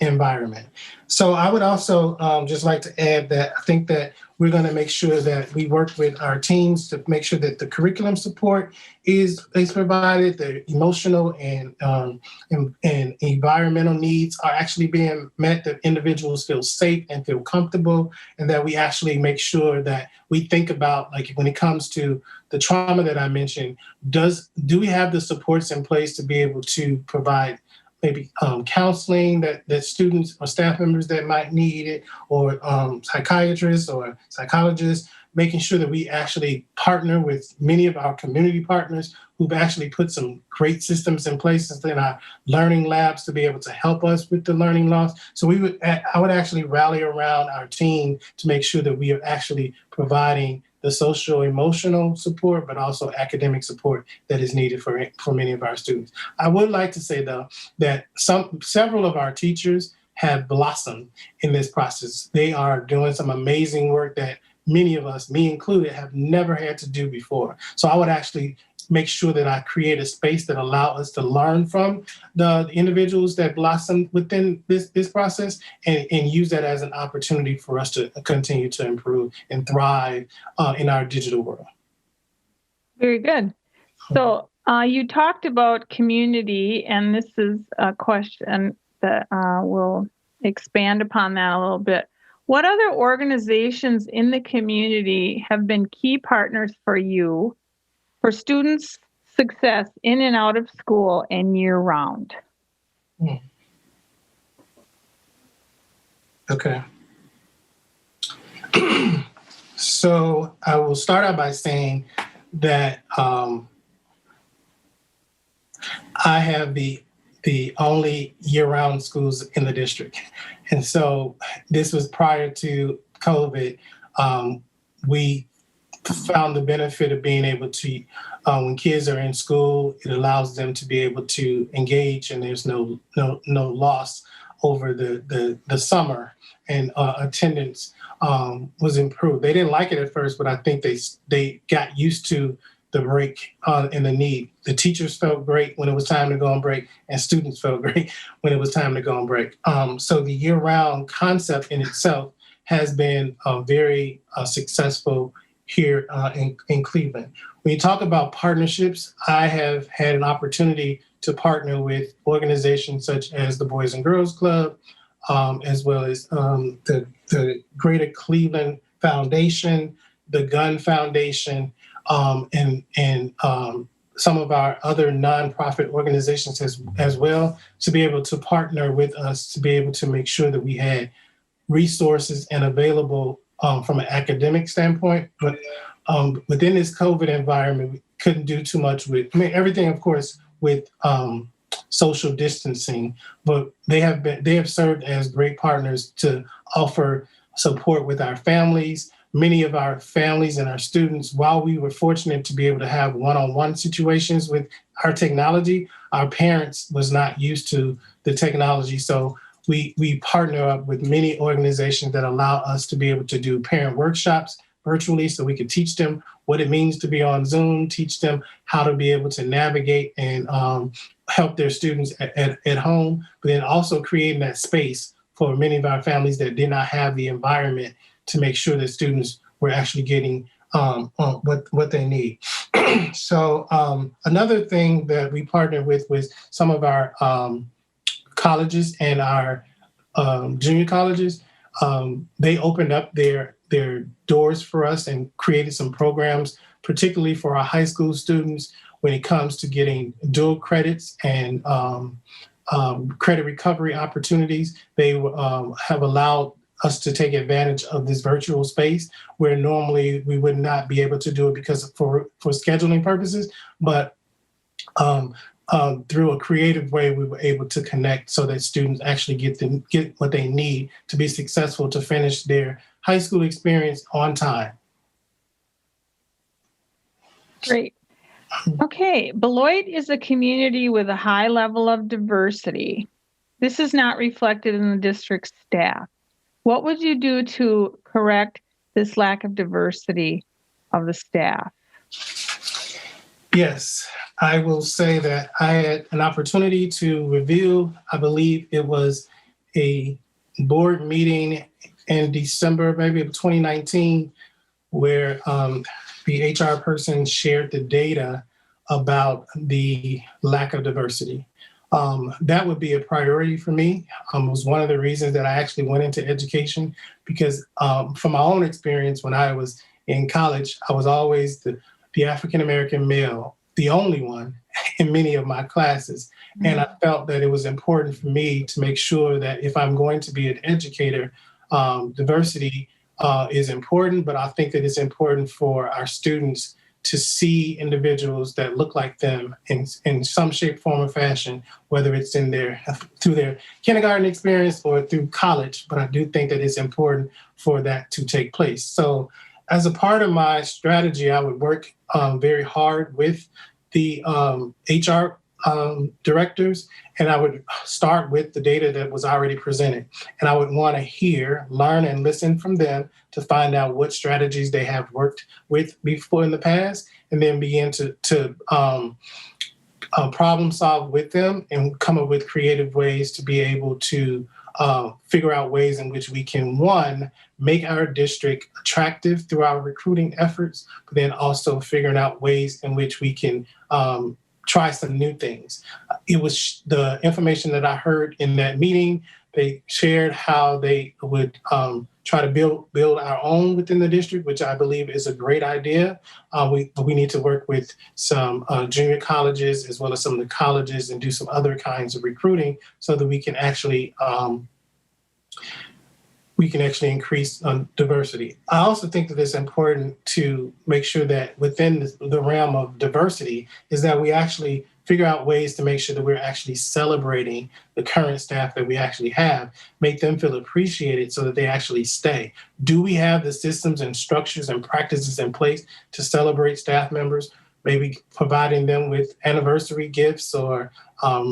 environment. So I would also just like to add that I think that we're going to make sure that we work with our teams to make sure that the curriculum support is provided, the emotional and environmental needs are actually being met, that individuals feel safe and feel comfortable, and that we actually make sure that we think about, like when it comes to the trauma that I mentioned, do we have the supports in place to be able to provide maybe counseling that students or staff members that might need it, or psychiatrists or psychologists, making sure that we actually partner with many of our community partners who've actually put some great systems in place in our learning labs to be able to help us with the learning loss. So I would actually rally around our team to make sure that we are actually providing the social emotional support, but also academic support that is needed for many of our students. I would like to say, though, that several of our teachers have blossomed in this process. They are doing some amazing work that many of us, me included, have never had to do before. So I would actually make sure that I create a space that allow us to learn from the individuals that blossom within this process, and use that as an opportunity for us to continue to improve and thrive in our digital world. Very good. So you talked about community, and this is a question that we'll expand upon that a little bit. What other organizations in the community have been key partners for you for students' success in and out of school and year-round? Okay. So I will start out by saying that I have the only year-round schools in the district. And so this was prior to COVID. We found the benefit of being able to, when kids are in school, it allows them to be able to engage, and there's no loss over the summer, and attendance was improved. They didn't like it at first, but I think they got used to the break and the need. The teachers felt great when it was time to go on break, and students felt great when it was time to go on break. So the year-round concept in itself has been very successful here in Cleveland. When you talk about partnerships, I have had an opportunity to partner with organizations such as the Boys and Girls Club, as well as the Greater Cleveland Foundation, the Gun Foundation, and some of our other nonprofit organizations as well, to be able to partner with us to be able to make sure that we had resources and available from an academic standpoint. But within this COVID environment, we couldn't do too much with, everything, of course, with social distancing, but they have served as great partners to offer support with our families. Many of our families and our students, while we were fortunate to be able to have one-on-one situations with our technology, our parents was not used to the technology. So we partner up with many organizations that allow us to be able to do parent workshops virtually, so we can teach them what it means to be on Zoom, teach them how to be able to navigate and help their students at home, but then also creating that space for many of our families that did not have the environment to make sure that students were actually getting what they need. So another thing that we partnered with was some of our colleges and our junior colleges. They opened up their doors for us and created some programs, particularly for our high school students, when it comes to getting dual credits and credit recovery opportunities. They have allowed us to take advantage of this virtual space where normally we would not be able to do it because for scheduling purposes, but through a creative way, we were able to connect so that students actually get what they need to be successful to finish their high school experience on time. Great. Okay, Beloit is a community with a high level of diversity. This is not reflected in the district's staff. What would you do to correct this lack of diversity of the staff? Yes, I will say that I had an opportunity to review, I believe it was a board meeting in December, maybe of 2019, where the HR person shared the data about the lack of diversity. That would be a priority for me. It was one of the reasons that I actually went into education, because from my own experience when I was in college, I was always the African-American male, the only one in many of my classes. Mm-hmm. And I felt that it was important for me to make sure that if I'm going to be an educator, diversity is important, but I think that it's important for our students to see individuals that look like them in some shape, form, or fashion, whether it's through their kindergarten experience or through college. But I do think that it's important for that to take place. So as a part of my strategy, I would work very hard with the HR directors, and I would start with the data that was already presented. And I would want to hear, learn, and listen from them to find out what strategies they have worked with before in the past, and then begin to problem solve with them and come up with creative ways to be able to figure out ways in which we can, one, make our district attractive through our recruiting efforts, but then also figuring out ways in which we can try some new things. It was the information that I heard in that meeting. They shared how they would try to build our own within the district, which I believe is a great idea. We need to work with some junior colleges as well as some of the colleges and do some other kinds of recruiting so that we can actually increase diversity. I also think that it's important to make sure that within the realm of diversity is that we actually figure out ways to make sure that we're actually celebrating the current staff that we actually have, make them feel appreciated so that they actually stay. Do we have the systems and structures and practices in place to celebrate staff members? Maybe providing them with anniversary gifts or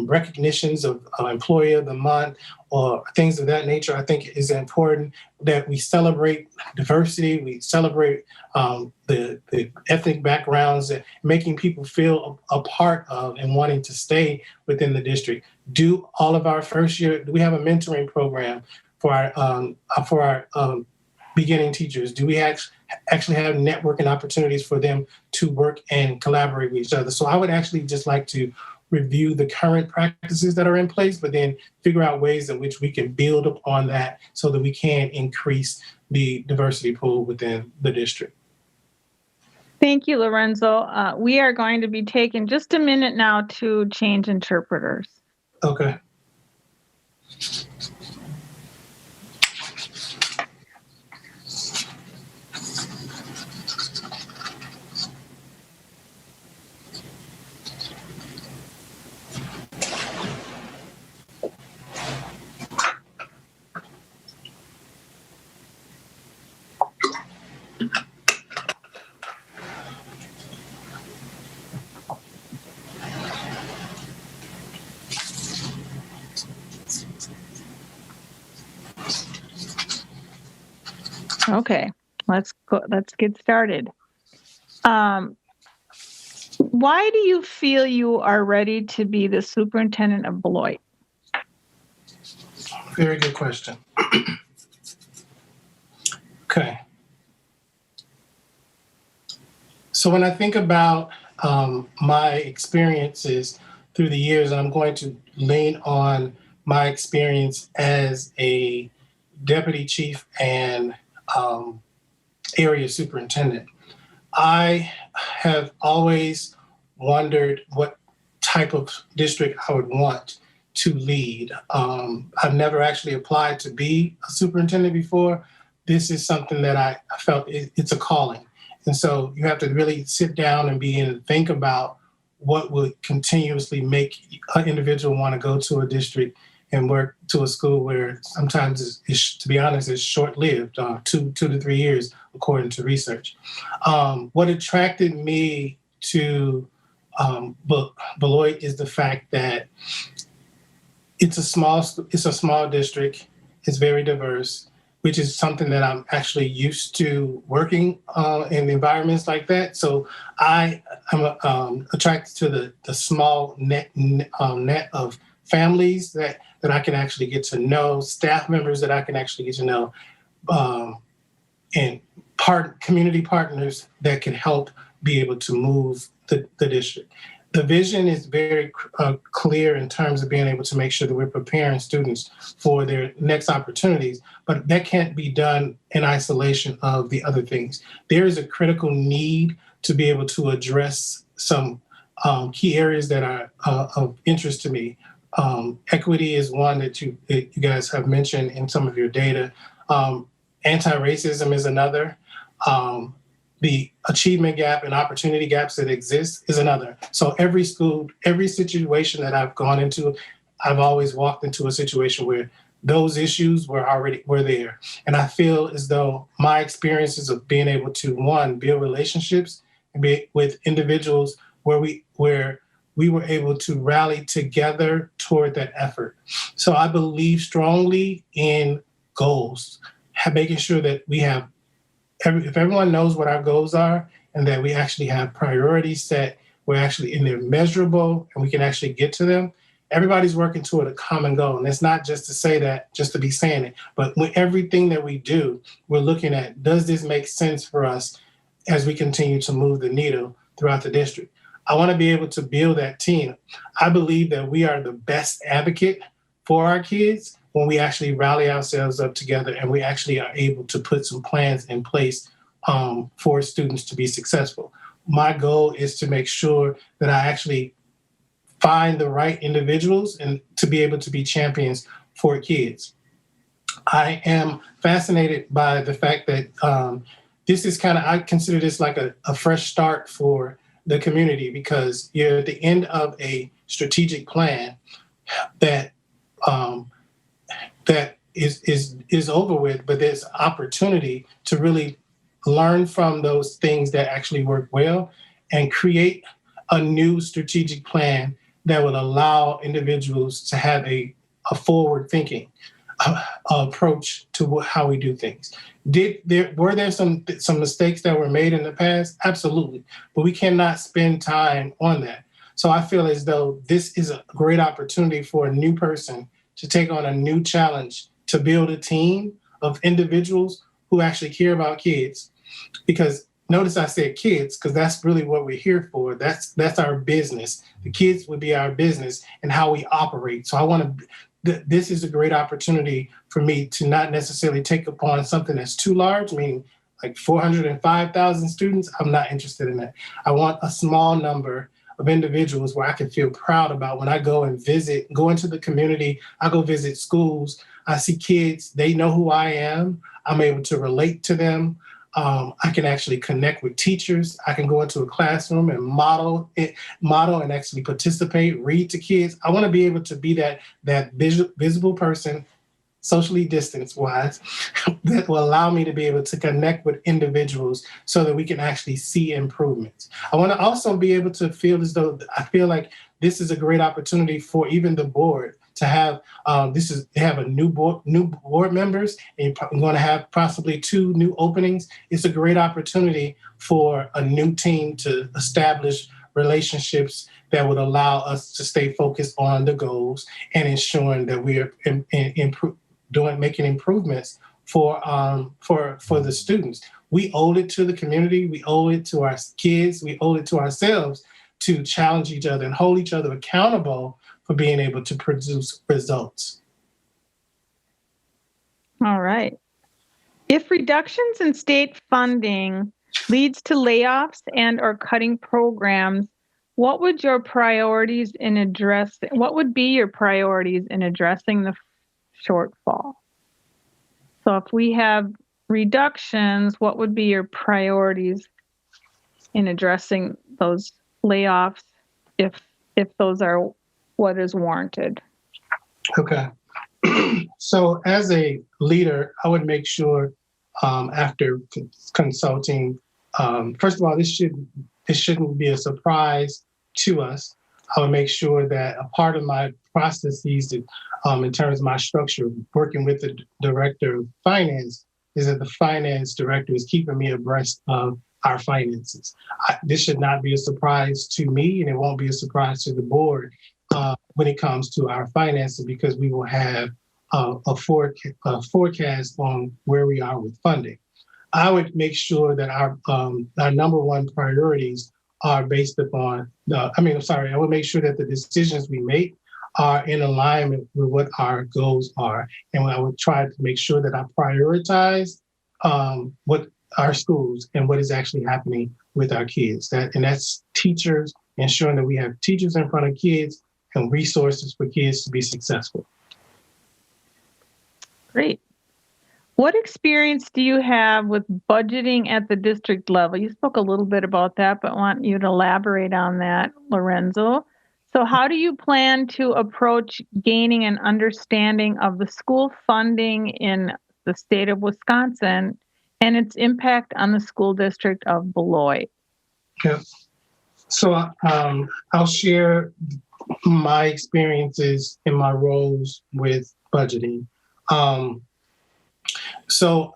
recognitions of Employee of the Month or things of that nature. I think it is important that we celebrate diversity, we celebrate the ethnic backgrounds, and making people feel a part of and wanting to stay within the district. Do all of our first year, do we have a mentoring program for our beginning teachers? Do we actually have networking opportunities for them to work and collaborate with each other? So I would actually just like to review the current practices that are in place, but then figure out ways in which we can build upon that so that we can increase the diversity pool within the district. Thank you, Lorenzo. We are going to be taking just a minute now to change interpreters. Okay. Okay, let's get started. Why do you feel you are ready to be the superintendent of Beloit? Very good question. Okay. So when I think about my experiences through the years, and I'm going to lean on my experience as a deputy chief and area superintendent, I have always wondered what type of district I would want to lead. I've never actually applied to be a superintendent before. This is something that I felt it's a calling. And so you have to really sit down and begin to think about what would continuously make an individual want to go to a district and work to a school where sometimes, to be honest, it's short-lived, 2 to 3 years, according to research. What attracted me to Beloit is the fact that it's a small district. It's very diverse, which is something that I'm actually used to working in environments like that. So I am attracted to the small net of families that I can actually get to know, staff members that I can actually get to know, and community partners that can help be able to move the district. The vision is very clear in terms of being able to make sure that we're preparing students for their next opportunities, but that can't be done in isolation of the other things. There is a critical need to be able to address some key areas that are of interest to me. Equity is one that you guys have mentioned in some of your data. Anti-racism is another. The achievement gap and opportunity gaps that exist is another. So every school, every situation that I've gone into, I've always walked into a situation where those issues were there. And I feel as though my experiences of being able to, one, build relationships and be with individuals where we were able to rally together toward that effort. So I believe strongly in goals, making sure that we have, if everyone knows what our goals are and that we actually have priorities set, we're actually in there measurable and we can actually get to them. Everybody's working toward a common goal. And it's not just to say that, just to be saying it, but with everything that we do, we're looking at, does this make sense for us as we continue to move the needle throughout the district? I want to be able to build that team. I believe that we are the best advocate for our kids when we actually rally ourselves up together and we actually are able to put some plans in place for students to be successful. My goal is to make sure that I actually find the right individuals and to be able to be champions for kids. I am fascinated by the fact that this is kind of, I consider this like a fresh start for the community, because you're at the end of a strategic plan that that is over with, but there's opportunity to really learn from those things that actually work well and create a new strategic plan that would allow individuals to have a forward thinking approach to how we do things. Were there some mistakes that were made in the past? Absolutely, but we cannot spend time on that. So I feel as though this is a great opportunity for a new person to take on a new challenge, to build a team of individuals who actually care about kids. Because notice I said kids, because that's really what we're here for. That's our business. The kids would be our business and how we operate. So I want to. This is a great opportunity for me to not necessarily take upon something that's too large, meaning like 405,000 students. I'm not interested in that. I want a small number of individuals where I can feel proud about when I go and visit, go into the community, I go visit schools, I see kids, they know who I am, I'm able to relate to them. I can actually connect with teachers. I can go into a classroom and model and actually participate, read to kids. I want to be able to be that visible person, socially distanced wise, that will allow me to be able to connect with individuals so that we can actually see improvements. I want to also be able to feel as though I feel like this is a great opportunity for even the board to have they have a new board members, and you're going to have possibly 2 new openings. It's a great opportunity for a new team to establish relationships that would allow us to stay focused on the goals and ensuring that we are making improvements for the students. We owe it to the community. We owe it to our kids. We owe it to ourselves to challenge each other and hold each other accountable for being able to produce results. All right. If reductions in state funding leads to layoffs and or cutting programs, what would be your priorities in addressing the shortfall? So if we have reductions, what would be your priorities in addressing those layoffs if those are what is warranted? Okay. So as a leader, I would make sure after consulting, first of all, this shouldn't be a surprise to us. I would make sure that a part of my processes in terms of my structure, working with the director of finance, is that the finance director is keeping me abreast of our finances. This should not be a surprise to me, and it won't be a surprise to the board when it comes to our finances, because we will have a forecast on where we are with funding. I would make sure that our number one priorities are based upon I would make sure that the decisions we make are in alignment with what our goals are. And I would try to make sure that I prioritize what our schools and what is actually happening with our kids. That's teachers, ensuring that we have teachers in front of kids and resources for kids to be successful. Great. What experience do you have with budgeting at the district level? You spoke a little bit about that, but I want you to elaborate on that, Lorenzo. So how do you plan to approach gaining an understanding of the school funding in the state of Wisconsin and its impact on the school district of Beloit? Yeah. So I'll share my experiences in my roles with budgeting. Um, so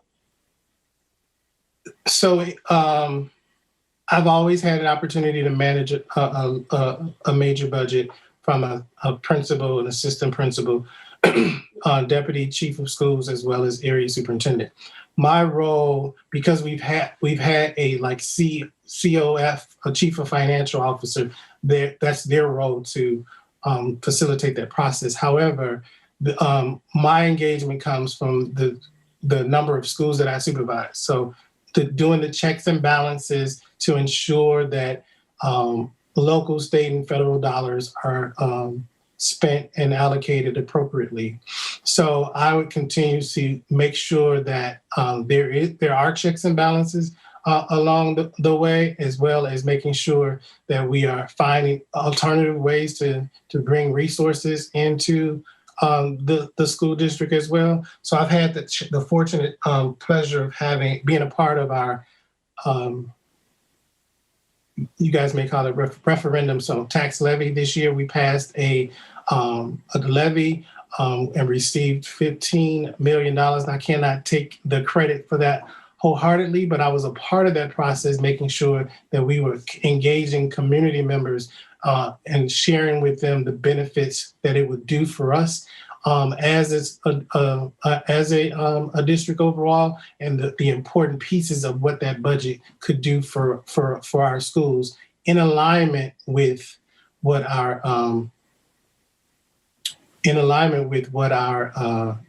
so I've always had an opportunity to manage a major budget from a principal, an assistant principal, deputy chief of schools, as well as area superintendent. My role, because we've had a like COF, a chief of financial officer, that's their role to facilitate that process. However, my engagement comes from the number of schools that I supervise. So doing the checks and balances to ensure that local, state, and federal dollars are spent and allocated appropriately. So I would continue to make sure that there are checks and balances along the way, as well as making sure that we are finding alternative ways to bring resources into the school district as well. So I've had the fortunate pleasure of being a part of our, you guys may call it referendum. So tax levy this year, we passed a levy and received $15 million. I cannot take the credit for that wholeheartedly, but I was a part of that process, making sure that we were engaging community members and sharing with them the benefits that it would do for us as a district overall, and the important pieces of what that budget could do for our schools in alignment with what our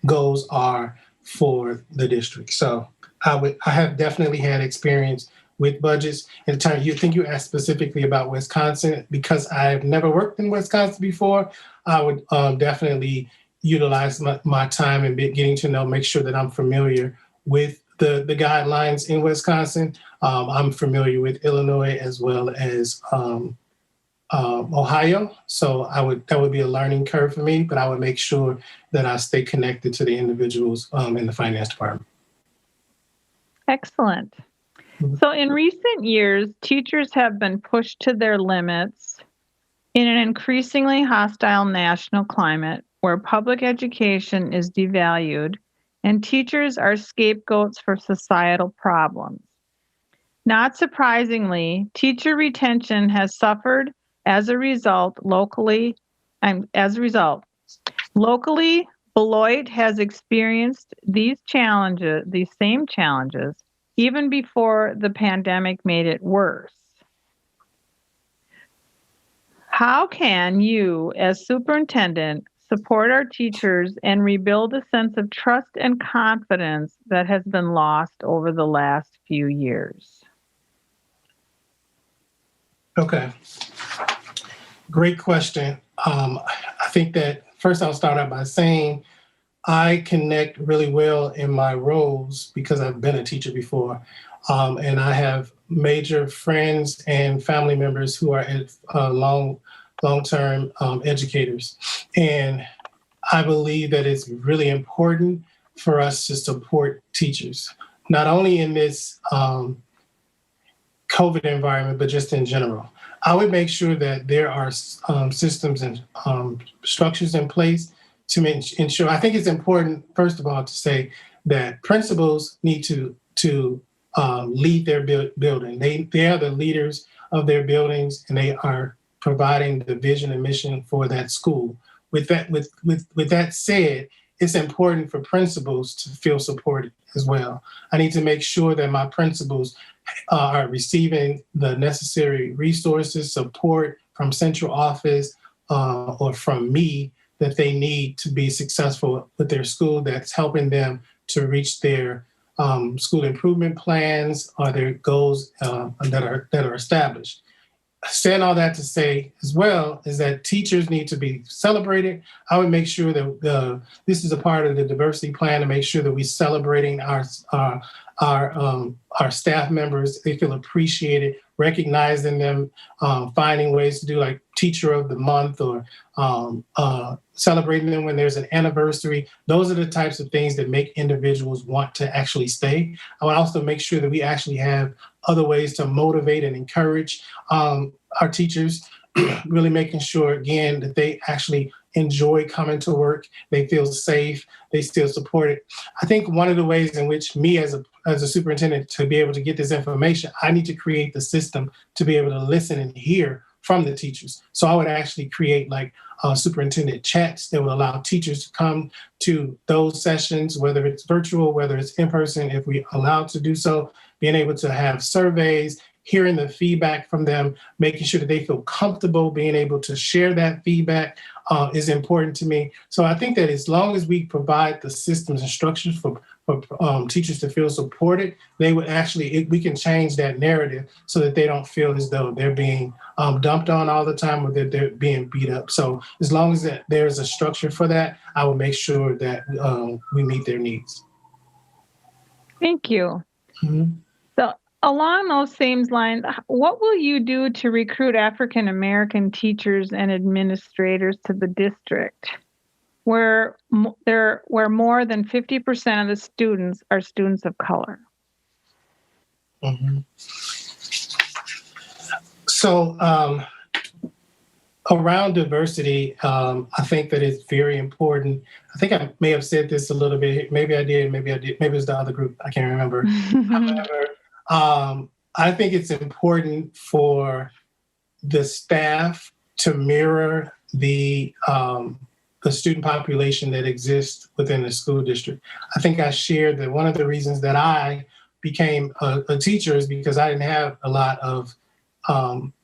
goals are for the district. So I have definitely had experience with budgets. In turn, you asked specifically about Wisconsin. Because I've never worked in Wisconsin before, I would definitely utilize my time and getting to know, make sure that I'm familiar with the guidelines in Wisconsin. I'm familiar with Illinois as well as Ohio. So that would be a learning curve for me, but I would make sure that I stay connected to the individuals in the finance department. Excellent. So in recent years, teachers have been pushed to their limits in an increasingly hostile national climate where public education is devalued and teachers are scapegoats for societal problems. Not surprisingly, teacher retention has suffered as a result. Locally, Beloit has experienced these same challenges, even before the pandemic made it worse. How can you, as superintendent, support our teachers and rebuild a sense of trust and confidence that has been lost over the last few years? Okay. Great question. I think that first I'll start out by saying I connect really well in my roles because I've been a teacher before. And I have major friends and family members who are long-term educators. And I believe that it's really important for us to support teachers, not only in this COVID environment, but just in general. I would make sure that there are systems and structures in place to ensure. I think it's important, first of all, to say that principals need to lead their building. They are the leaders of their buildings, and they are providing the vision and mission for that school. With that said, it's important for principals to feel supported as well. I need to make sure that my principals are receiving the necessary resources, support from central office or from me that they need to be successful with their school, that's helping them to reach their school improvement plans or their goals that are established. Saying all that to say as well is that teachers need to be celebrated. I would make sure that this is a part of the diversity plan to make sure that we're celebrating our our staff members, they feel appreciated, recognizing them, finding ways to do like Teacher of the Month or celebrating them when there's an anniversary. Those are the types of things that make individuals want to actually stay. I would also make sure that we actually have other ways to motivate and encourage our teachers, really making sure, again, that they actually enjoy coming to work, they feel safe, they feel supported. I think one of the ways in which me as a superintendent to be able to get this information, I need to create the system to be able to listen and hear from the teachers. So I would actually create like superintendent chats that would allow teachers to come to those sessions, whether it's virtual, whether it's in person, if we allowed to do so, being able to have surveys, hearing the feedback from them, making sure that they feel comfortable being able to share that feedback is important to me. So I think that as long as we provide the systems and structures for teachers to feel supported, they would actually, we can change that narrative so that they don't feel as though they're being dumped on all the time or that they're being beat up. So as long as that there's a structure for that, I will make sure that we meet their needs. Thank you. Mm-hmm. So along those same lines, what will you do to recruit African American teachers and administrators to the district, where more than 50% of the students are students of color? Mm-hmm. So around diversity, I think that it's very important. I think I may have said this a little bit. Maybe I did. Maybe it was the other group. I can't remember. However, I think it's important for the staff to mirror the student population that exists within the school district. I think I shared that one of the reasons that I became a teacher is because I didn't have a lot of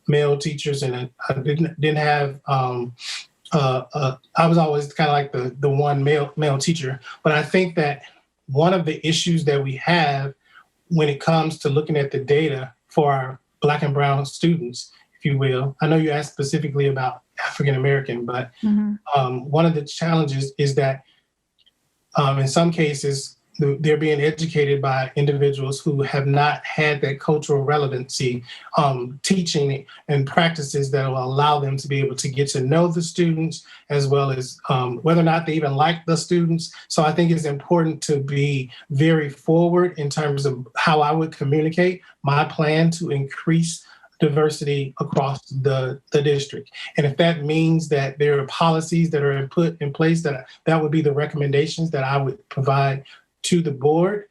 male teachers, and I didn't have. I was always kind of like the one male teacher. But I think that one of the issues that we have when it comes to looking at the data for our Black and Brown students, if you will, I know you asked specifically about African American, but one of the challenges is that in some cases, they're being educated by individuals who have not had that cultural relevancy, teaching and practices that will allow them to be able to get to know the students, as well as whether or not they even like the students. So I think it's important to be very forward in terms of how I would communicate my plan to increase diversity across the district. And if that means that there are policies that are put in place, that would be the recommendations that I would provide to the board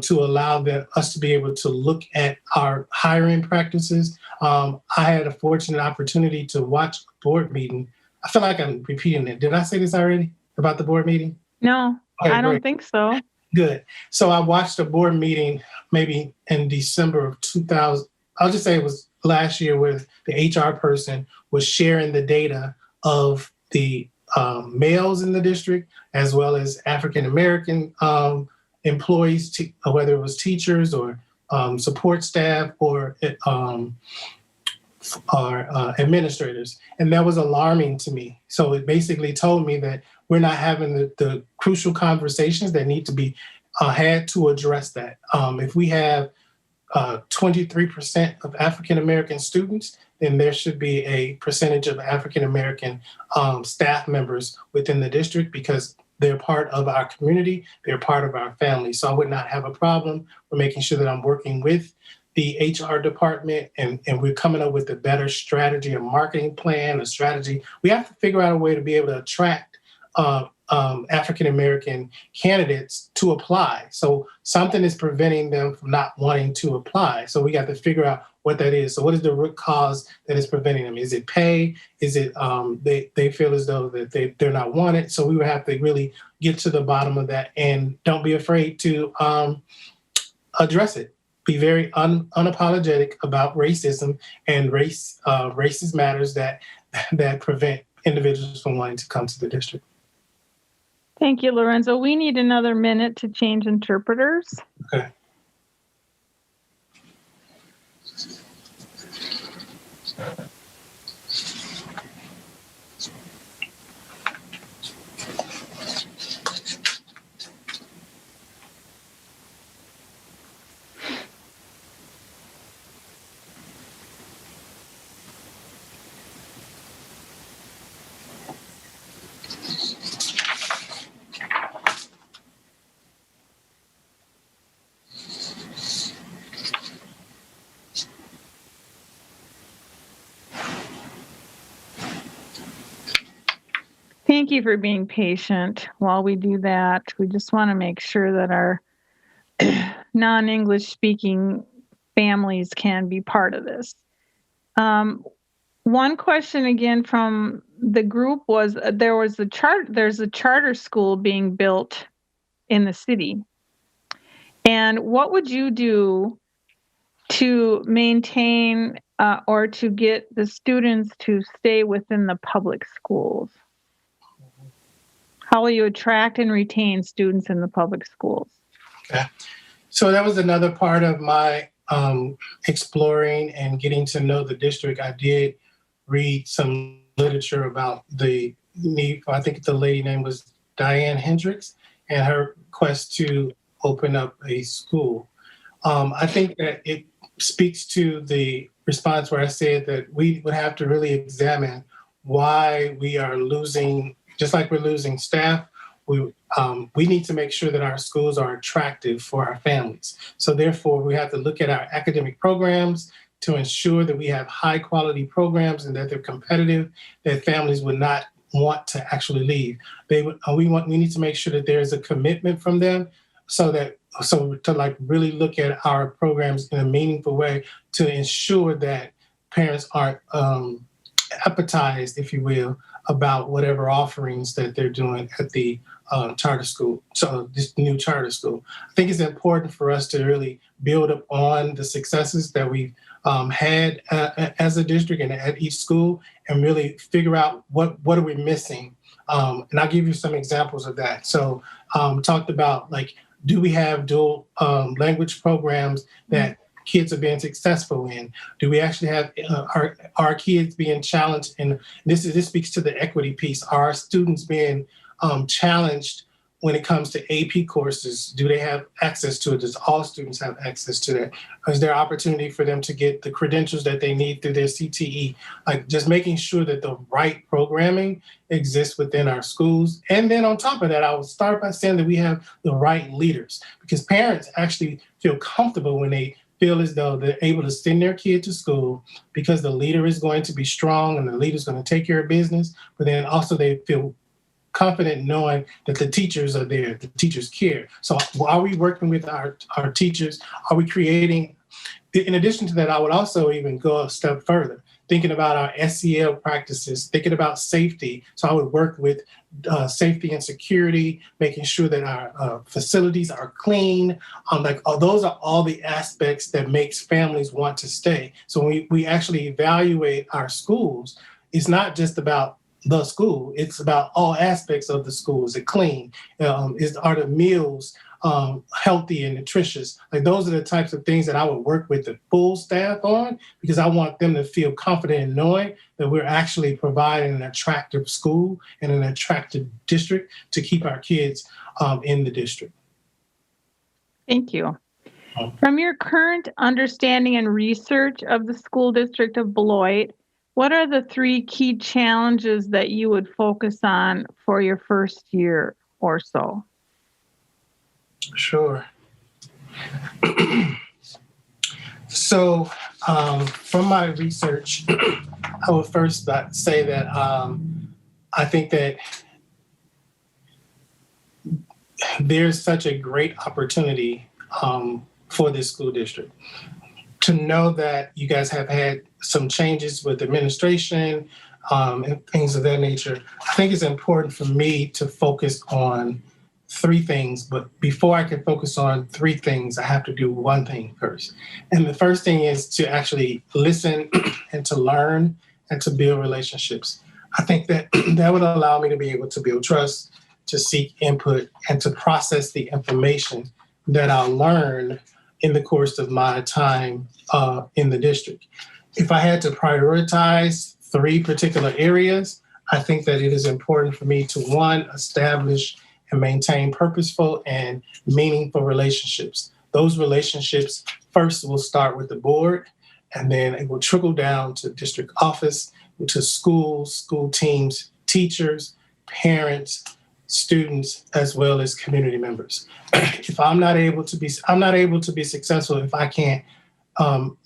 to allow us to be able to look at our hiring practices. I had a fortunate opportunity to watch a board meeting. I feel like I'm repeating it. Did I say this already about the board meeting? No, okay, I don't great. think so. Good. So I watched a board meeting maybe in December of 2000. I'll just say it was last year, where the HR person was sharing the data of the males in the district, as well as African American employees, whether it was teachers or support staff or administrators. And that was alarming to me. So it basically told me that we're not having the crucial conversations that need to be had to address that. If we have 23% of African American students, then there should be a percentage of African American staff members within the district, because they're part of our community, they're part of our family. So I would not have a problem with making sure that I'm working with the HR department and we're coming up with a better strategy, a marketing plan, a strategy. We have to figure out a way to be able to attract African American candidates to apply. So something is preventing them from not wanting to apply. So we got to figure out what that is. So what is the root cause that is preventing them? Is it pay? Is it they feel as though that they're not wanted? So we would have to really get to the bottom of that, and don't be afraid to address it. Be very unapologetic about racism and racist matters that prevent individuals from wanting to come to the district. Thank you, Lorenzo. We need another minute to change interpreters. Okay. thank you for being patient while we do that. We just want to make sure that our non-English speaking families can be part of this. One question again from the group was there's a charter school being built in the city. And what would you do to maintain or to get the students to stay within the public schools? How will you attract and retain students in the public schools? Okay. So that was another part of my exploring and getting to know the district. I did read some literature about the need. I think the lady name was Diane Hendricks and her quest to open up a school. I think that it speaks to the response where I said that we would have to really examine why we are losing, just like we're losing staff, we need to make sure that our schools are attractive for our families. So therefore, we have to look at our academic programs to ensure that we have high quality programs and that they're competitive, that families would not want to actually leave. We need to make sure that there is a commitment from them so to like really look at our programs in a meaningful way to ensure that parents aren't appetized, if you will, about whatever offerings that they're doing at the charter school, so this new charter school. I think it's important for us to really build up on the successes that we've had as a district and at each school and really figure out what are we missing. And I'll give you some examples of that. So talked about like, do we have dual language programs that kids are being successful in? Do we actually have our kids being challenged? And this speaks to the equity piece. Are our students being challenged when it comes to AP courses? Do they have access to it? Does all students have access to that? Is there opportunity for them to get the credentials that they need through their CTE? Like just making sure that the right programming exists within our schools. And then on top of that, I would start by saying that we have the right leaders, because parents actually feel comfortable when they feel as though they're able to send their kid to school because the leader is going to be strong and the leader is going to take care of business. But then also they feel confident knowing that the teachers are there, the teachers care. So are we working with our teachers? Are we creating, in addition to that, I would also even go a step further, thinking about our SEL practices, thinking about safety. So I would work with safety and security, making sure that our facilities are clean. Those are all the aspects that makes families want to stay. So when we actually evaluate our schools, it's not just about the school, it's about all aspects of the school. Is it clean? Are the meals healthy and nutritious? Like those are the types of things that I would work with the full staff on, because I want them to feel confident in knowing that we're actually providing an attractive school and an attractive district to keep our kids in the district. Thank you. From your current understanding and research of the school district of Beloit, what are the 3 key challenges that you would focus on for your first year or so? Sure. So from my research, I would first say that I think that there's such a great opportunity for this school district. To know that you guys have had some changes with administration and things of that nature, I think it's important for me to focus on 3 things. But before I can focus on 3 things, I have to do 1 thing first. And the first thing is to actually listen and to learn and to build relationships. I think that that would allow me to be able to build trust, to seek input, and to process the information that I'll learn in the course of my time in the district. If I had to prioritize 3 particular areas, I think that it is important for me to, 1, establish and maintain purposeful and meaningful relationships. Those relationships first will start with the board, and then it will trickle down to district office, to schools, school teams, teachers, parents, students, as well as community members. If I'm not able to be successful if I can't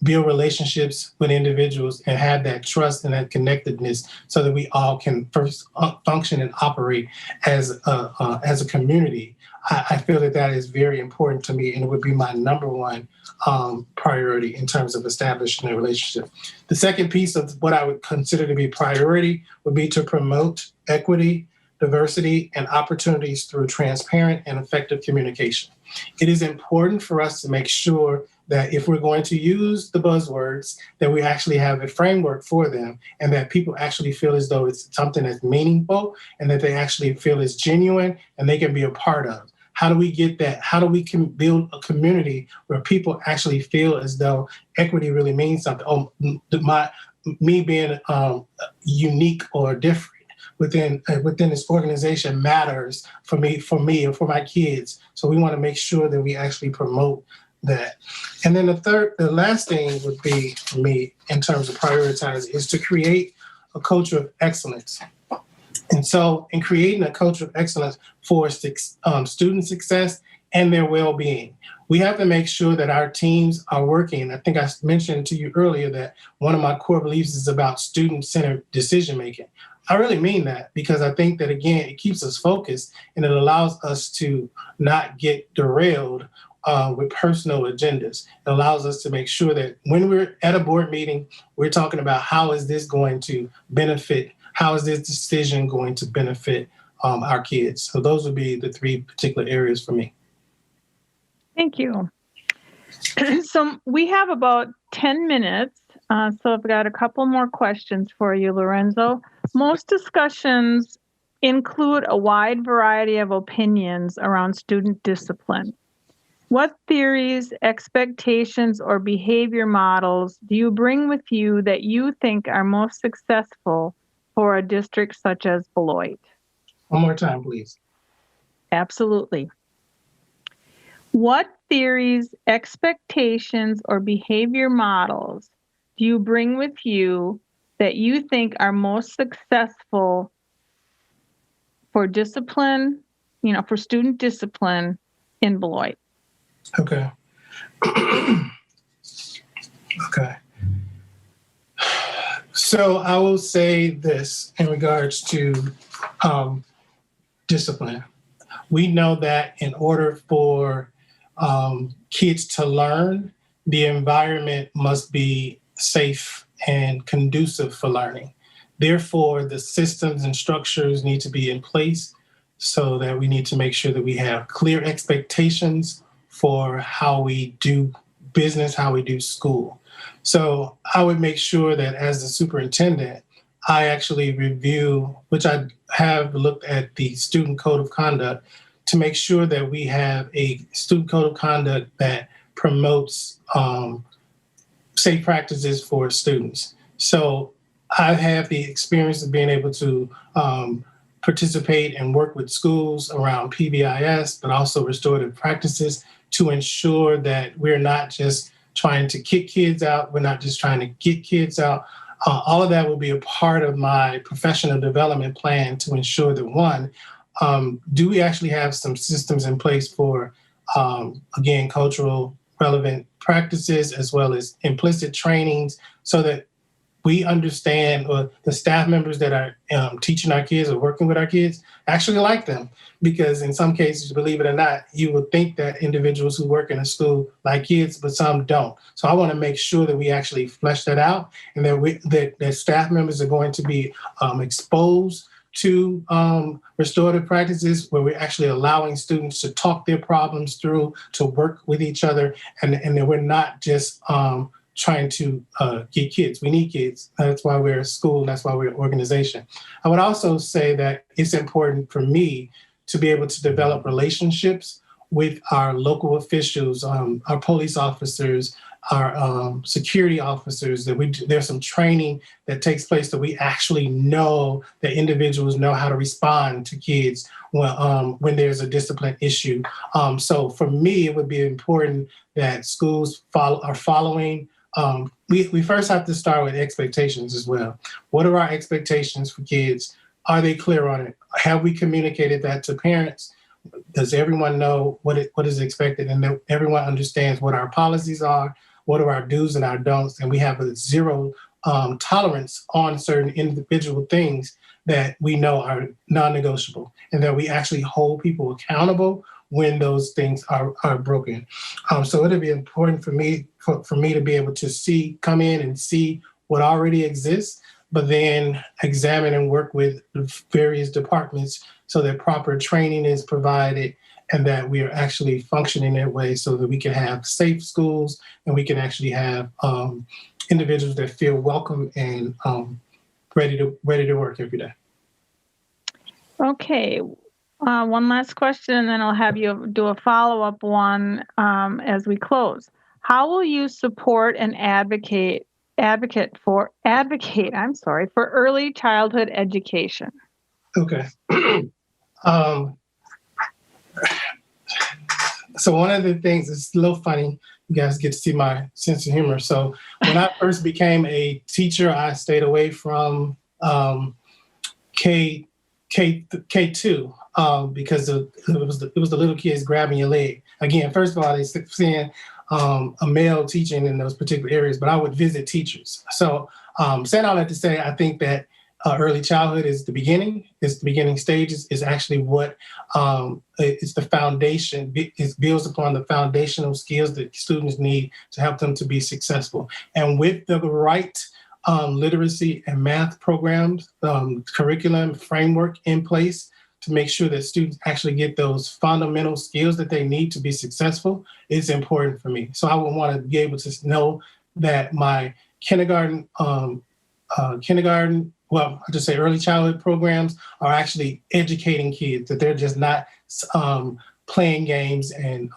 build relationships with individuals and have that trust and that connectedness so that we all can first function and operate as a community. I feel that that is very important to me, and it would be my number one priority in terms of establishing a relationship. The second piece of what I would consider to be priority would be to promote equity, diversity, and opportunities through transparent and effective communication. It is important for us to make sure that if we're going to use the buzzwords, that we actually have a framework for them and that people actually feel as though it's something that's meaningful and that they actually feel is genuine and they can be a part of. How do we get that? How do we build a community where people actually feel as though equity really means something? Oh, me being unique or different within this organization matters for me and for my kids. So we want to make sure that we actually promote that. And then the last thing would be for me in terms of prioritizing is to create a culture of excellence. And so in creating a culture of excellence for student success and their well-being, we have to make sure that our teams are working. I think I mentioned to you earlier that one of my core beliefs is about student-centered decision-making. I really mean that because I think that, again, it keeps us focused and it allows us to not get derailed with personal agendas. It allows us to make sure that when we're at a board meeting, we're talking about how is this going to benefit, how is this decision going to benefit our kids? So those would be the three particular areas for me. Thank you. So we have about 10 minutes. So I've got a couple more questions for you, Lorenzo. Most discussions include a wide variety of opinions around student discipline. What theories, expectations, or behavior models do you bring with you that you think are most successful for a district such as Beloit? One more time, please. Absolutely. What theories, expectations, or behavior models do you bring with you that you think are most successful for discipline, for student discipline in Beloit? Okay. Okay. So I will say this in regards to discipline. We know that in order for kids to learn, the environment must be safe and conducive for learning. Therefore, the systems and structures need to be in place so that we need to make sure that we have clear expectations for how we do business, how we do school. So I would make sure that as the superintendent, I actually review, which I have looked at the student code of conduct to make sure that we have a student code of conduct that promotes safe practices for students. So I have the experience of being able to participate and work with schools around PBIS, but also restorative practices to ensure that we're not just trying to kick kids out, we're not just trying to get kids out. All of that will be a part of my professional development plan to ensure that, one, do we actually have some systems in place for, again, cultural relevant practices as well as implicit trainings so that we understand, or the staff members that are teaching our kids or working with our kids actually like them. Because in some cases, believe it or not, you would think that individuals who work in a school like kids, but some don't. So I want to make sure that we actually flesh that out and that staff members are going to be exposed to restorative practices where we're actually allowing students to talk their problems through, to work with each other, and that we're not just trying to get kids. We need kids. That's why we're a school. That's why we're an organization. I would also say that it's important for me to be able to develop relationships with our local officials, our police officers, our security officers, there's some training that takes place that we actually know that individuals know how to respond to kids when there's a discipline issue. So for me, it would be important that schools are following. We first have to start with expectations as well. What are our expectations for kids? Are they clear on it? Have we communicated that to parents? Does everyone know what is expected and that everyone understands what our policies are, what are our do's and our don'ts, and we have a zero tolerance on certain individual things that we know are non-negotiable, and that we actually hold people accountable when those things are broken. So it'll be important for me to be able to come in and see what already exists, but then examine and work with various departments so that proper training is provided and that we are actually functioning that way so that we can have safe schools and we can actually have individuals that feel welcome and ready to work every day. Okay. One last question, and then I'll have you do a follow-up one as we close. How will you support and advocate for early childhood education? Okay. So one of the things, it's a little funny, you guys get to see my sense of humor. So when I first became a teacher, I stayed away from K2 because it was the little kids grabbing your leg. Again, first of all, they seeing a male teaching in those particular areas, but I would visit teachers. So saying all that to say, I think that early childhood is the beginning. It's the beginning stages. Is actually what it's the foundation. It builds upon the foundational skills that students need to help them to be successful. And with the right literacy and math programs, curriculum framework in place to make sure that students actually get those fundamental skills that they need to be successful is important for me. So I would want to be able to know that my kindergarten, well, I just say early childhood programs are actually educating kids, that they're just not playing games and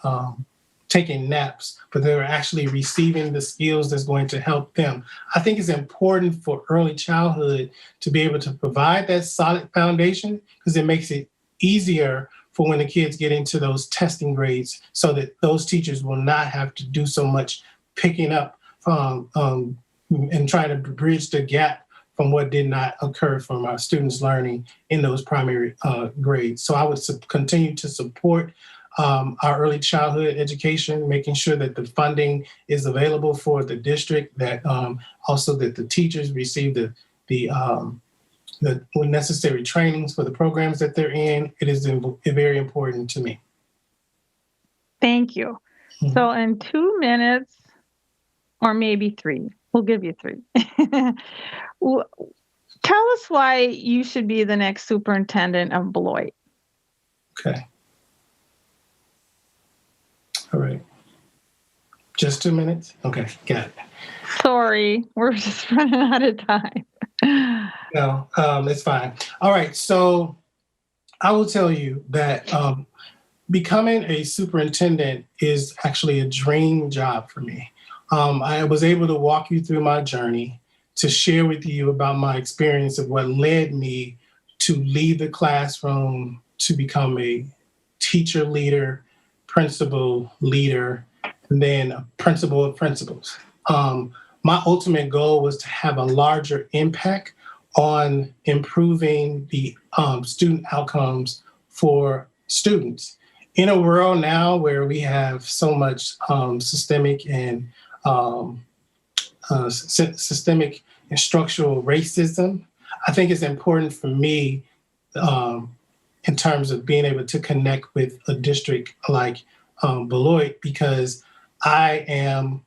taking naps, but they're actually receiving the skills that's going to help them. I think it's important for early childhood to be able to provide that solid foundation because it makes it easier for when the kids get into those testing grades so that those teachers will not have to do so much picking up and trying to bridge the gap from what did not occur from our students learning in those primary grades. So I would continue to support our early childhood education, making sure that the funding is available for the district, that also that the teachers receive the necessary trainings for the programs that they're in. It is very important to me. Thank you. Mm-hmm. So in 2 minutes, or maybe 3, we'll give you 3. Tell us why you should be the next superintendent of Beloit. Okay. All right. Just 2 minutes? Okay, got it. Sorry, we're just running out of time. No, it's fine. All right, so I will tell you that becoming a superintendent is actually a dream job for me. I was able to walk you through my journey, to share with you about my experience of what led me to leave the classroom to become a teacher leader, principal leader, and then a principal of principals. My ultimate goal was to have a larger impact on improving the student outcomes for students. In a world now where we have so much systemic and structural racism, I think it's important for me in terms of being able to connect with a district like Beloit, because I am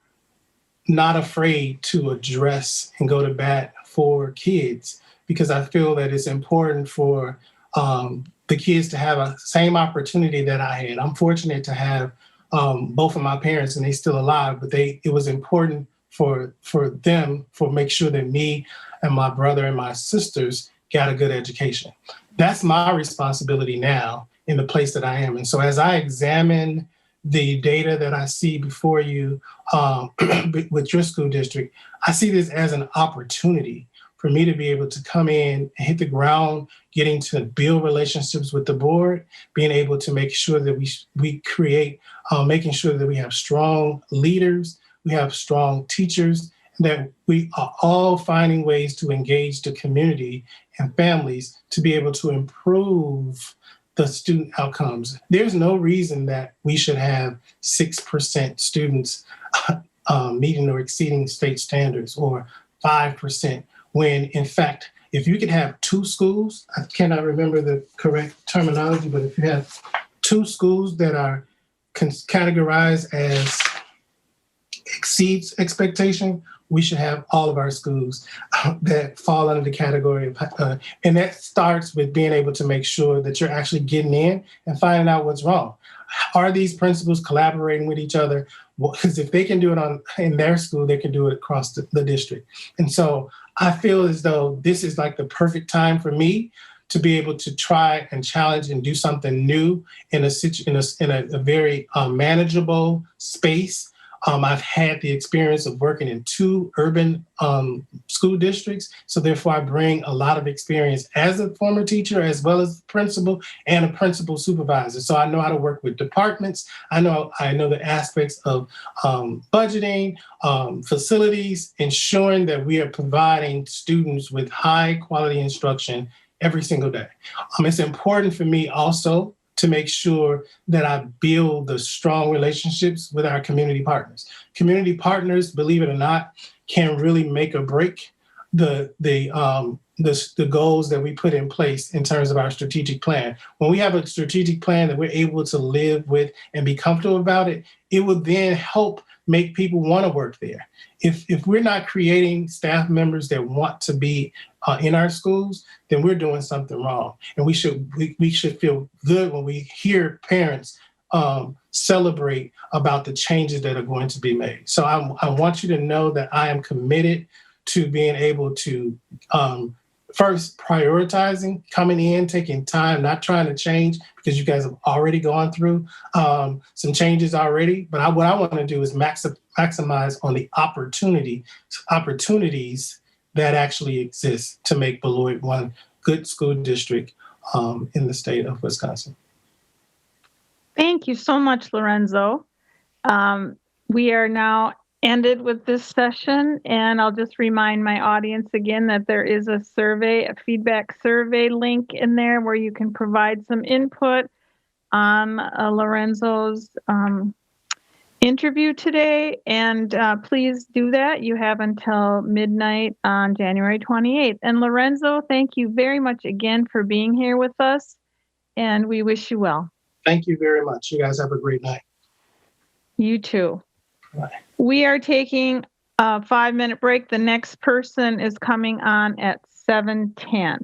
not afraid to address and go to bat for kids, because I feel that it's important for the kids to have a same opportunity that I had. I'm fortunate to have both of my parents, and they're still alive, but it was important for them, make sure that me and my brother and my sisters got a good education. That's my responsibility now in the place that I am. And so as I examine the data that I see before you with your school district, I see this as an opportunity for me to be able to come in and hit the ground, getting to build relationships with the board, being able to make sure that we create, making sure that we have strong leaders, we have strong teachers, that we are all finding ways to engage the community and families to be able to improve the student outcomes. There's no reason that we should have 6% students meeting or exceeding state standards, or 5%, when in fact, if you could have two schools, I cannot remember the correct terminology, but if you have two schools that are categorized as exceeds expectation, we should have all of our schools that fall under the category of, and that starts with being able to make sure that you're actually getting in and finding out what's wrong. Are these principals collaborating with each other? Because if they can do it in their school, they can do it across the district. And so I feel as though this is like the perfect time for me to be able to try and challenge and do something new in a very manageable space. I've had the experience of working in two urban school districts, so therefore I bring a lot of experience as a former teacher, as well as principal and a principal supervisor. So I know how to work with departments. I know the aspects of budgeting, facilities, ensuring that we are providing students with high quality instruction every single day. It's important for me also to make sure that I build the strong relationships with our community partners. Community partners, believe it or not, can really make or break the goals that we put in place in terms of our strategic plan. When we have a strategic plan that we're able to live with and be comfortable about it, it will then help make people want to work there. If we're not creating staff members that want to be in our schools, then we're doing something wrong. And we should feel good when we hear parents celebrate about the changes that are going to be made. So I want you to know that I am committed to being able to first prioritizing, coming in, taking time, not trying to change, because you guys have already gone through some changes already. But what I want to do is maximize on the opportunities that actually exist to make Beloit one good school district in the state of Wisconsin. Thank you so much, Lorenzo. We are now ended with this session, and I'll just remind my audience again that there is a feedback survey link in there where you can provide some input on Lorenzo's interview today, and please do that. You have until midnight on January 28th. And Lorenzo, thank you very much again for being here with us, and we wish you well. Thank you very much. You guys have a great night. You too. Bye. We are taking a 5-minute break. The next person is coming on at 7:10.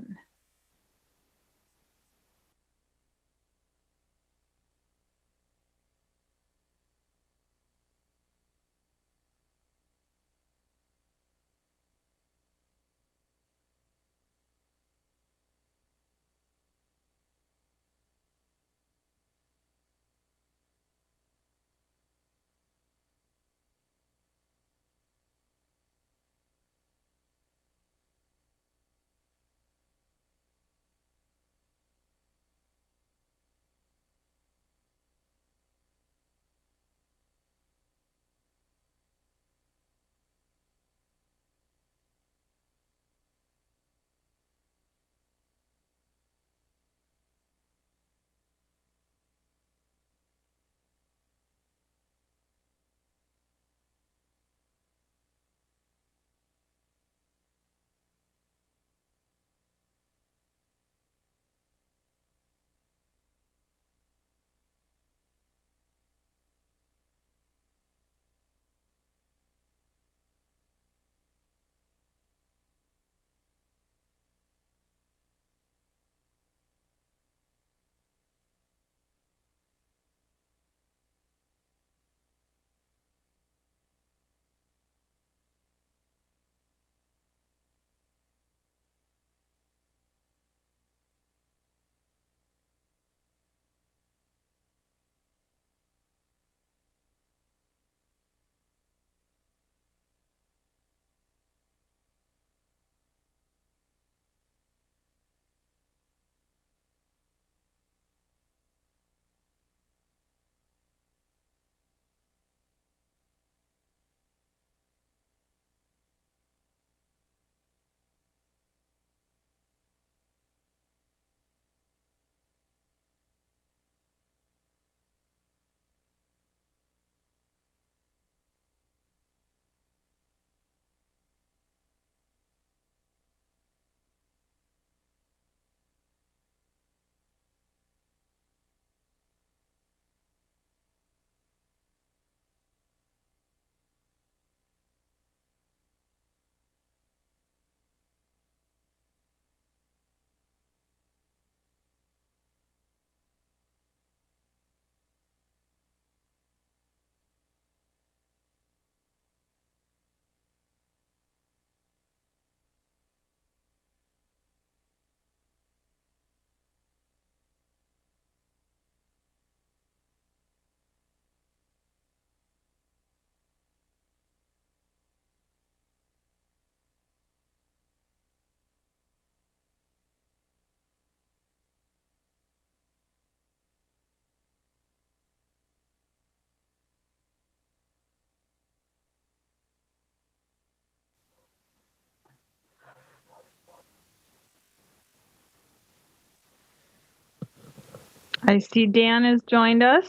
I see Dan has joined us.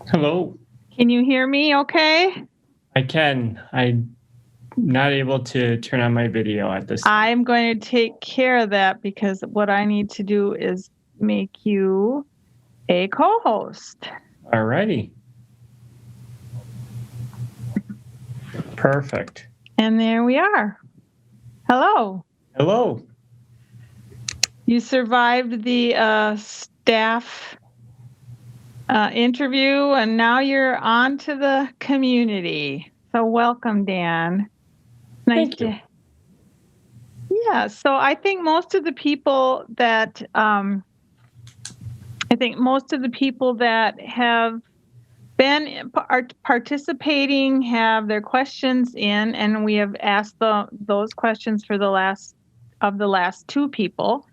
Hello. Can you hear me okay? I can. I'm not able to turn on my video at this time. I'm going to take care of that because what I need to do is make you a co-host. Alrighty. Perfect. And there we are. Hello. Hello. You survived the staff interview, and now you're on to the community. So welcome, Dan. Thank you. Yeah, so I think most of the people that have been participating have their questions in, and we have asked those questions for the last two people.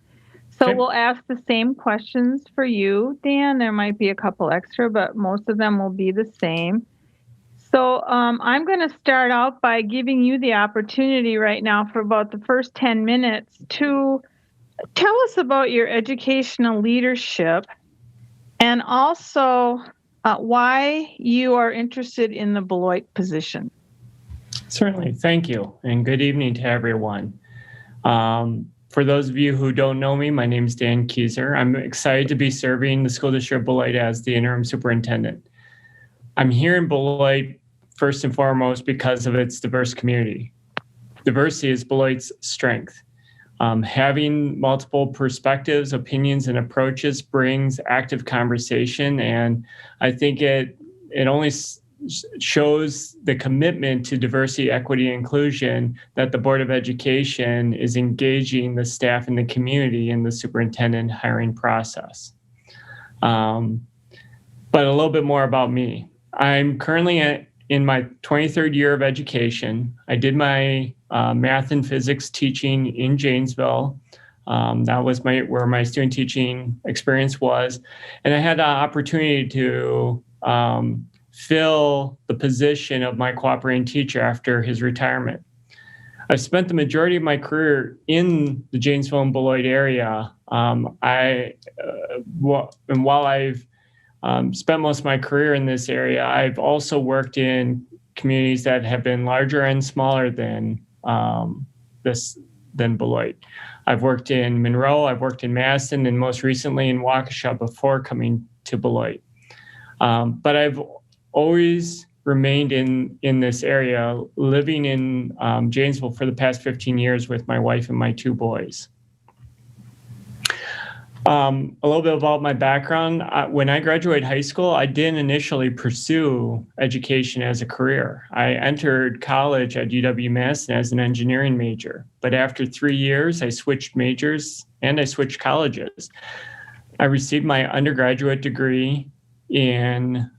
So Okay. we'll ask the same questions for you, Dan. There might be a couple extra, but most of them will be the same. So I'm going to start out by giving you the opportunity right now for about the first 10 minutes to tell us about your educational leadership and also why you are interested in the Beloit position. Certainly. Thank you. And good evening to everyone. For those of you who don't know me, my name is Dan Kieser. I'm excited to be serving the school district of Beloit as the interim superintendent. I'm here in Beloit first and foremost because of its diverse community. Diversity is Beloit's strength. Having multiple perspectives, opinions, and approaches brings active conversation, and I think it only shows the commitment to diversity, equity, and inclusion that the Board of Education is engaging the staff and the community in the superintendent hiring process. But a little bit more about me. I'm currently in my 23rd year of education. I did my math and physics teaching in Janesville. That was where my student teaching experience was. And I had the opportunity to fill the position of my cooperating teacher after his retirement. I've spent the majority of my career in the Janesville and Beloit area. While I've spent most of my career in this area, I've also worked in communities that have been larger and smaller than Beloit. I've worked in Monroe, I've worked in Madison, and most recently in Waukesha before coming to Beloit. But I've always remained in this area, living in Janesville for the past 15 years with my wife and my two boys. A little bit about my background. When I graduated high school, I didn't initially pursue education as a career. I entered college at UW-Madison as an engineering major, but after 3 years, I switched majors and I switched colleges. I received my undergraduate degree in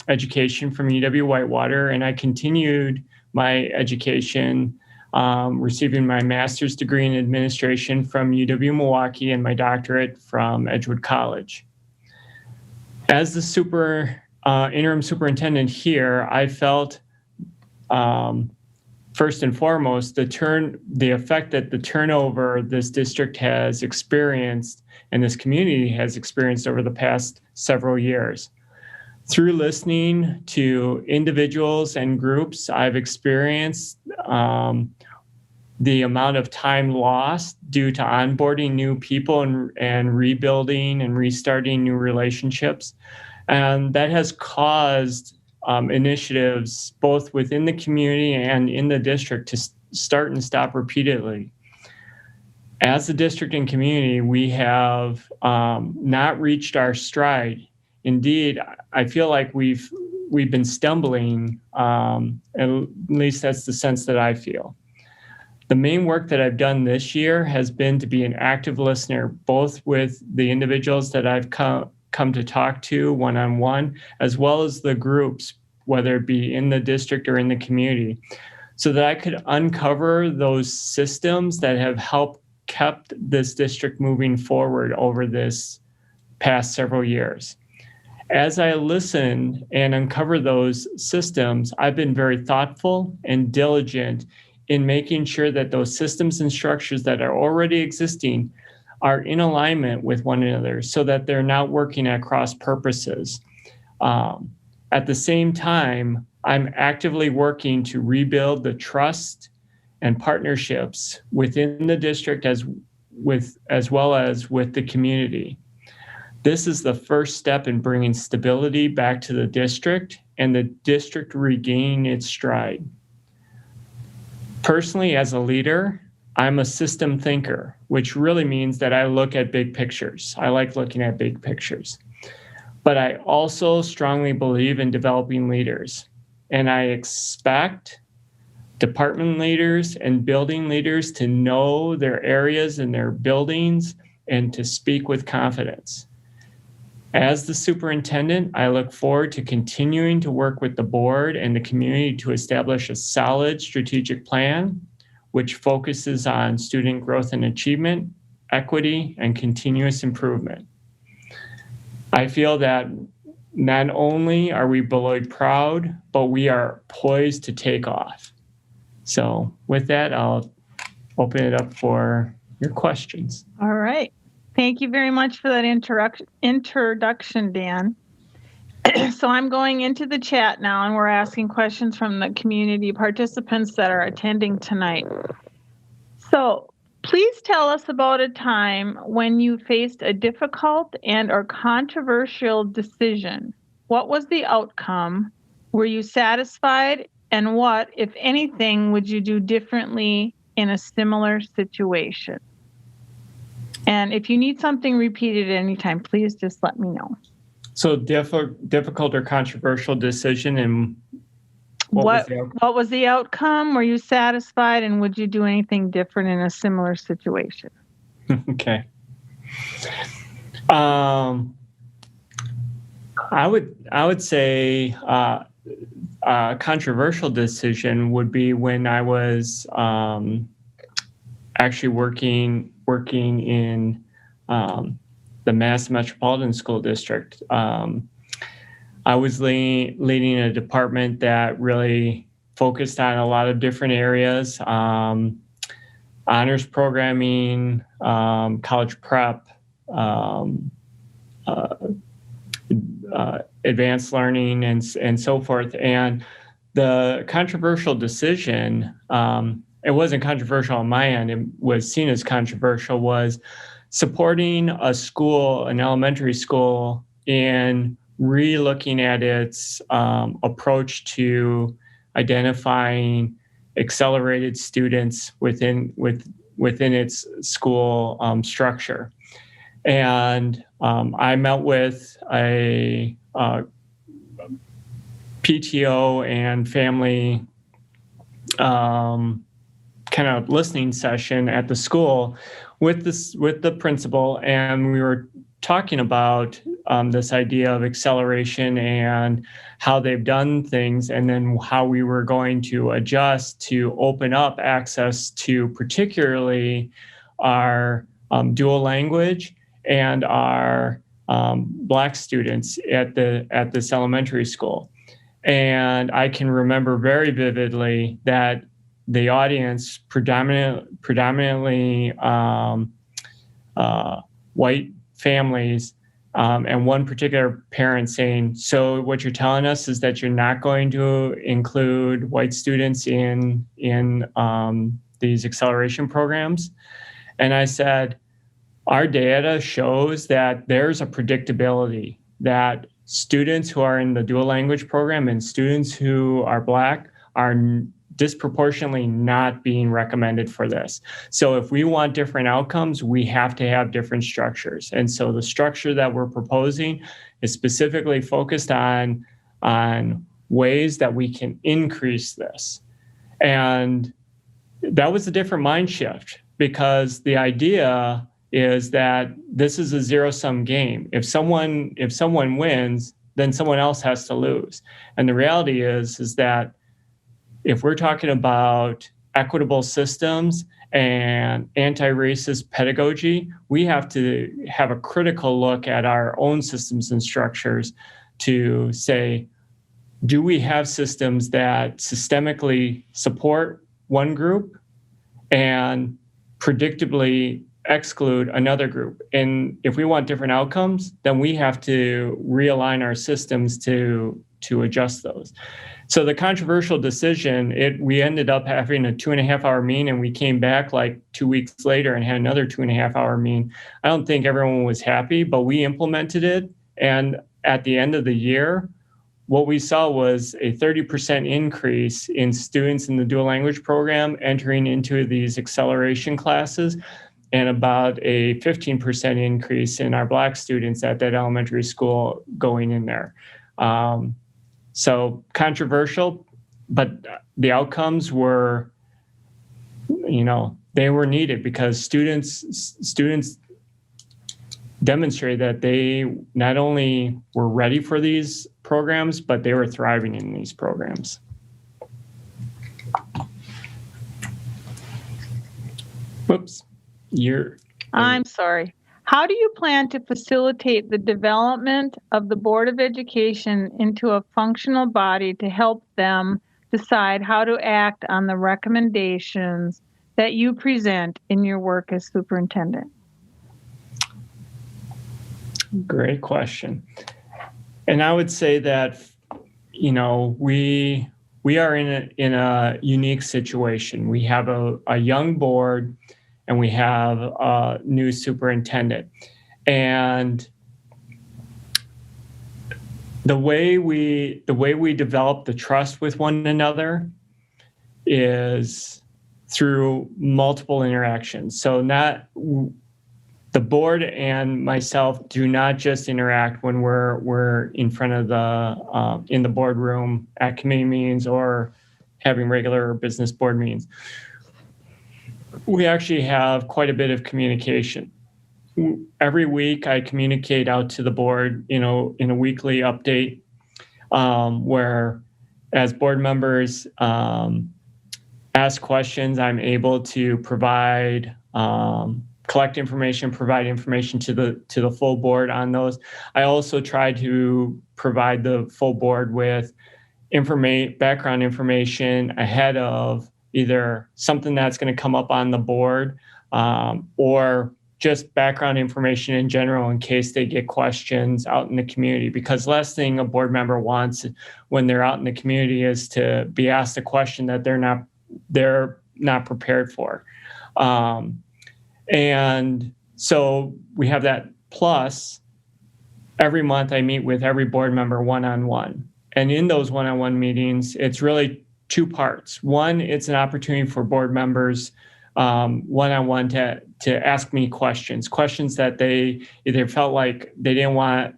education from UW-Whitewater, and I continued my education receiving my master's degree in administration from UW-Milwaukee and my doctorate from Edgewood College. As the interim superintendent here, I felt first and foremost the effect that the turnover this district has experienced and this community has experienced over the past several years. Through listening to individuals and groups, I've experienced the amount of time lost due to onboarding new people and rebuilding and restarting new relationships. And that has caused initiatives both within the community and in the district to start and stop repeatedly. As a district and community, we have not reached our stride. Indeed, I feel like we've been stumbling, at least that's the sense that I feel. The main work that I've done this year has been to be an active listener, both with the individuals that I've come to talk to one-on-one, as well as the groups, whether it be in the district or in the community, so that I could uncover those systems that have helped kept this district moving forward over this past several years. As I listen and uncover those systems, I've been very thoughtful and diligent in making sure that those systems and structures that are already existing are in alignment with one another so that they're not working at cross purposes. At the same time, I'm actively working to rebuild the trust and partnerships within the district as well as with the community. This is the first step in bringing stability back to the district and the district regaining its stride. Personally, as a leader, I'm a system thinker, which really means that I look at big pictures. I like looking at big pictures. But I also strongly believe in developing leaders. And I expect department leaders and building leaders to know their areas and their buildings and to speak with confidence. As the superintendent, I look forward to continuing to work with the board and the community to establish a solid strategic plan, which focuses on student growth and achievement, equity, and continuous improvement. I feel that not only are we Beloit proud, but we are poised to take off. So with that, I'll open it up for your questions. All right. Thank you very much for that introduction, Dan. So I'm going into the chat now, and we're asking questions from the community participants that are attending tonight. So please tell us about a time when you faced a difficult and/or controversial decision. What was the outcome? Were you satisfied? And what, if anything, would you do differently in a similar situation? And if you need something repeated at any time, please just let me know. So difficult or controversial decision, and what was the outcome? Were you satisfied, and would you do anything different in a similar situation? Okay. I would say a controversial decision would be when I was actually working in the Mass Metropolitan School District. I was leading a department that really focused on a lot of different areas, honors programming, college prep, advanced learning, and so forth. And the controversial decision, it wasn't controversial on my end, it was seen as controversial, was supporting a school, an elementary school, in re-looking at its approach to identifying accelerated students within its school structure. And I met with a PTO and family kind of listening session at the school with the principal, and we were talking about this idea of acceleration and how they've done things, and then how we were going to adjust to open up access to particularly our dual language and our Black students at this elementary school. And I can remember very vividly that the audience, predominantly white families, and one particular parent saying, "So what you're telling us is that you're not going to include white students in these acceleration programs?" And I said, our data shows that there's a predictability that students who are in the dual language program and students who are Black are disproportionately not being recommended for this. So if we want different outcomes, we have to have different structures. And so the structure that we're proposing is specifically focused on ways that we can increase this. And that was a different mind shift, because the idea is that this is a zero-sum game. If someone wins, then someone else has to lose. And the reality is that if we're talking about equitable systems and anti-racist pedagogy, we have to have a critical look at our own systems and structures to say, do we have systems that systemically support one group and predictably exclude another group. And if we want different outcomes, then we have to realign our systems to adjust those. So the controversial decision, we ended up having a 2.5-hour meeting, and we came back like 2 weeks later and had another 2.5-hour meeting. I don't think everyone was happy, but we implemented it. And at the end of the year, what we saw was a 30% increase in students in the dual language program entering into these acceleration classes, and about a 15% increase in our Black students at that elementary school going in there. So controversial, but the outcomes were, they were needed because students demonstrated that they not only were ready for these programs, but they were thriving in these programs. Whoops. I'm sorry. How do you plan to facilitate the development of the Board of Education into a functional body to help them decide how to act on the recommendations that you present in your work as superintendent? Great question. And I would say that, we are in a unique situation. We have a young board, and we have a new superintendent. And the way we develop the trust with one another is through multiple interactions. So the board and myself do not just interact when we're in front of in the boardroom at committee meetings or having regular business board meetings. We actually have quite a bit of communication. Every week I communicate out to the board, in a weekly update, where as board members ask questions, I'm able to provide, collect information, provide information to the full board on those. I also try to provide the full board with background information ahead of either something that's going to come up on the board, or just background information in general in case they get questions out in the community. Because last thing a board member wants when they're out in the community is to be asked a question that they're not prepared for. And so we have that. Plus, every month I meet with every board member one-on-one. And in those one-on-one meetings, it's really two parts. One, it's an opportunity for board members one-on-one to ask me questions that they either felt like they didn't want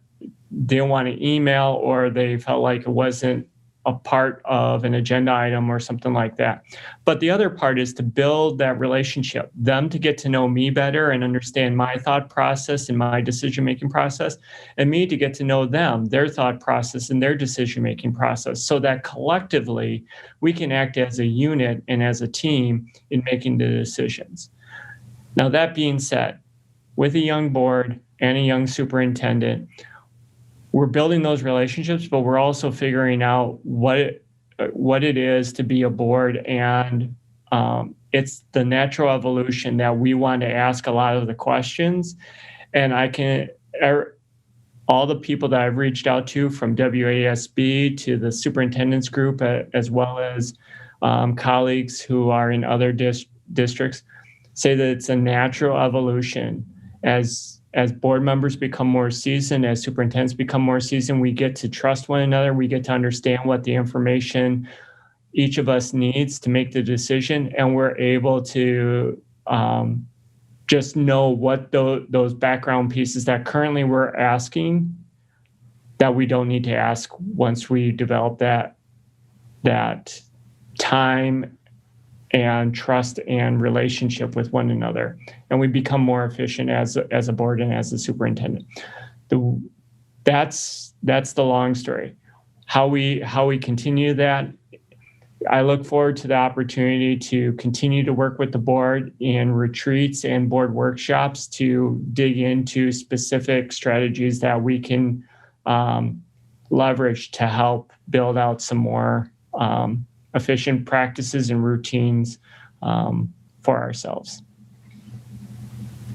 to email, or they felt like it wasn't a part of an agenda item or something like that. But the other part is to build that relationship, them to get to know me better and understand my thought process and my decision-making process, and me to get to know them, their thought process and their decision-making process, so that collectively we can act as a unit and as a team in making the decisions. Now, that being said, with a young board and a young superintendent, we're building those relationships, but we're also figuring out what it is to be a board. And it's the natural evolution that we want to ask a lot of the questions. And all the people that I've reached out to, from WASB to the superintendent's group, as well as colleagues who are in other districts, say that it's a natural evolution. As board members become more seasoned, as superintendents become more seasoned, we get to trust one another. We get to understand what the information each of us needs to make the decision. And we're able to just know what those background pieces that currently we're asking that we don't need to ask once we develop that time and trust and relationship with one another, and we become more efficient as a board and as a superintendent. That's the long story. How we continue that, I look forward to the opportunity to continue to work with the board in retreats and board workshops to dig into specific strategies that we can leverage to help build out some more efficient practices and routines for ourselves.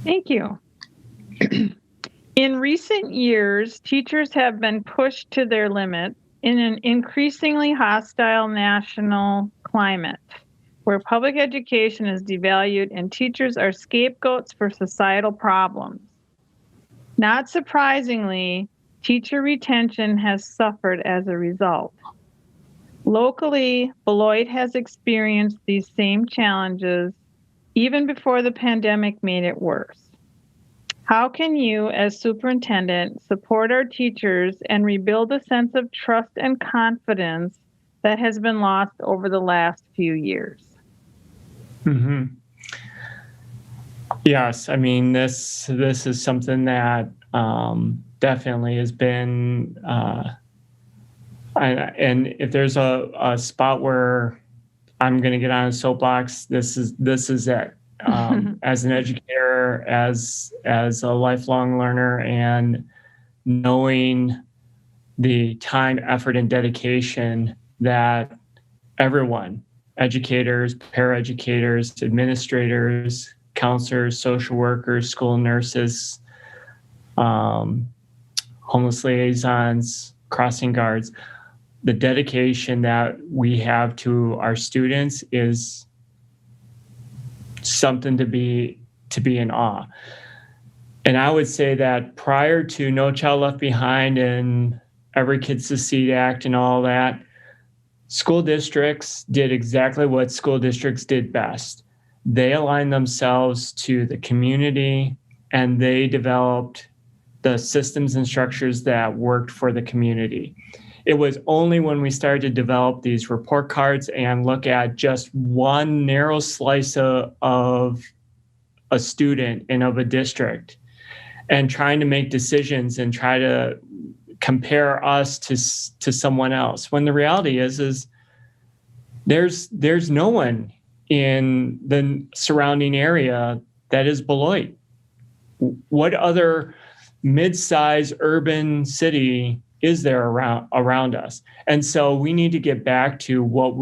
Thank you. In recent years, teachers have been pushed to their limit in an increasingly hostile national climate where public education is devalued and teachers are scapegoats for societal problems. Not surprisingly, teacher retention has suffered as a result. Locally, Beloit has experienced these same challenges even before the pandemic made it worse. How can you, as superintendent, support our teachers and rebuild a sense of trust and confidence that has been lost over the last few years? Mm-hmm. Yes, I mean this is something that definitely has been, and if there's a spot where I'm going to get on a soapbox, this is it. As an educator, as a lifelong learner, and knowing the time, effort, and dedication that everyone, educators, paraeducators, administrators, counselors, social workers, school nurses, homeless liaisons, crossing guards, the dedication that we have to our students is something to be in awe. And I would say that prior to No Child Left Behind and Every Kid Succeed Act and all that, school districts did exactly what school districts did best. They aligned themselves to the community and they developed the systems and structures that worked for the community. It was only when we started to develop these report cards and look at just one narrow slice of a student and of a district and trying to make decisions and try to compare us to someone else, when the reality is there's no one in the surrounding area that is Beloit. What other mid-sized urban city is there around us? And so we need to get back to what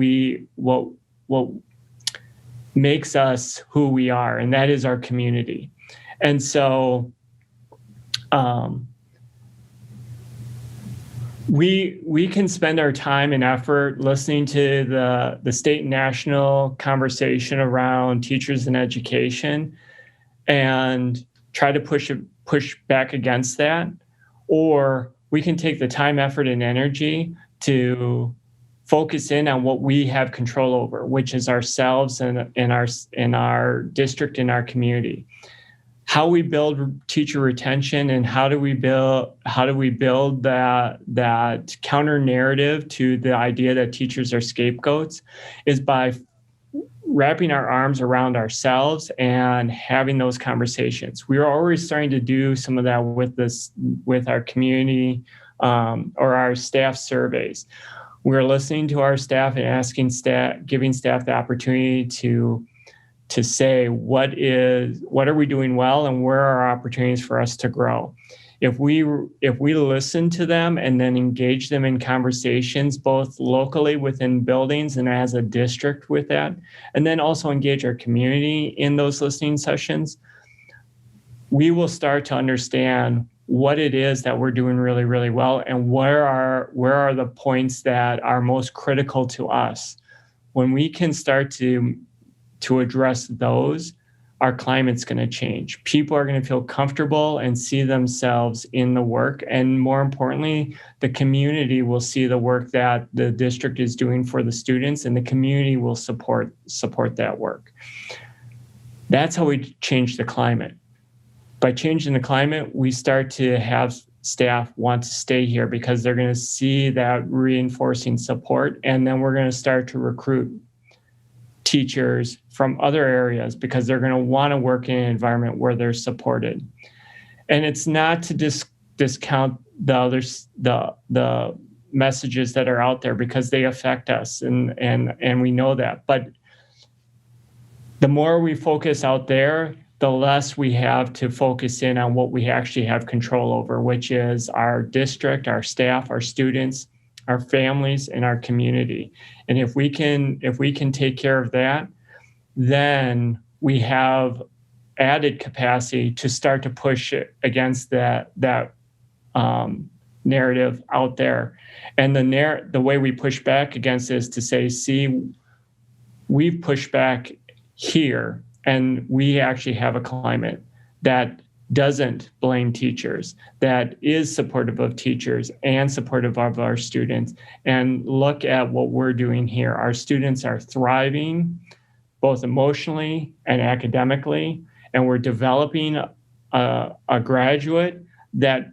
makes us who we are, and that is our community. And so we can spend our time and effort listening to the state and national conversation around teachers and education and try to push back against that, or we can take the time, effort, and energy to focus in on what we have control over, which is ourselves and our district and our community. How we build teacher retention and how do we build that counter narrative to the idea that teachers are scapegoats is by wrapping our arms around ourselves and having those conversations. We are already starting to do some of that with our community or our staff surveys. We're listening to our staff and giving staff the opportunity to say what are we doing well and where are opportunities for us to grow. If we listen to them and then engage them in conversations, both locally within buildings and as a district with that, and then also engage our community in those listening sessions, we will start to understand what it is that we're doing really, really well and where are the points that are most critical to us. When we can start to address those, our climate's going to change. People are going to feel comfortable and see themselves in the work. And more importantly, the community will see the work that the district is doing for the students, and the community will support that work. That's how we change the climate. By changing the climate, we start to have staff want to stay here because they're going to see that reinforcing support. And then we're going to start to recruit teachers from other areas because they're going to want to work in an environment where they're supported. And it's not to discount the messages that are out there because they affect us and we know that. But the more we focus out there, the less we have to focus in on what we actually have control over, which is our district, our staff, our students, our families, and our community. And if we can take care of that, then we have added capacity to start to push it against that narrative out there. And the way we push back against it is to say, see, we've pushed back here, and we actually have a climate that doesn't blame teachers, that is supportive of teachers and supportive of our students. And look at what we're doing here. Our students are thriving, both emotionally and academically, and we're developing a graduate that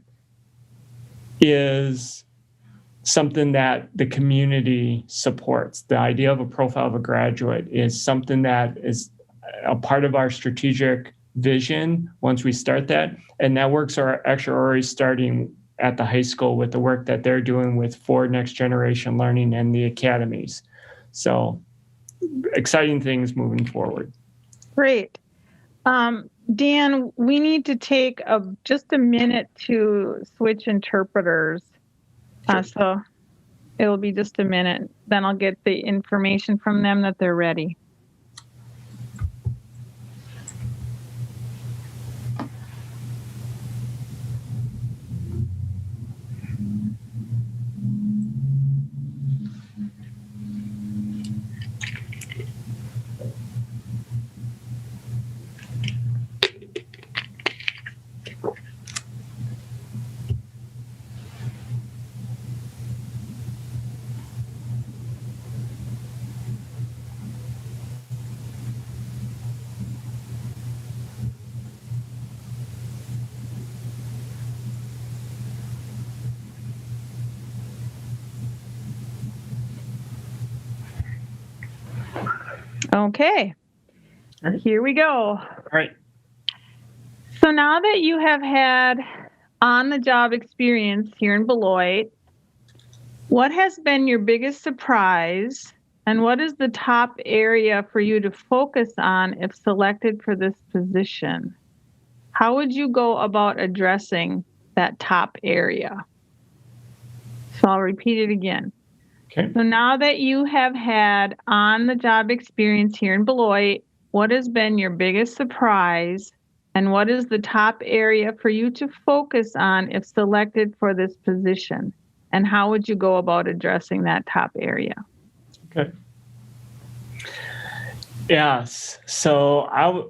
is something that the community supports. The idea of a profile of a graduate is something that is a part of our strategic vision once we start that. And that works are actually already starting at the high school with the work that they're doing with For Next Generation Learning and the academies. So exciting things moving forward. Great. Dan, we need to take just a minute to switch interpreters. Sure. So it'll be just a minute. Then I'll get the information from them that they're ready. Okay, here we go. All right. So now that you have had on-the-job experience here in Beloit, what has been your biggest surprise, and what is the top area for you to focus on if selected for this position? How would you go about addressing that top area? So I'll repeat it again. Okay. So now that you have had on-the-job experience here in Beloit, what has been your biggest surprise, and what is the top area for you to focus on if selected for this position? And how would you go about addressing that top area? Okay. Yes. So I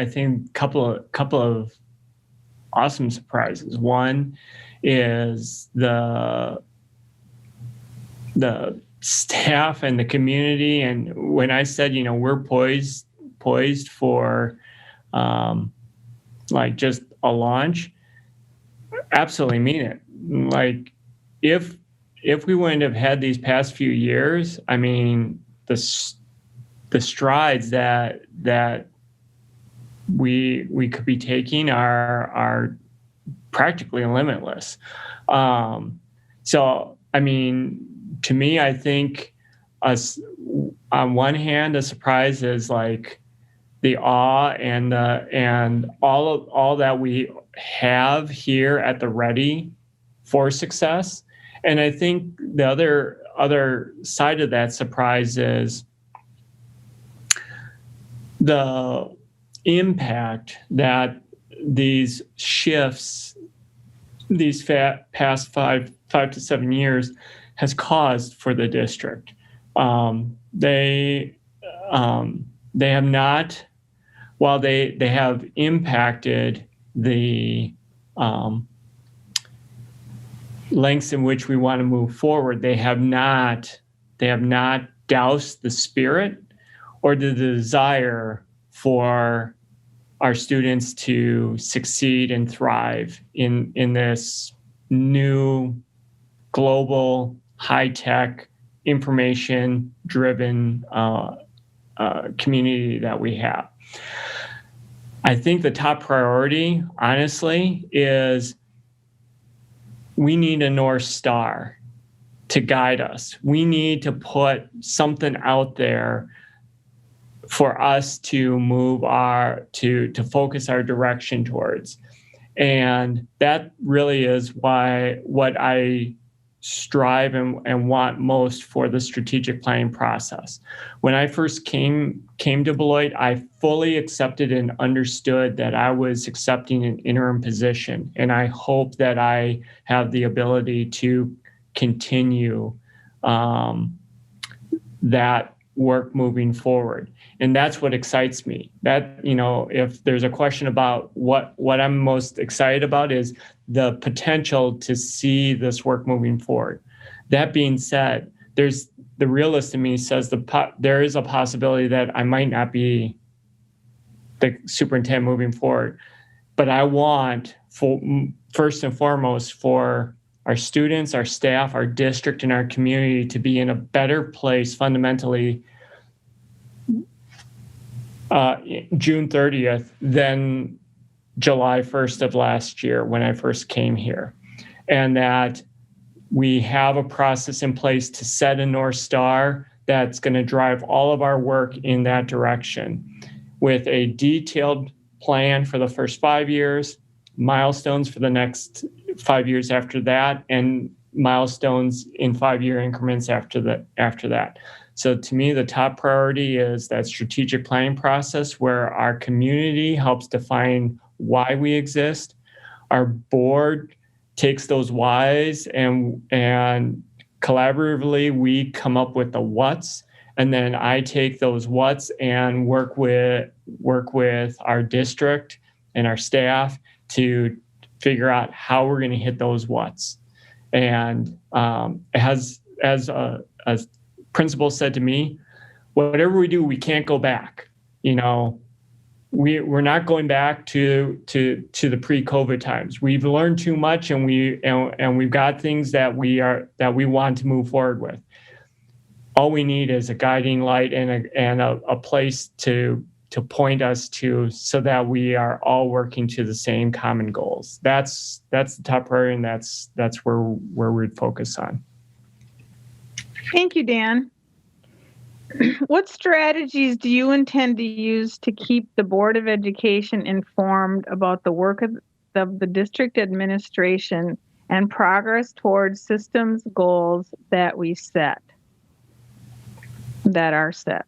think a couple of awesome surprises. One is the staff and the community. And when I said, we're poised for like just a launch, absolutely mean it. Like if we wouldn't have had these past few years, I mean, the strides that we could be taking are practically limitless. So, I methat to me, I think on one hand, a surprise is like the awe and all that we have here at the ready for success. And I think the other side of that surprise is the impact that these shifts, these past 5 to 7 years has caused for the district. They have not, while they have impacted the lengths in which we want to move forward, they have not doused the spirit or the desire for our students to succeed and thrive in this new global, high-tech, information-driven community that we have. I think the top priority, honestly, is we need a North Star to guide us. We need to put something out there for us to move to focus our direction towards. And that really is what I strive and want most for the strategic planning process. When I first came to Beloit, I fully accepted and understood that I was accepting an interim position, and I hope that I have the ability to continue that work moving forward. And that's what excites me. That, if there's a question about what I'm most excited about, is the potential to see this work moving forward. That being said, there's the realist in me says there is a possibility that I might not be the superintendent moving forward, but I want, first and foremost, for our students, our staff, our district, and our community to be in a better place fundamentally June 30th than July 1st of last year when I first came here. And that we have a process in place to set a North Star that's going to drive all of our work in that direction, with a detailed plan for the first 5 years, milestones for the next 5 years after that, and milestones in 5-year increments after that. So to me, the top priority is that strategic planning process where our community helps define why we exist. Our board takes those whys and collaboratively we come up with the what's, and then I take those what's and work with our district and our staff to figure out how we're going to hit those what's. And as a principal said to me, whatever we do, we can't go back. We're not going back to the pre-COVID times. We've learned too much, and we've got things that we want to move forward with. All we need is a guiding light and a place to point us to, so that we are all working to the same common goals. That's the top priority, and that's where we'd focus on. Thank you, Dan. What strategies do you intend to use to keep the Board of Education informed about the work of the district administration and progress towards systems goals that are set?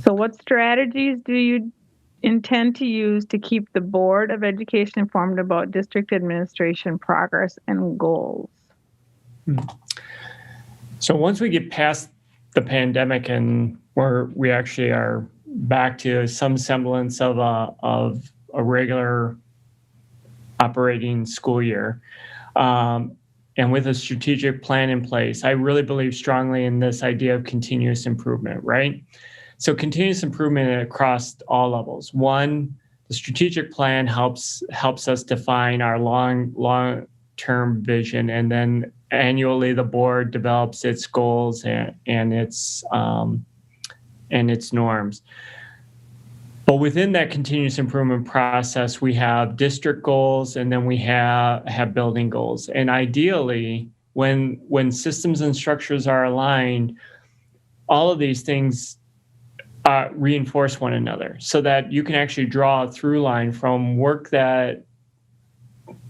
So what strategies do you intend to use to keep the Board of Education informed about district administration progress and goals? So once we get past the pandemic and we actually are back to some semblance of a regular operating school year, and with a strategic plan in place, I really believe strongly in this idea of continuous improvement, right? So continuous improvement across all levels. One, the strategic plan helps us define our long-term vision, and then annually the board develops its goals and its norms. But within that continuous improvement process, we have district goals, and then we have building goals. And ideally, when systems and structures are aligned, all of these things reinforce one another, so that you can actually draw a through line from work that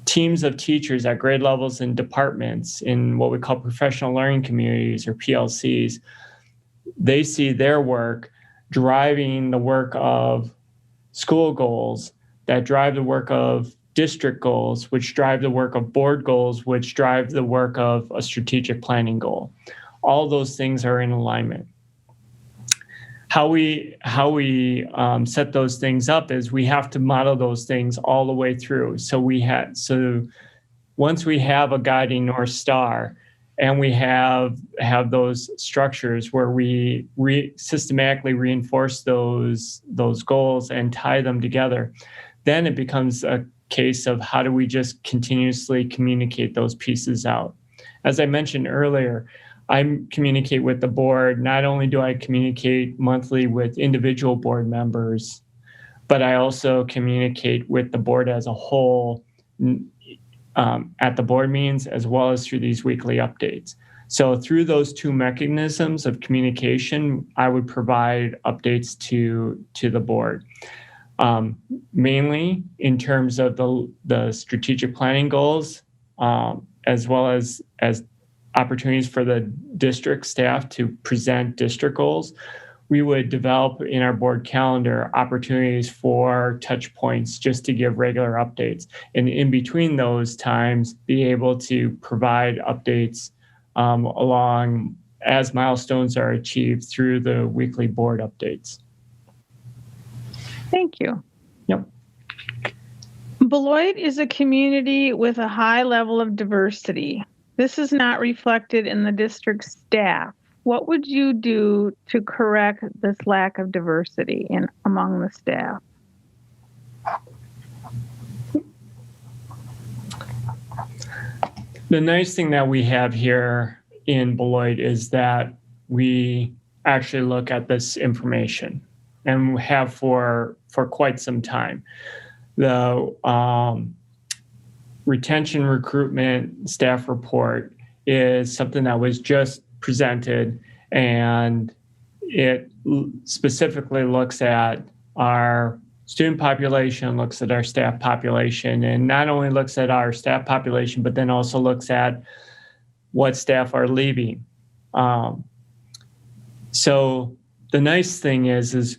teams of teachers at grade levels and departments in what we call professional learning communities, or PLCs. They see their work driving the work of school goals that drive the work of district goals, which drive the work of board goals, which drive the work of a strategic planning goal. All those things are in alignment. How we set those things up is we have to model those things all the way through. So once we have a guiding North Star, and we have those structures where we systematically reinforce those goals and tie them together, then it becomes a case of how do we just continuously communicate those pieces out. As I mentioned earlier, I communicate with the board. Not only do I communicate monthly with individual board members, but I also communicate with the board as a whole at the board meetings, as well as through these weekly updates. So through those two mechanisms of communication, I would provide updates to the board. Mainly in terms of the strategic planning goals, as well as opportunities for the district staff to present district goals, we would develop in our board calendar opportunities for touch points just to give regular updates. And in between those times, be able to provide updates along as milestones are achieved through the weekly board updates. Thank you. Yep. Beloit is a community with a high level of diversity. This is not reflected in the district staff. What would you do to correct this lack of diversity among the staff? The nice thing that we have here in Beloit is that we actually look at this information, and we have for quite some time. The retention recruitment staff report is something that was just presented, and it specifically looks at our student population, looks at our staff population, and not only looks at our staff population, but then also looks at what staff are leaving. So the nice thing is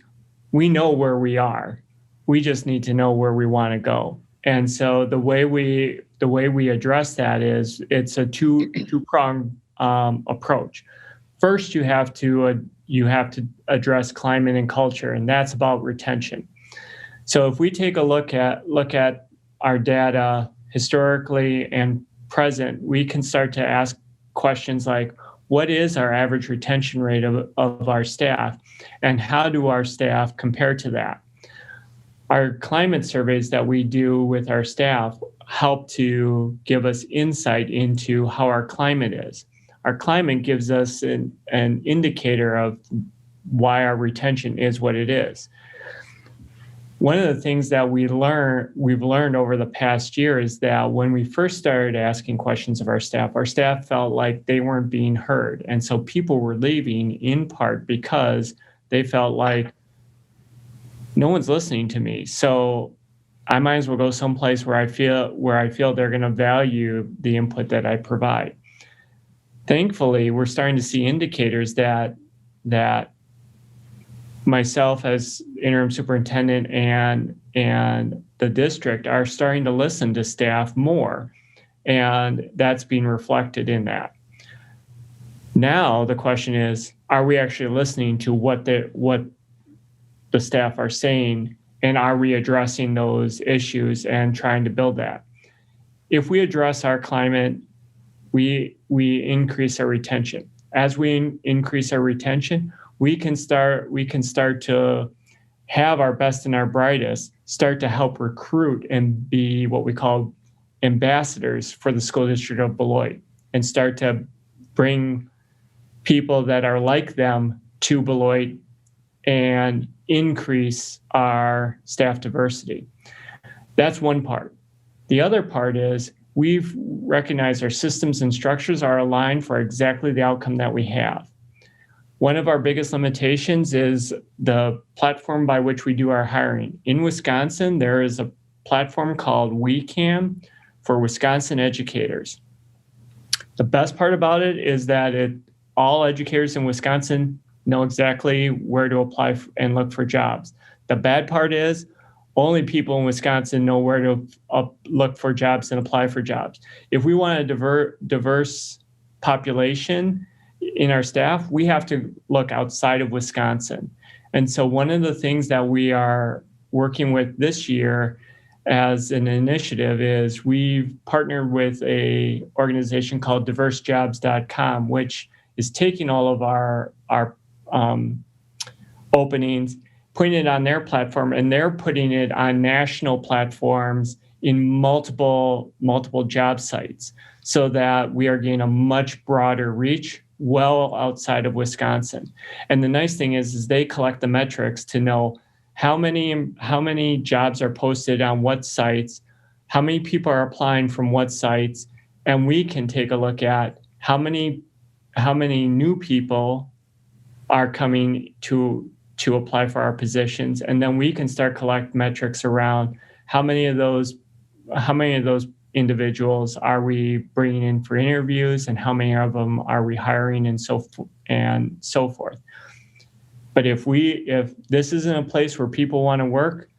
we know where we are. We just need to know where we want to go. And so the way we address that is it's a two-pronged approach. First, you have to address climate and culture, and that's about retention. So if we take a look at our data historically and present, we can start to ask questions like, what is our average retention rate of our staff, and how do our staff compare to that? Our climate surveys that we do with our staff help to give us insight into how our climate is. Our climate gives us an indicator of why our retention is what it is. One of the things that we've learned over the past year is that when we first started asking questions of our staff felt like they weren't being heard. And so people were leaving in part because they felt like no one's listening to me. So I might as well go someplace where I feel they're going to value the input that I provide. Thankfully, we're starting to see indicators that myself as interim superintendent and the district are starting to listen to staff more, and that's being reflected in that. Now the question is, are we actually listening to what the staff are saying, and are we addressing those issues and trying to build that? If we address our climate, we increase our retention. As we increase our retention, we can start to have our best and our brightest start to help recruit and be what we call ambassadors for the school district of Beloit, and start to bring people that are like them to Beloit and increase our staff diversity. That's one part. The other part is we've recognized our systems and structures are aligned for exactly the outcome that we have. One of our biggest limitations is the platform by which we do our hiring. In Wisconsin, there is a platform called WeCam for Wisconsin educators. The best part about it is that all educators in Wisconsin know exactly where to apply and look for jobs. The bad part is only people in Wisconsin know where to look for jobs and apply for jobs. If we want a diverse population in our staff, we have to look outside of Wisconsin. And so one of the things that we are working with this year as an initiative is we've partnered with a organization called diversejobs.com, which is taking all of our openings, putting it on their platform, and they're putting it on national platforms in multiple job sites, so that we are getting a much broader reach well outside of Wisconsin. And the nice thing is they collect the metrics to know how many jobs are posted on what sites, how many people are applying from what sites, and we can take a look at how many new people are coming to apply for our positions, and then we can start collect metrics around how many of those individuals are we bringing in for interviews, and how many of them are we hiring, and so forth. But if this isn't a place where people want to work,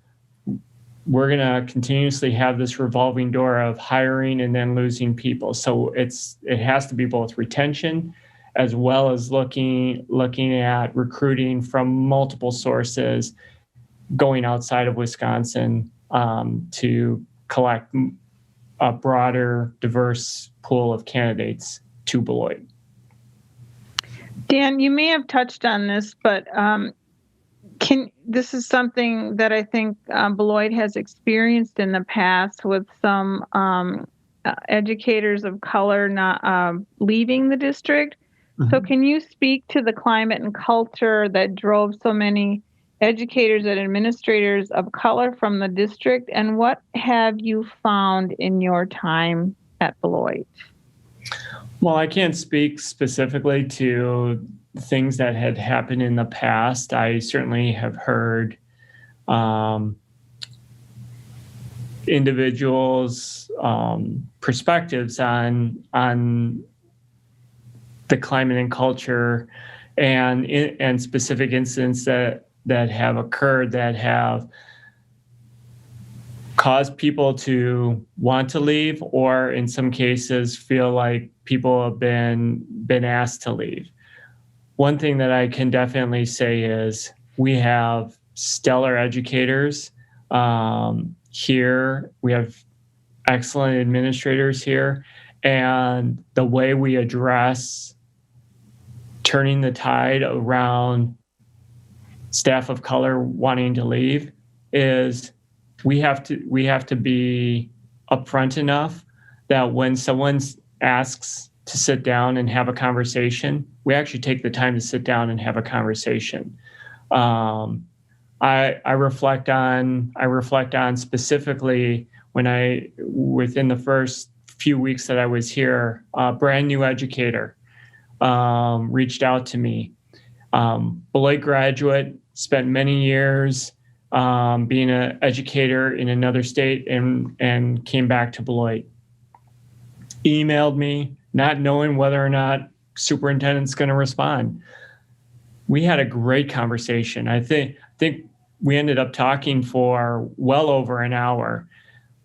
we're going to continuously have this revolving door of hiring and then losing people. So it has to be both retention as well as looking at recruiting from multiple sources, going outside of Wisconsin to collect a broader, diverse pool of candidates to Beloit. Dan, you may have touched on this, but this is something that I think Beloit has experienced in the past with some educators of color not leaving the district. Mm-hmm. So can you speak to the climate and culture that drove so many educators and administrators of color from the district, and what have you found in your time at Beloit? Well, I can't speak specifically to things that had happened in the past. I certainly have heard individuals' perspectives on the climate and culture and specific incidents that have occurred that have caused people to want to leave, or in some cases feel like people have been asked to leave. One thing that I can definitely say is we have stellar educators here. We have excellent administrators here, and the way we address turning the tide around staff of color wanting to leave is we have to be upfront enough that when someone asks to sit down and have a conversation, we actually take the time to sit down and have a conversation. I reflect on specifically within the first few weeks that I was here, a brand new educator reached out to me. Beloit graduate, spent many years being an educator in another state and came back to Beloit. Emailed me, not knowing whether or not superintendent's going to respond. We had a great conversation. I think we ended up talking for well over an hour.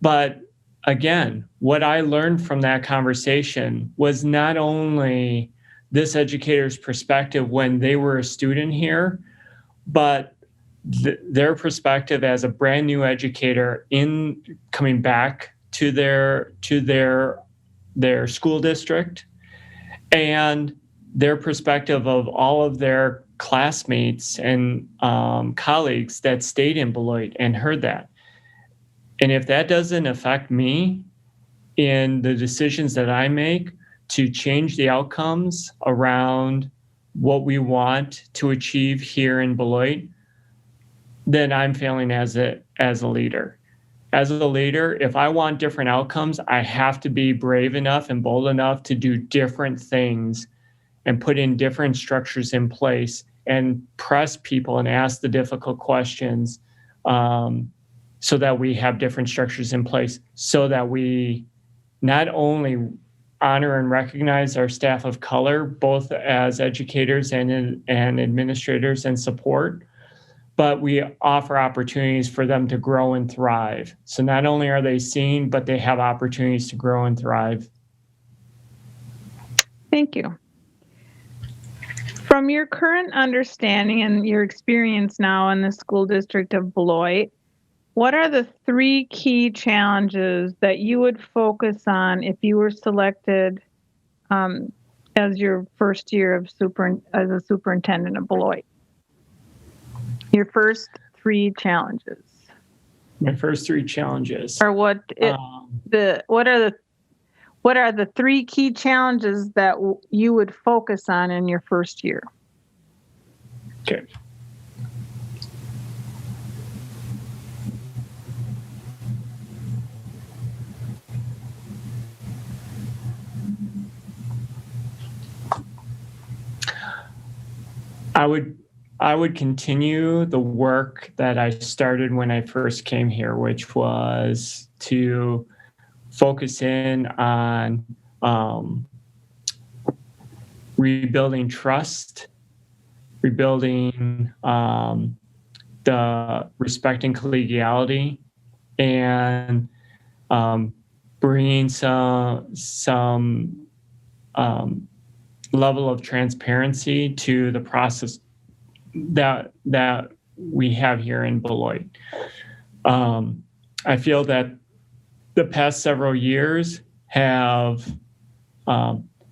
But again, what I learned from that conversation was not only this educator's perspective when they were a student here, but their perspective as a brand new educator in coming back to their school district, and their perspective of all of their classmates and colleagues that stayed in Beloit and heard that. And if that doesn't affect me in the decisions that I make to change the outcomes around what we want to achieve here in Beloit, then I'm failing as a leader. As a leader, if I want different outcomes, I have to be brave enough and bold enough to do different things and put in different structures in place and press people and ask the difficult questions so that we have different structures in place, so that we not only honor and recognize our staff of color, both as educators and administrators and support, but we offer opportunities for them to grow and thrive. So not only are they seen, but they have opportunities to grow and thrive. Thank you. From your current understanding and your experience now in the school district of Beloit, what are the 3 key challenges that you would focus on if you were selected as your first year as a superintendent of Beloit? Your first 3 challenges. My first 3 challenges. Or what are the 3 key challenges that you would focus on in your first year? Okay. I would continue the work that I started when I first came here, which was to focus in on rebuilding trust, rebuilding the respecting collegiality, and bringing some level of transparency to the process that we have here in Beloit. I feel that the past several years have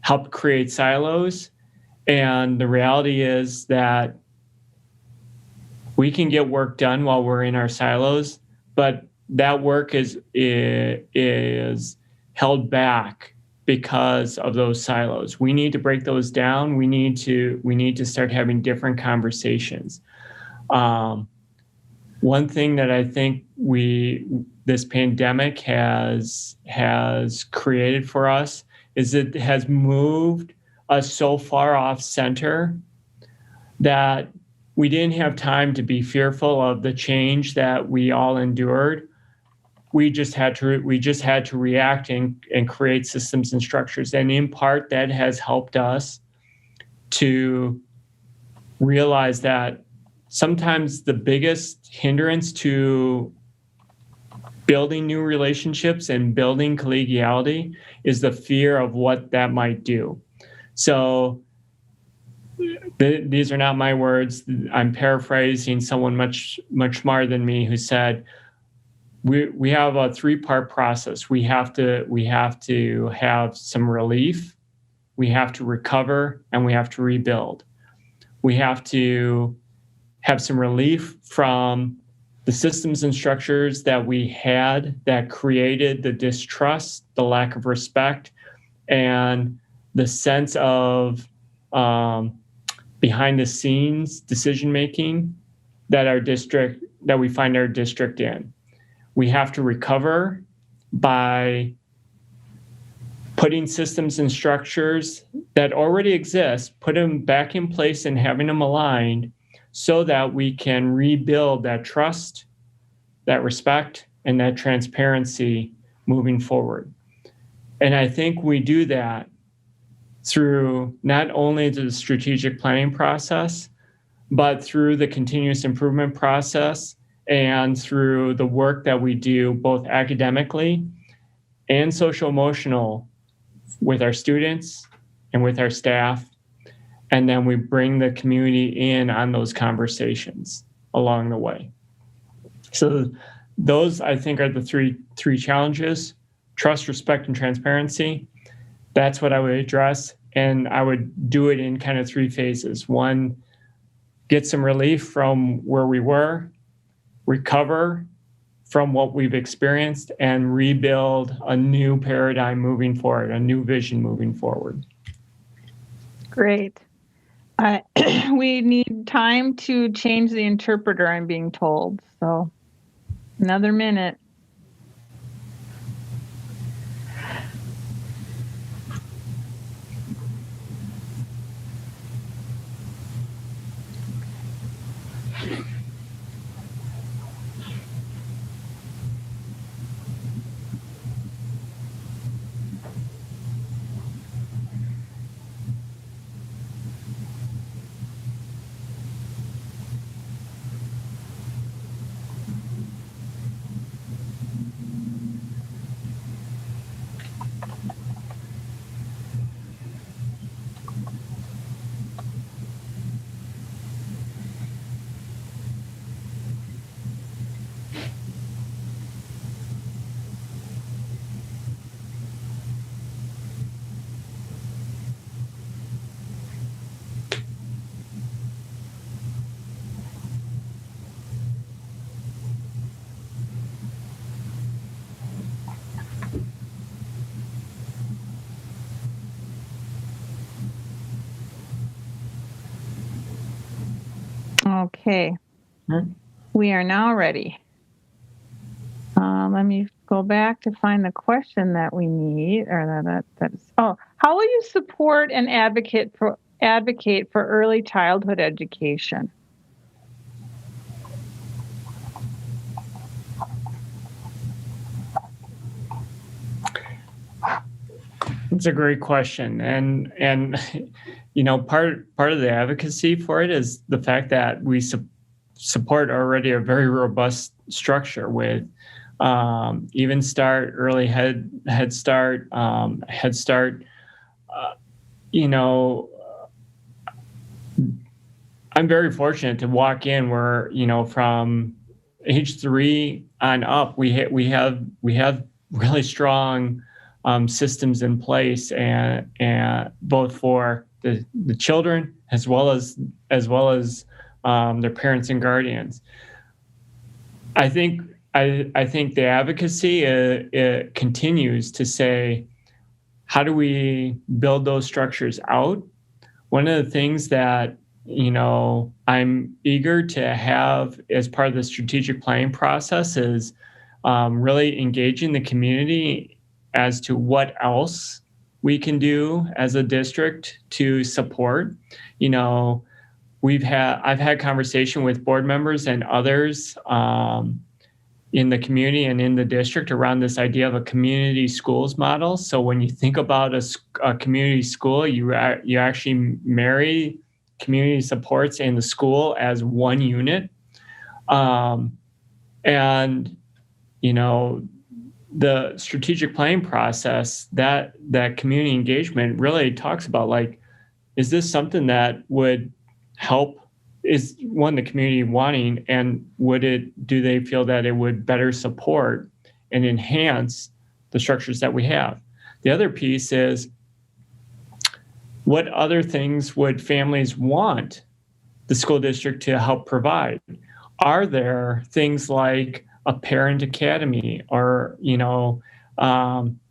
helped create silos, and the reality is that we can get work done while we're in our silos, but that work is held back because of those silos. We need to break those down. We need to start having different conversations. One thing that I think this pandemic has created for us is it has moved us so far off center that we didn't have time to be fearful of the change that we all endured. We just had to react and create systems and structures. And in part, that has helped us to realize that sometimes the biggest hindrance to building new relationships and building collegiality is the fear of what that might do. So these are not my words. I'm paraphrasing someone much smarter than me who said, we have a three-part process. We have to have some relief, we have to recover, and we have to rebuild. We have to have some relief from the systems and structures that we had that created the distrust, the lack of respect, and the sense of behind the scenes decision making that we find our district in. We have to recover by putting systems and structures that already exist, put them back in place and having them aligned so that we can rebuild that trust, that respect, and that transparency moving forward. And I think we do that through not only the strategic planning process, but through the continuous improvement process and through the work that we do both academically and social emotional with our students and with our staff. And then we bring the community in on those conversations along the way. So those, I think, are the three challenges: trust, respect, and transparency. That's what I would address. And I would do it in kind of three phases. One, get some relief from where we were, recover from what we've experienced, and rebuild a new paradigm moving forward, a new vision moving forward. Great. We need time to change the interpreter, I'm being told. So another minute. Okay. We are now ready. Let me go back to find the question that we need, or how will you support and advocate for early childhood education? It's a great question, and part of the advocacy for it is the fact that we support already a very robust structure with even start, early head start, head start. Uh, you know, I'm very fortunate to walk in where from age 3 on up, we have really strong systems in place, and both for the children as well as their parents and guardians. I think the advocacy it continues to say, how do we build those structures out? One of the things that I'm eager to have as part of the strategic planning process is really engaging the community as to what else we can do as a district to support. I've had conversation with board members and others in the community and in the district around this idea of a community schools model. So when you think about a community school, you actually marry community supports and the school as one unit. And the strategic planning process, that community engagement really talks about, like, is this something that would help? Is one, the community wanting, and do they feel that it would better support and enhance the structures that we have? The other piece is, what other things would families want the school district to help provide? Are there things like a parent academy, or the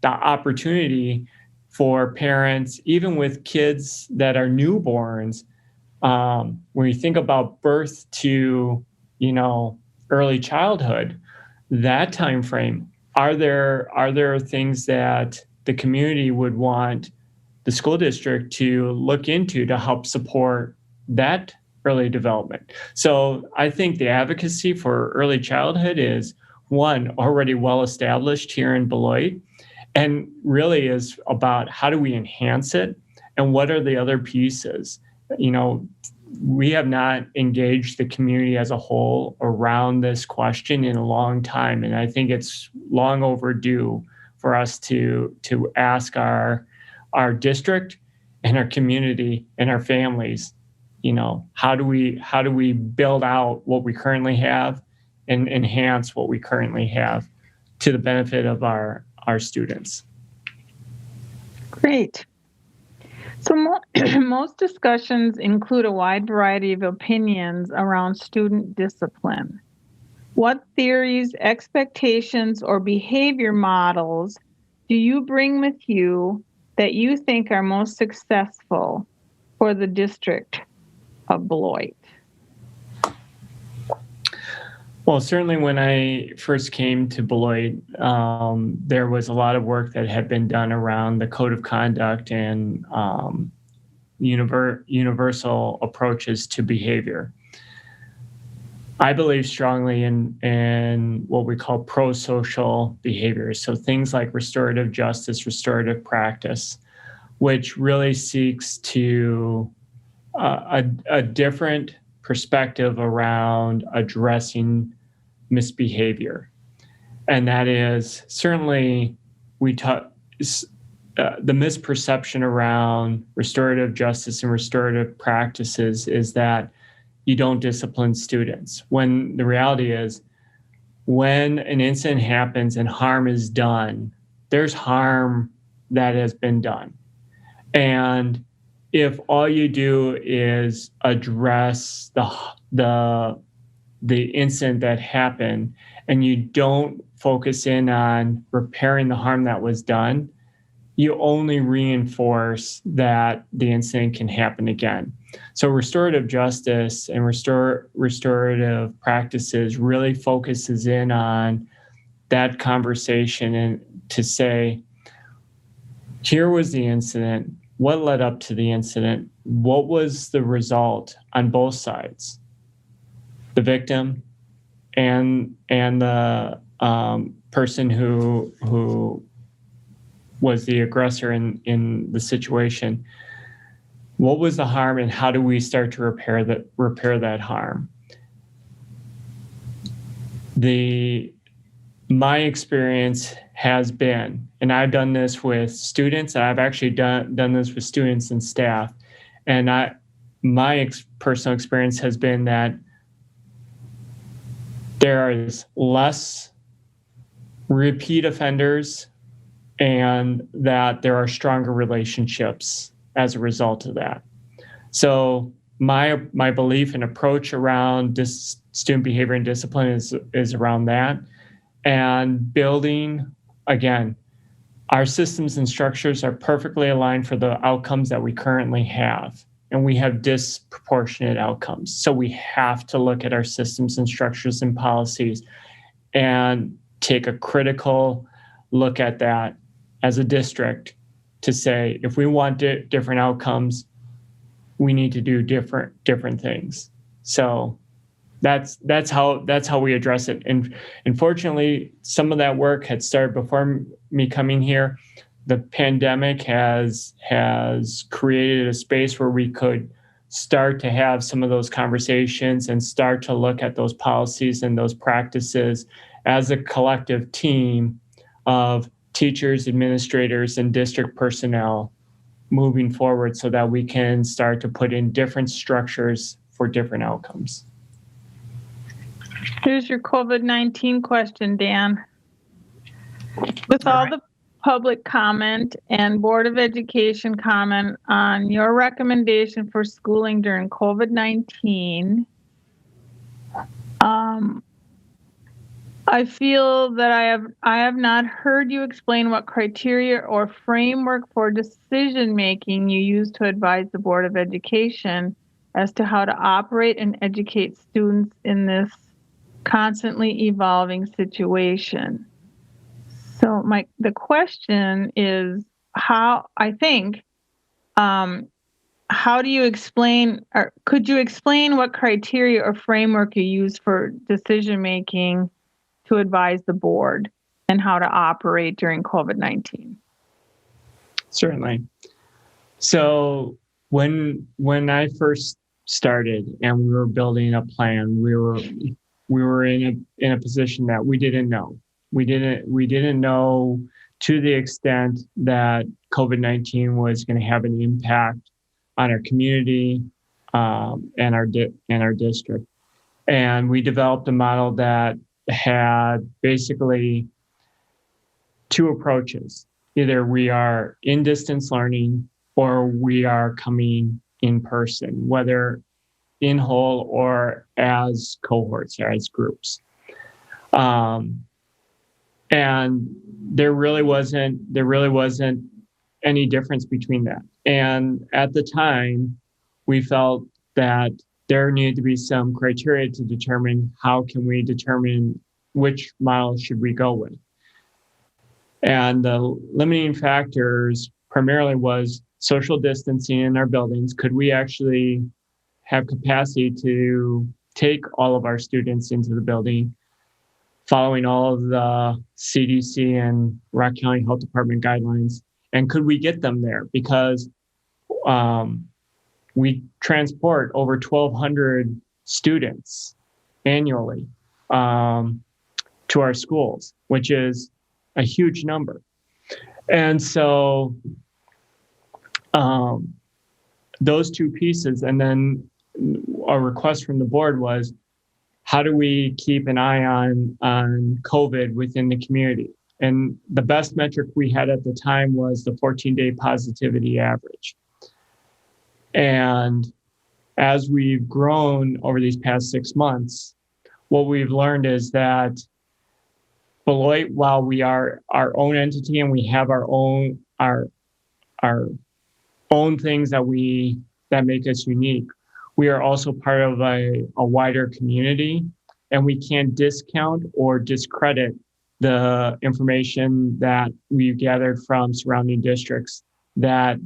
opportunity for parents, even with kids that are newborns, when you think about birth to early childhood, that time frame, are there things that the community would want the school district to look into to help support that early development? So I think the advocacy for early childhood is, one, already well established here in Beloit, and really is about how do we enhance it, and what are the other pieces. We have not engaged the community as a whole around this question in a long time, and I think it's long overdue for us to ask our district and our community and our families, how do we build out what we currently have and enhance what we currently have to the benefit of our students. Great. So most discussions include a wide variety of opinions around student discipline. What theories, expectations, or behavior models do you bring with you that you think are most successful for the district of Beloit? Well, certainly when I first came to Beloit, there was a lot of work that had been done around the code of conduct and universal approaches to behavior. I believe strongly in what we call pro-social behaviors. So things like restorative justice, restorative practice, which really seeks to a different perspective around addressing misbehavior. And that is certainly the misperception around restorative justice and restorative practices is that you don't discipline students, when the reality is, when an incident happens and harm is done, there's harm that has been done. And if all you do is address the incident that happened, and you don't focus in on repairing the harm that was done, you only reinforce that the incident can happen again. So restorative justice and restorative practices really focuses in on that conversation, and to say, here was the incident, what led up to the incident, what was the result on both sides, the victim and the person who was the aggressor in the situation. What was the harm, and how do we start to repair that harm? My experience has been, and I've done this with students, I've actually done this with students and staff, and my personal experience has been that there is less repeat offenders and that there are stronger relationships as a result of that. So my belief and approach around student behavior and discipline is around that, and building, again, our systems and structures are perfectly aligned for the outcomes that we currently have, and we have disproportionate outcomes. So we have to look at our systems and structures and policies and take a critical look at that as a district to say, if we want different outcomes, we need to do different things. So that's how we address it. And unfortunately, some of that work had started before me coming here. The pandemic has created a space where we could start to have some of those conversations and start to look at those policies and those practices as a collective team of teachers, administrators, and district personnel moving forward, so that we can start to put in different structures for different outcomes. Here's your COVID-19 question, Dan. With all the public comment and Board of Education comment on your recommendation for schooling during COVID-19, I feel that I have not heard you explain what criteria or framework for decision making you use to advise the Board of Education as to how to operate and educate students in this constantly evolving situation. So the question is how do you explain, or could you explain what criteria or framework you use for decision making to advise the board and how to operate during COVID-19? Certainly. So when I first started and we were building a plan, we were in a position that we didn't know. We didn't know to the extent that COVID-19 was going to have an impact on our community and our district. And we developed a model that had basically two approaches. Either we are in distance learning or we are coming in person, whether in whole or as cohorts or as groups. And there really wasn't any difference between that. And at the time, we felt that there needed to be some criteria to determine how can we determine which model should we go with. And the limiting factors primarily was social distancing in our buildings. Could we actually have capacity to take all of our students into the building, following all of the CDC and Rock County Health Department guidelines? And could we get them there? Because we transport over 1,200 students annually to our schools, which is a huge number. And so those two pieces, and then a request from the board was, how do we keep an eye on COVID within the community? And the best metric we had at the time was the 14-day positivity average. And as we've grown over these past 6 months, what we've learned is that Beloit, while we are our own entity and we have our own things that make us unique, we are also part of a wider community, and we can't discount or discredit the information that we've gathered from surrounding districts that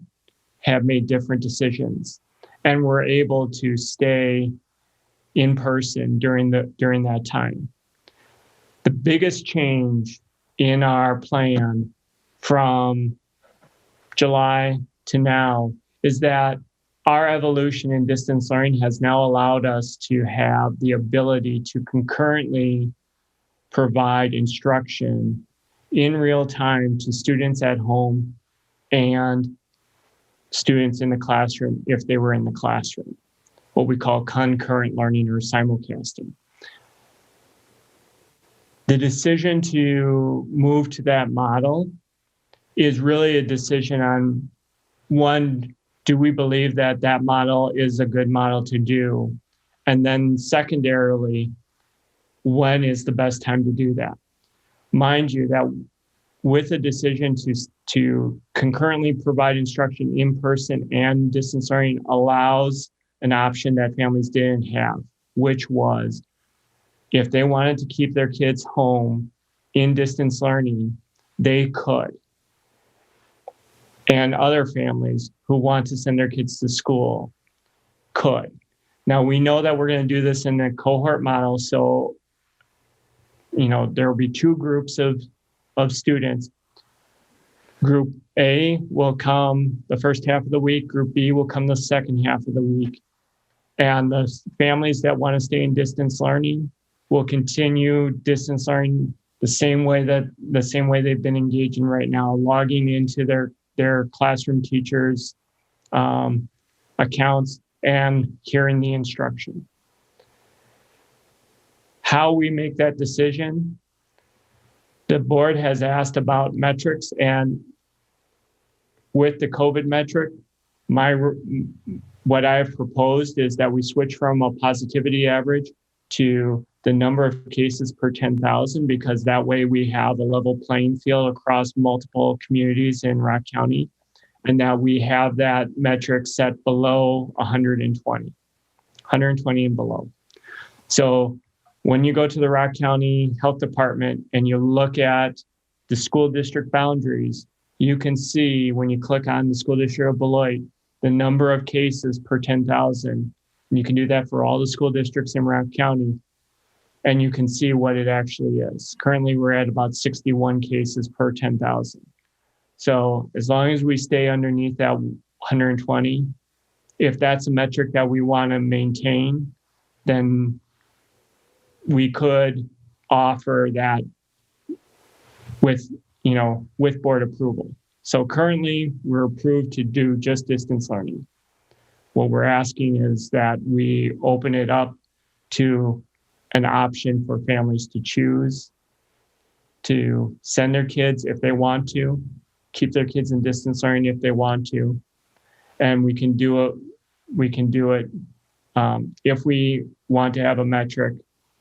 have made different decisions. And we're able to stay in person during that time. The biggest change in our plan from July to now, is that our evolution in distance learning has now allowed us to have the ability to concurrently provide instruction in real time to students at home and students in the classroom if they were in the classroom, what we call concurrent learning or simulcasting. The decision to move to that model is really a decision on, one, do we believe that that model is a good model to do? And then secondarily, when is the best time to do that? Mind you, that with a decision to concurrently provide instruction in person and distance learning allows an option that families didn't have, which was if they wanted to keep their kids home in distance learning, they could. And other families who want to send their kids to school could. Now, we know that we're going to do this in a cohort model. So, there will be two groups of students. Group A will come the first half of the week. Group B will come the second half of the week. And the families that want to stay in distance learning will continue distance learning the same way they've been engaging right now, logging into their classroom teachers' accounts and hearing the instruction. How we make that decision, the board has asked about metrics, and with the COVID metric, what I've proposed is that we switch from a positivity average to the number of cases per 10,000, because that way we have a level playing field across multiple communities in Rock County, and that we have that metric set below 120 and below. So when you go to the Rock County Health Department and you look at the school district boundaries, you can see when you click on the school district of Beloit, the number of cases per 10,000. And you can do that for all the school districts in Rock County. And you can see what it actually is. Currently, we're at about 61 cases per 10,000. So as long as we stay underneath that 120, if that's a metric that we want to maintain, then we could offer that with board approval. So currently, we're approved to do just distance learning. What we're asking is that we open it up to an option for families to choose to send their kids if they want to, keep their kids in distance learning if they want to, and we can do it. If we want to have a metric,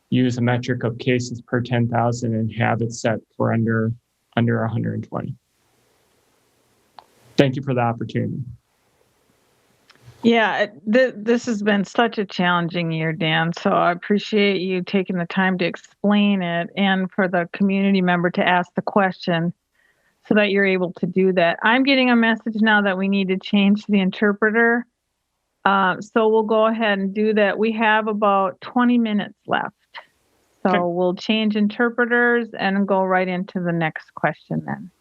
use a metric of cases per 10,000 and have it set for under 120. Thank you for the opportunity. Yeah, this has been such a challenging year, Dan. So I appreciate you taking the time to explain it and for the community member to ask the question so that you're able to do that. I'm getting a message now that we need to change the interpreter. So we'll go ahead and do that. We have about 20 minutes left. So Okay. We'll change interpreters and go right into the next question then.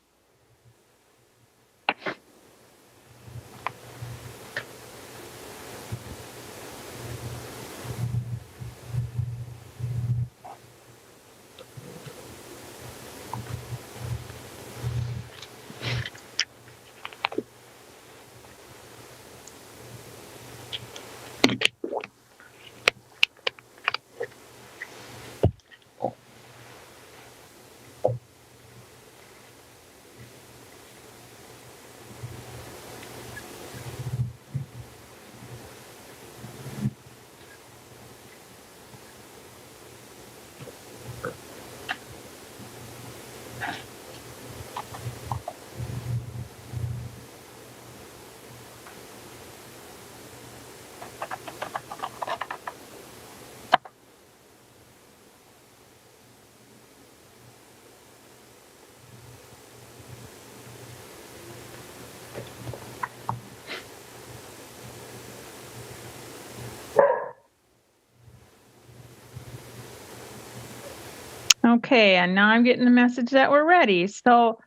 Okay, and now I'm getting the message that we're ready. So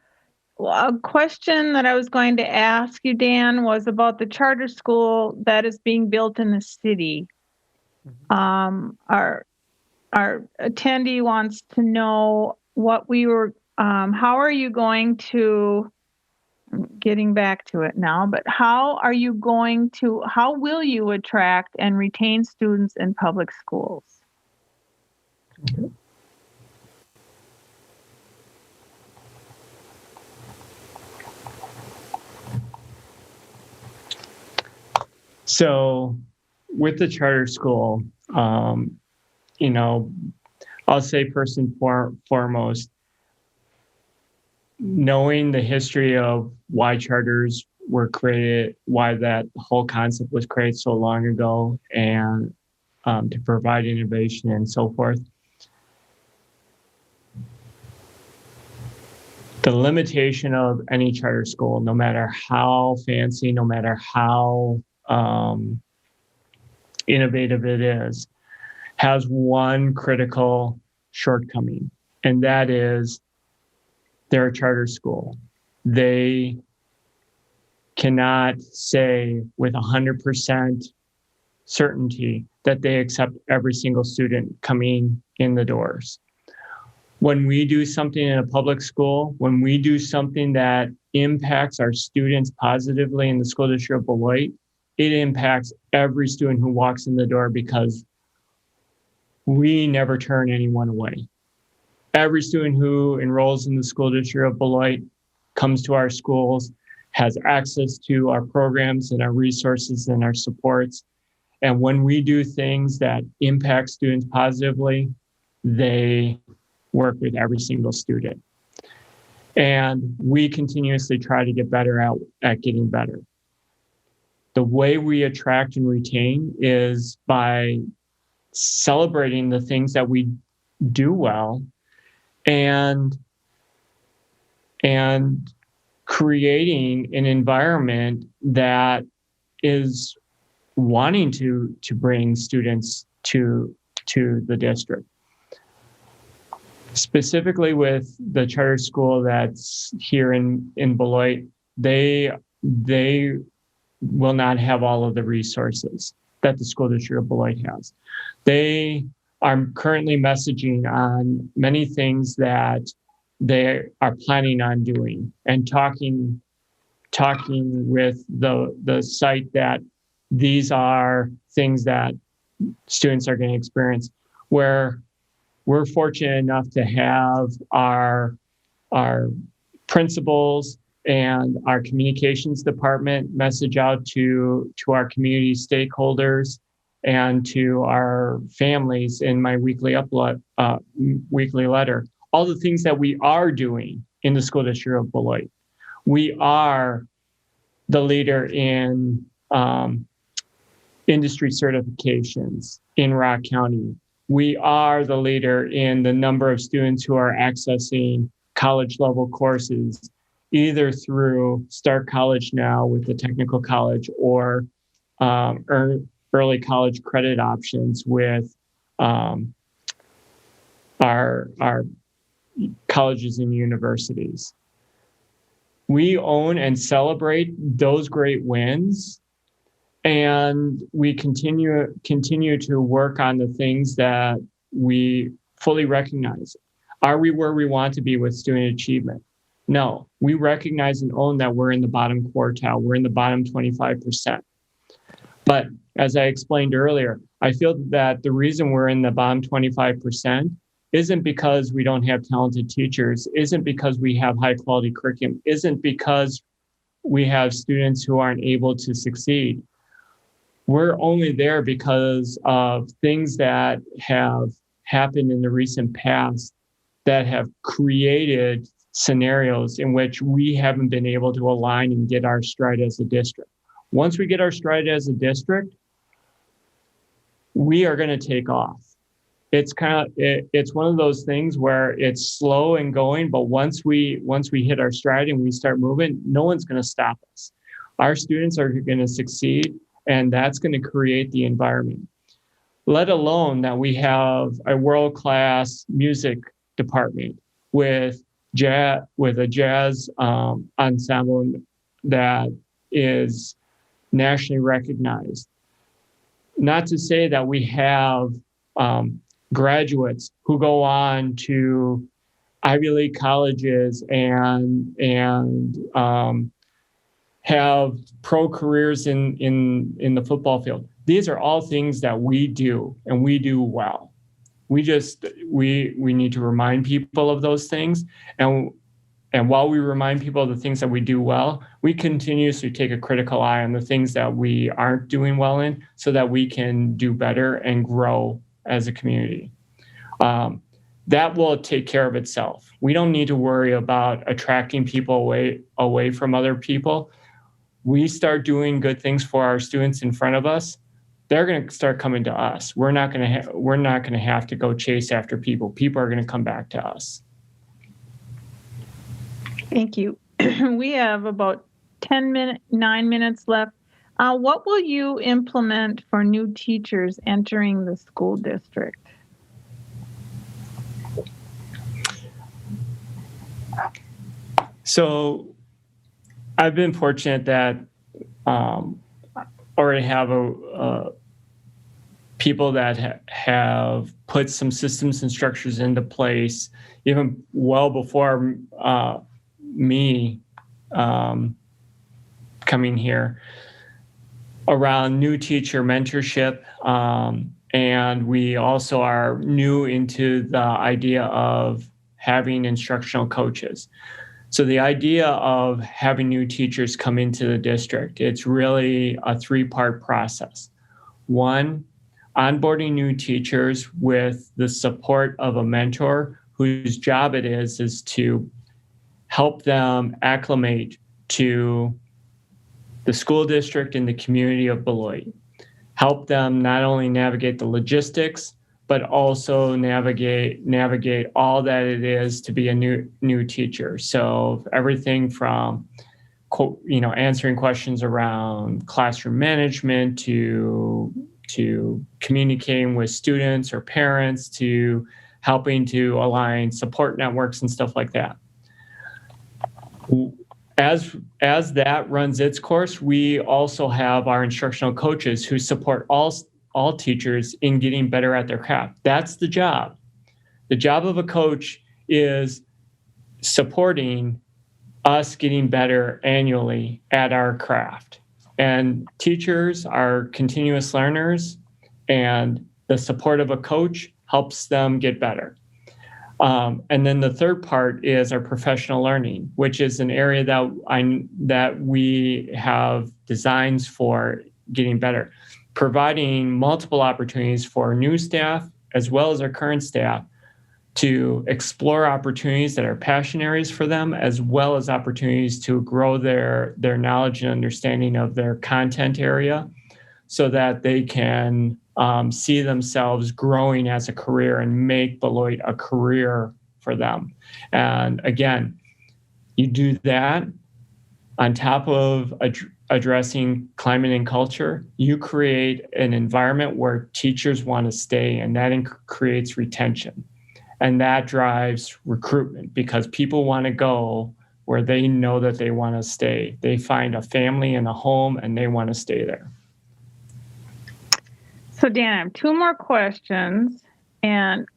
a question that I was going to ask you, Dan, was about the charter school that is being built in the city. Our attendee wants to know how are you going to, I'm getting back to it now, but how will you attract and retain students in public schools? Okay. So with the charter school, I'll say first and foremost, knowing the history of why charters were created, why that whole concept was created so long ago, and to provide innovation and so forth. The limitation of any charter school, no matter how fancy, no matter how innovative it is, has one critical shortcoming, and that is they're a charter school. They cannot say with 100% certainty that they accept every single student coming in the doors. When we do something in a public school, when we do something that impacts our students positively in the school district of Beloit, it impacts every student who walks in the door because we never turn anyone away. Every student who enrolls in the school district of Beloit comes to our schools, has access to our programs and our resources and our supports. And when we do things that impact students positively, they work with every single student. And we continuously try to get better at getting better. The way we attract and retain is by celebrating the things that we do well and creating an environment that is wanting to bring students to the district. Specifically with the charter school that's here in Beloit, they will not have all of the resources that the school district of Beloit has. They are currently messaging on many things that they are planning on doing and talking with the site that these are things that students are going to experience, where we're fortunate enough to have our principals and our communications department message out to our community stakeholders and to our families in my weekly letter. All the things that we are doing in the school district of Beloit. We are the leader in industry certifications in Rock County. We are the leader in the number of students who are accessing college level courses, either through Start College Now with the technical college or early college credit options with our colleges and universities. We own and celebrate those great wins, and we continue to work on the things that we fully recognize. Are we where we want to be with student achievement? No, we recognize and own that we're in the bottom quartile. We're in the bottom 25%. But as I explained earlier, I feel that the reason we're in the bottom 25% isn't because we don't have talented teachers, isn't because we have high quality curriculum, isn't because we have students who aren't able to succeed. We're only there because of things that have happened in the recent past that have created scenarios in which we haven't been able to align and get our stride as a district. Once we get our stride as a district, we are going to take off. It's one of those things where it's slow and going, but once we hit our stride and we start moving, no one's going to stop us. Our students are going to succeed, and that's going to create the environment. Let alone that we have a world-class music department with jazz ensemble that is nationally recognized. Not to say that we have graduates who go on to Ivy League colleges and have pro careers in the football field. These are all things that we do and we do well. We need to remind people of those things. And while we remind people of the things that we do well, we continuously take a critical eye on the things that we aren't doing well in so that we can do better and grow as a community. That will take care of itself. We don't need to worry about attracting people away from other people. We start doing good things for our students in front of us, they're going to start coming to us. We're not going to have to go chase after people. People are going to come back to us. Thank you. We have about 9 minutes left. What will you implement for new teachers entering the school district? So I've been fortunate that already have people that have put some systems and structures into place even well before me coming here around new teacher mentorship. And we also are new into the idea of having instructional coaches. So the idea of having new teachers come into the district, it's really a 3-part process. 1, onboarding new teachers with the support of a mentor whose job it is to help them acclimate to the school district and the community of Beloit. Help them not only navigate the logistics, but also navigate all that it is to be a new teacher. So everything from answering questions around classroom management to communicating with students or parents to helping to align support networks and stuff like that. As that runs its course, we also have our instructional coaches who support all teachers in getting better at their craft. That's the job. The job of a coach is supporting us getting better annually at our craft. And teachers are continuous learners, and the support of a coach helps them get better. And then the third part is our professional learning, which is an area that we have designs for getting better, providing multiple opportunities for new staff as well as our current staff to explore opportunities that are passion areas for them, as well as opportunities to grow their knowledge and understanding of their content area so that they can see themselves growing as a career and make Beloit a career for them. And again, you do that on top of addressing climate and culture, you create an environment where teachers want to stay, and that creates retention. And that drives recruitment because people want to go where they know that they want to stay. They find a family and a home, and they want to stay there. So Dan, I have 2 more questions. And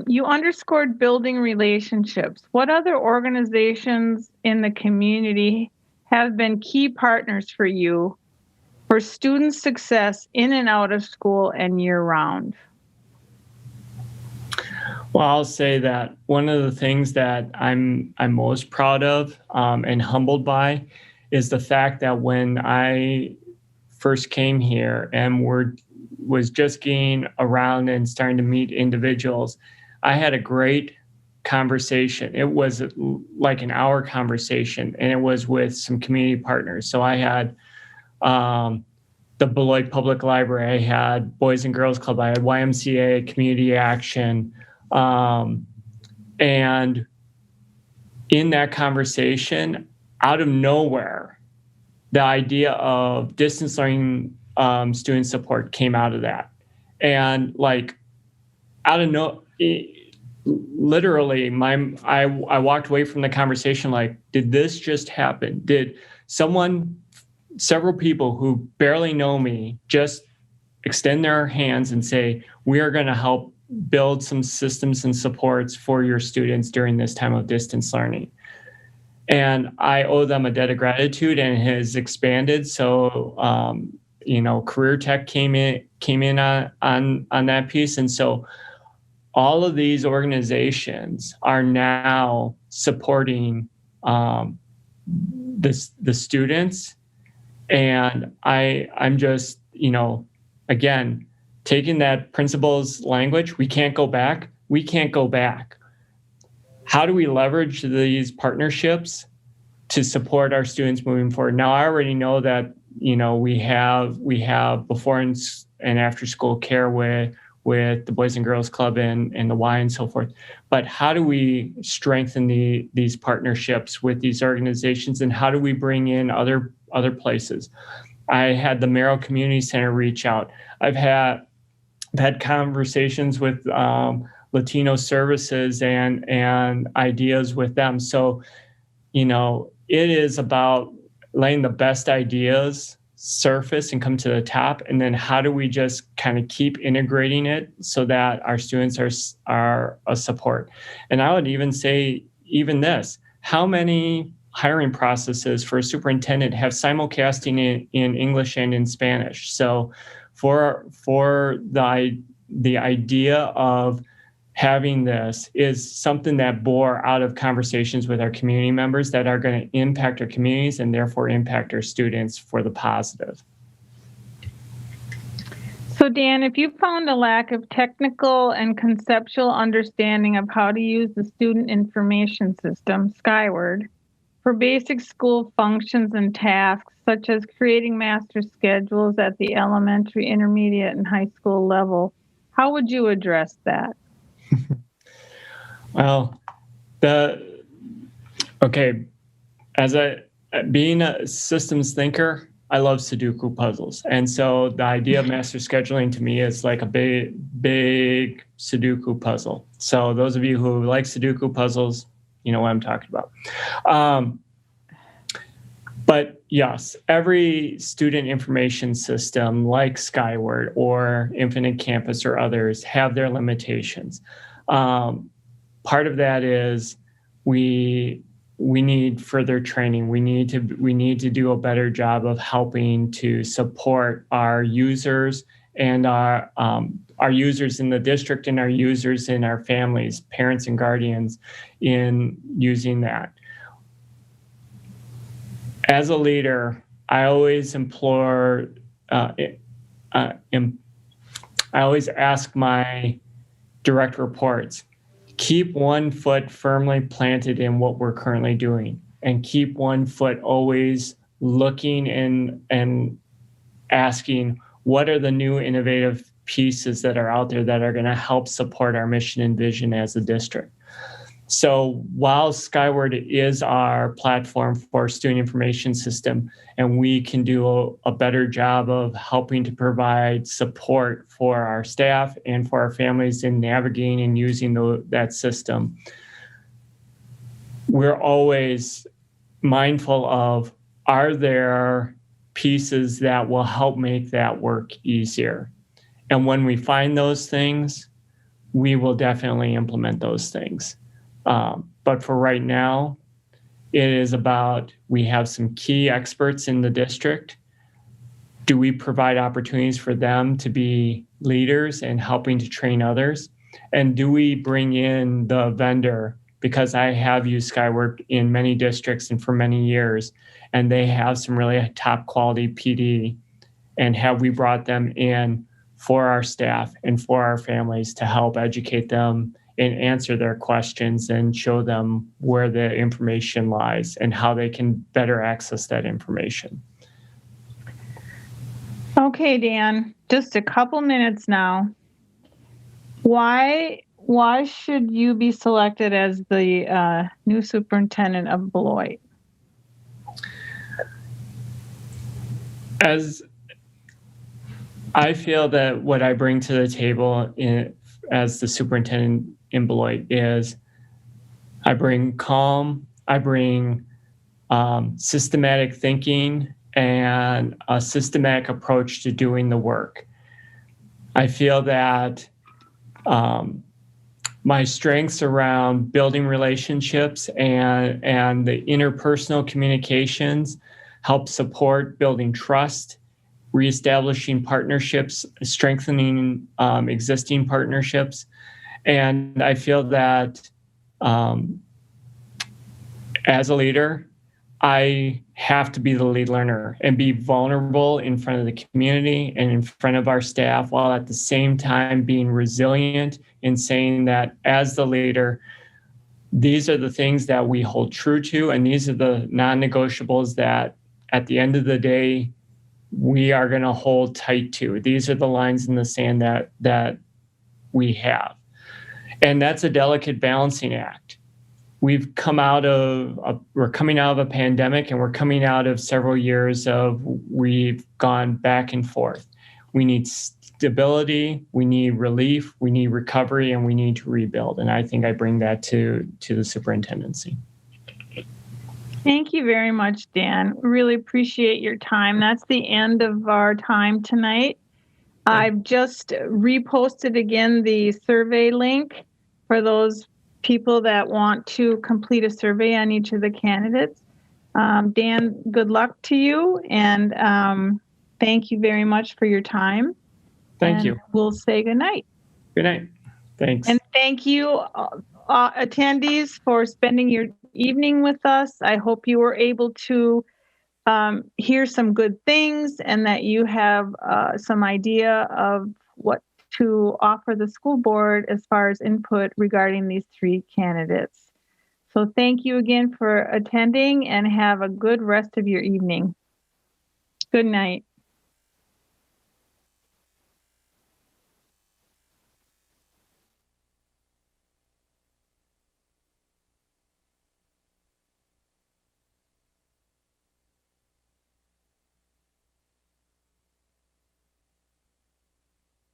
you underscored building relationships. What other organizations in the community have been key partners for you for student success in and out of school and year-round? Well, I'll say that one of the things that I'm most proud of and humbled by is the fact that when I first came here and was just getting around and starting to meet individuals, I had a great conversation. It was like an hour conversation, and it was with some community partners. So I had the Beloit Public Library, I had Boys and Girls Club, I had YMCA, Community Action. And in that conversation, out of nowhere, the idea of distance learning student support came out of that. And like, literally I walked away from the conversation like, did this just happen? Did several people who barely know me just extend their hands and say, we are going to help build some systems and supports for your students during this time of distance learning? And I owe them a debt of gratitude, and it has expanded. So, Career Tech came in on that piece. And so all of these organizations are now supporting the students. And I'm just, again, taking that principal's language, we can't go back. We can't go back. How do we leverage these partnerships to support our students moving forward? Now, I already know that, we have before and after school care with the Boys and Girls Club and the Y and so forth. But how do we strengthen these partnerships with these organizations, and how do we bring in other places? I had the Merrill Community Center reach out. I've had conversations with Latino services and ideas with them. So, it is about letting the best ideas surface and come to the top, and then how do we just kind of keep integrating it so that our students are a support? And I would even say this: how many hiring processes for a superintendent have simulcasting in English and in Spanish? So for the idea of having this is something that bore out of conversations with our community members that are going to impact our communities and therefore impact our students for the positive. So Dan, if you found a lack of technical and conceptual understanding of how to use the student information system, Skyward, for basic school functions and tasks, such as creating master schedules at the elementary, intermediate, and high school level, how would you address that? Well, being a systems thinker, I love Sudoku puzzles. And so the idea of master scheduling to me is like a big Sudoku puzzle. So those of you who like Sudoku puzzles, you know what I'm talking about. But yes, every student information system like Skyward or Infinite Campus or others have their limitations. Part of that is we need further training. We need to do a better job of helping to support our users and our users in the district and our users in our families, parents and guardians, in using that. As a leader, I always I always ask my direct reports, keep one foot firmly planted in what we're currently doing, and keep one foot always looking and asking, what are the new innovative pieces that are out there that are going to help support our mission and vision as a district? So while Skyward is our platform for student information system, and we can do a better job of helping to provide support for our staff and for our families in navigating and using that system, we're always mindful of, are there pieces that will help make that work easier? And when we find those things, we will definitely implement those things. But for right now, it is about, we have some key experts in the district. Do we provide opportunities for them to be leaders and helping to train others? And do we bring in the vendor? Because I have used Skyward in many districts and for many years, and they have some really top quality PD. And have we brought them in for our staff and for our families to help educate them and answer their questions and show them where the information lies and how they can better access that information? Okay, Dan, just a couple minutes now. Why should you be selected as the new superintendent of Beloit? I feel that what I bring to the table as the superintendent in Beloit is I bring calm, I bring systematic thinking, and a systematic approach to doing the work. I feel that my strengths around building relationships and the interpersonal communications help support building trust, reestablishing partnerships, strengthening existing partnerships. And I feel that as a leader, I have to be the lead learner and be vulnerable in front of the community and in front of our staff, while at the same time being resilient in saying that as the leader, these are the things that we hold true to, and these are the non-negotiables that at the end of the day, we are going to hold tight to. These are the lines in the sand that we have. And that's a delicate balancing act. We're coming out of a pandemic, and we're coming out of several years of we've gone back and forth. We need stability, we need relief, we need recovery, and we need to rebuild. And I think I bring that to the superintendency. Thank you very much, Dan. Really appreciate your time. That's the end of our time tonight. I've just reposted again the survey link for those people that want to complete a survey on each of the candidates. Dan, good luck to you, and thank you very much for your time. Thank you. We'll say good night. Good night. Thanks. And thank you, attendees, for spending your evening with us. I hope you were able to hear some good things, and that you have some idea of what to offer the school board as far as input regarding these three candidates. So thank you again for attending, and have a good rest of your evening. Good night.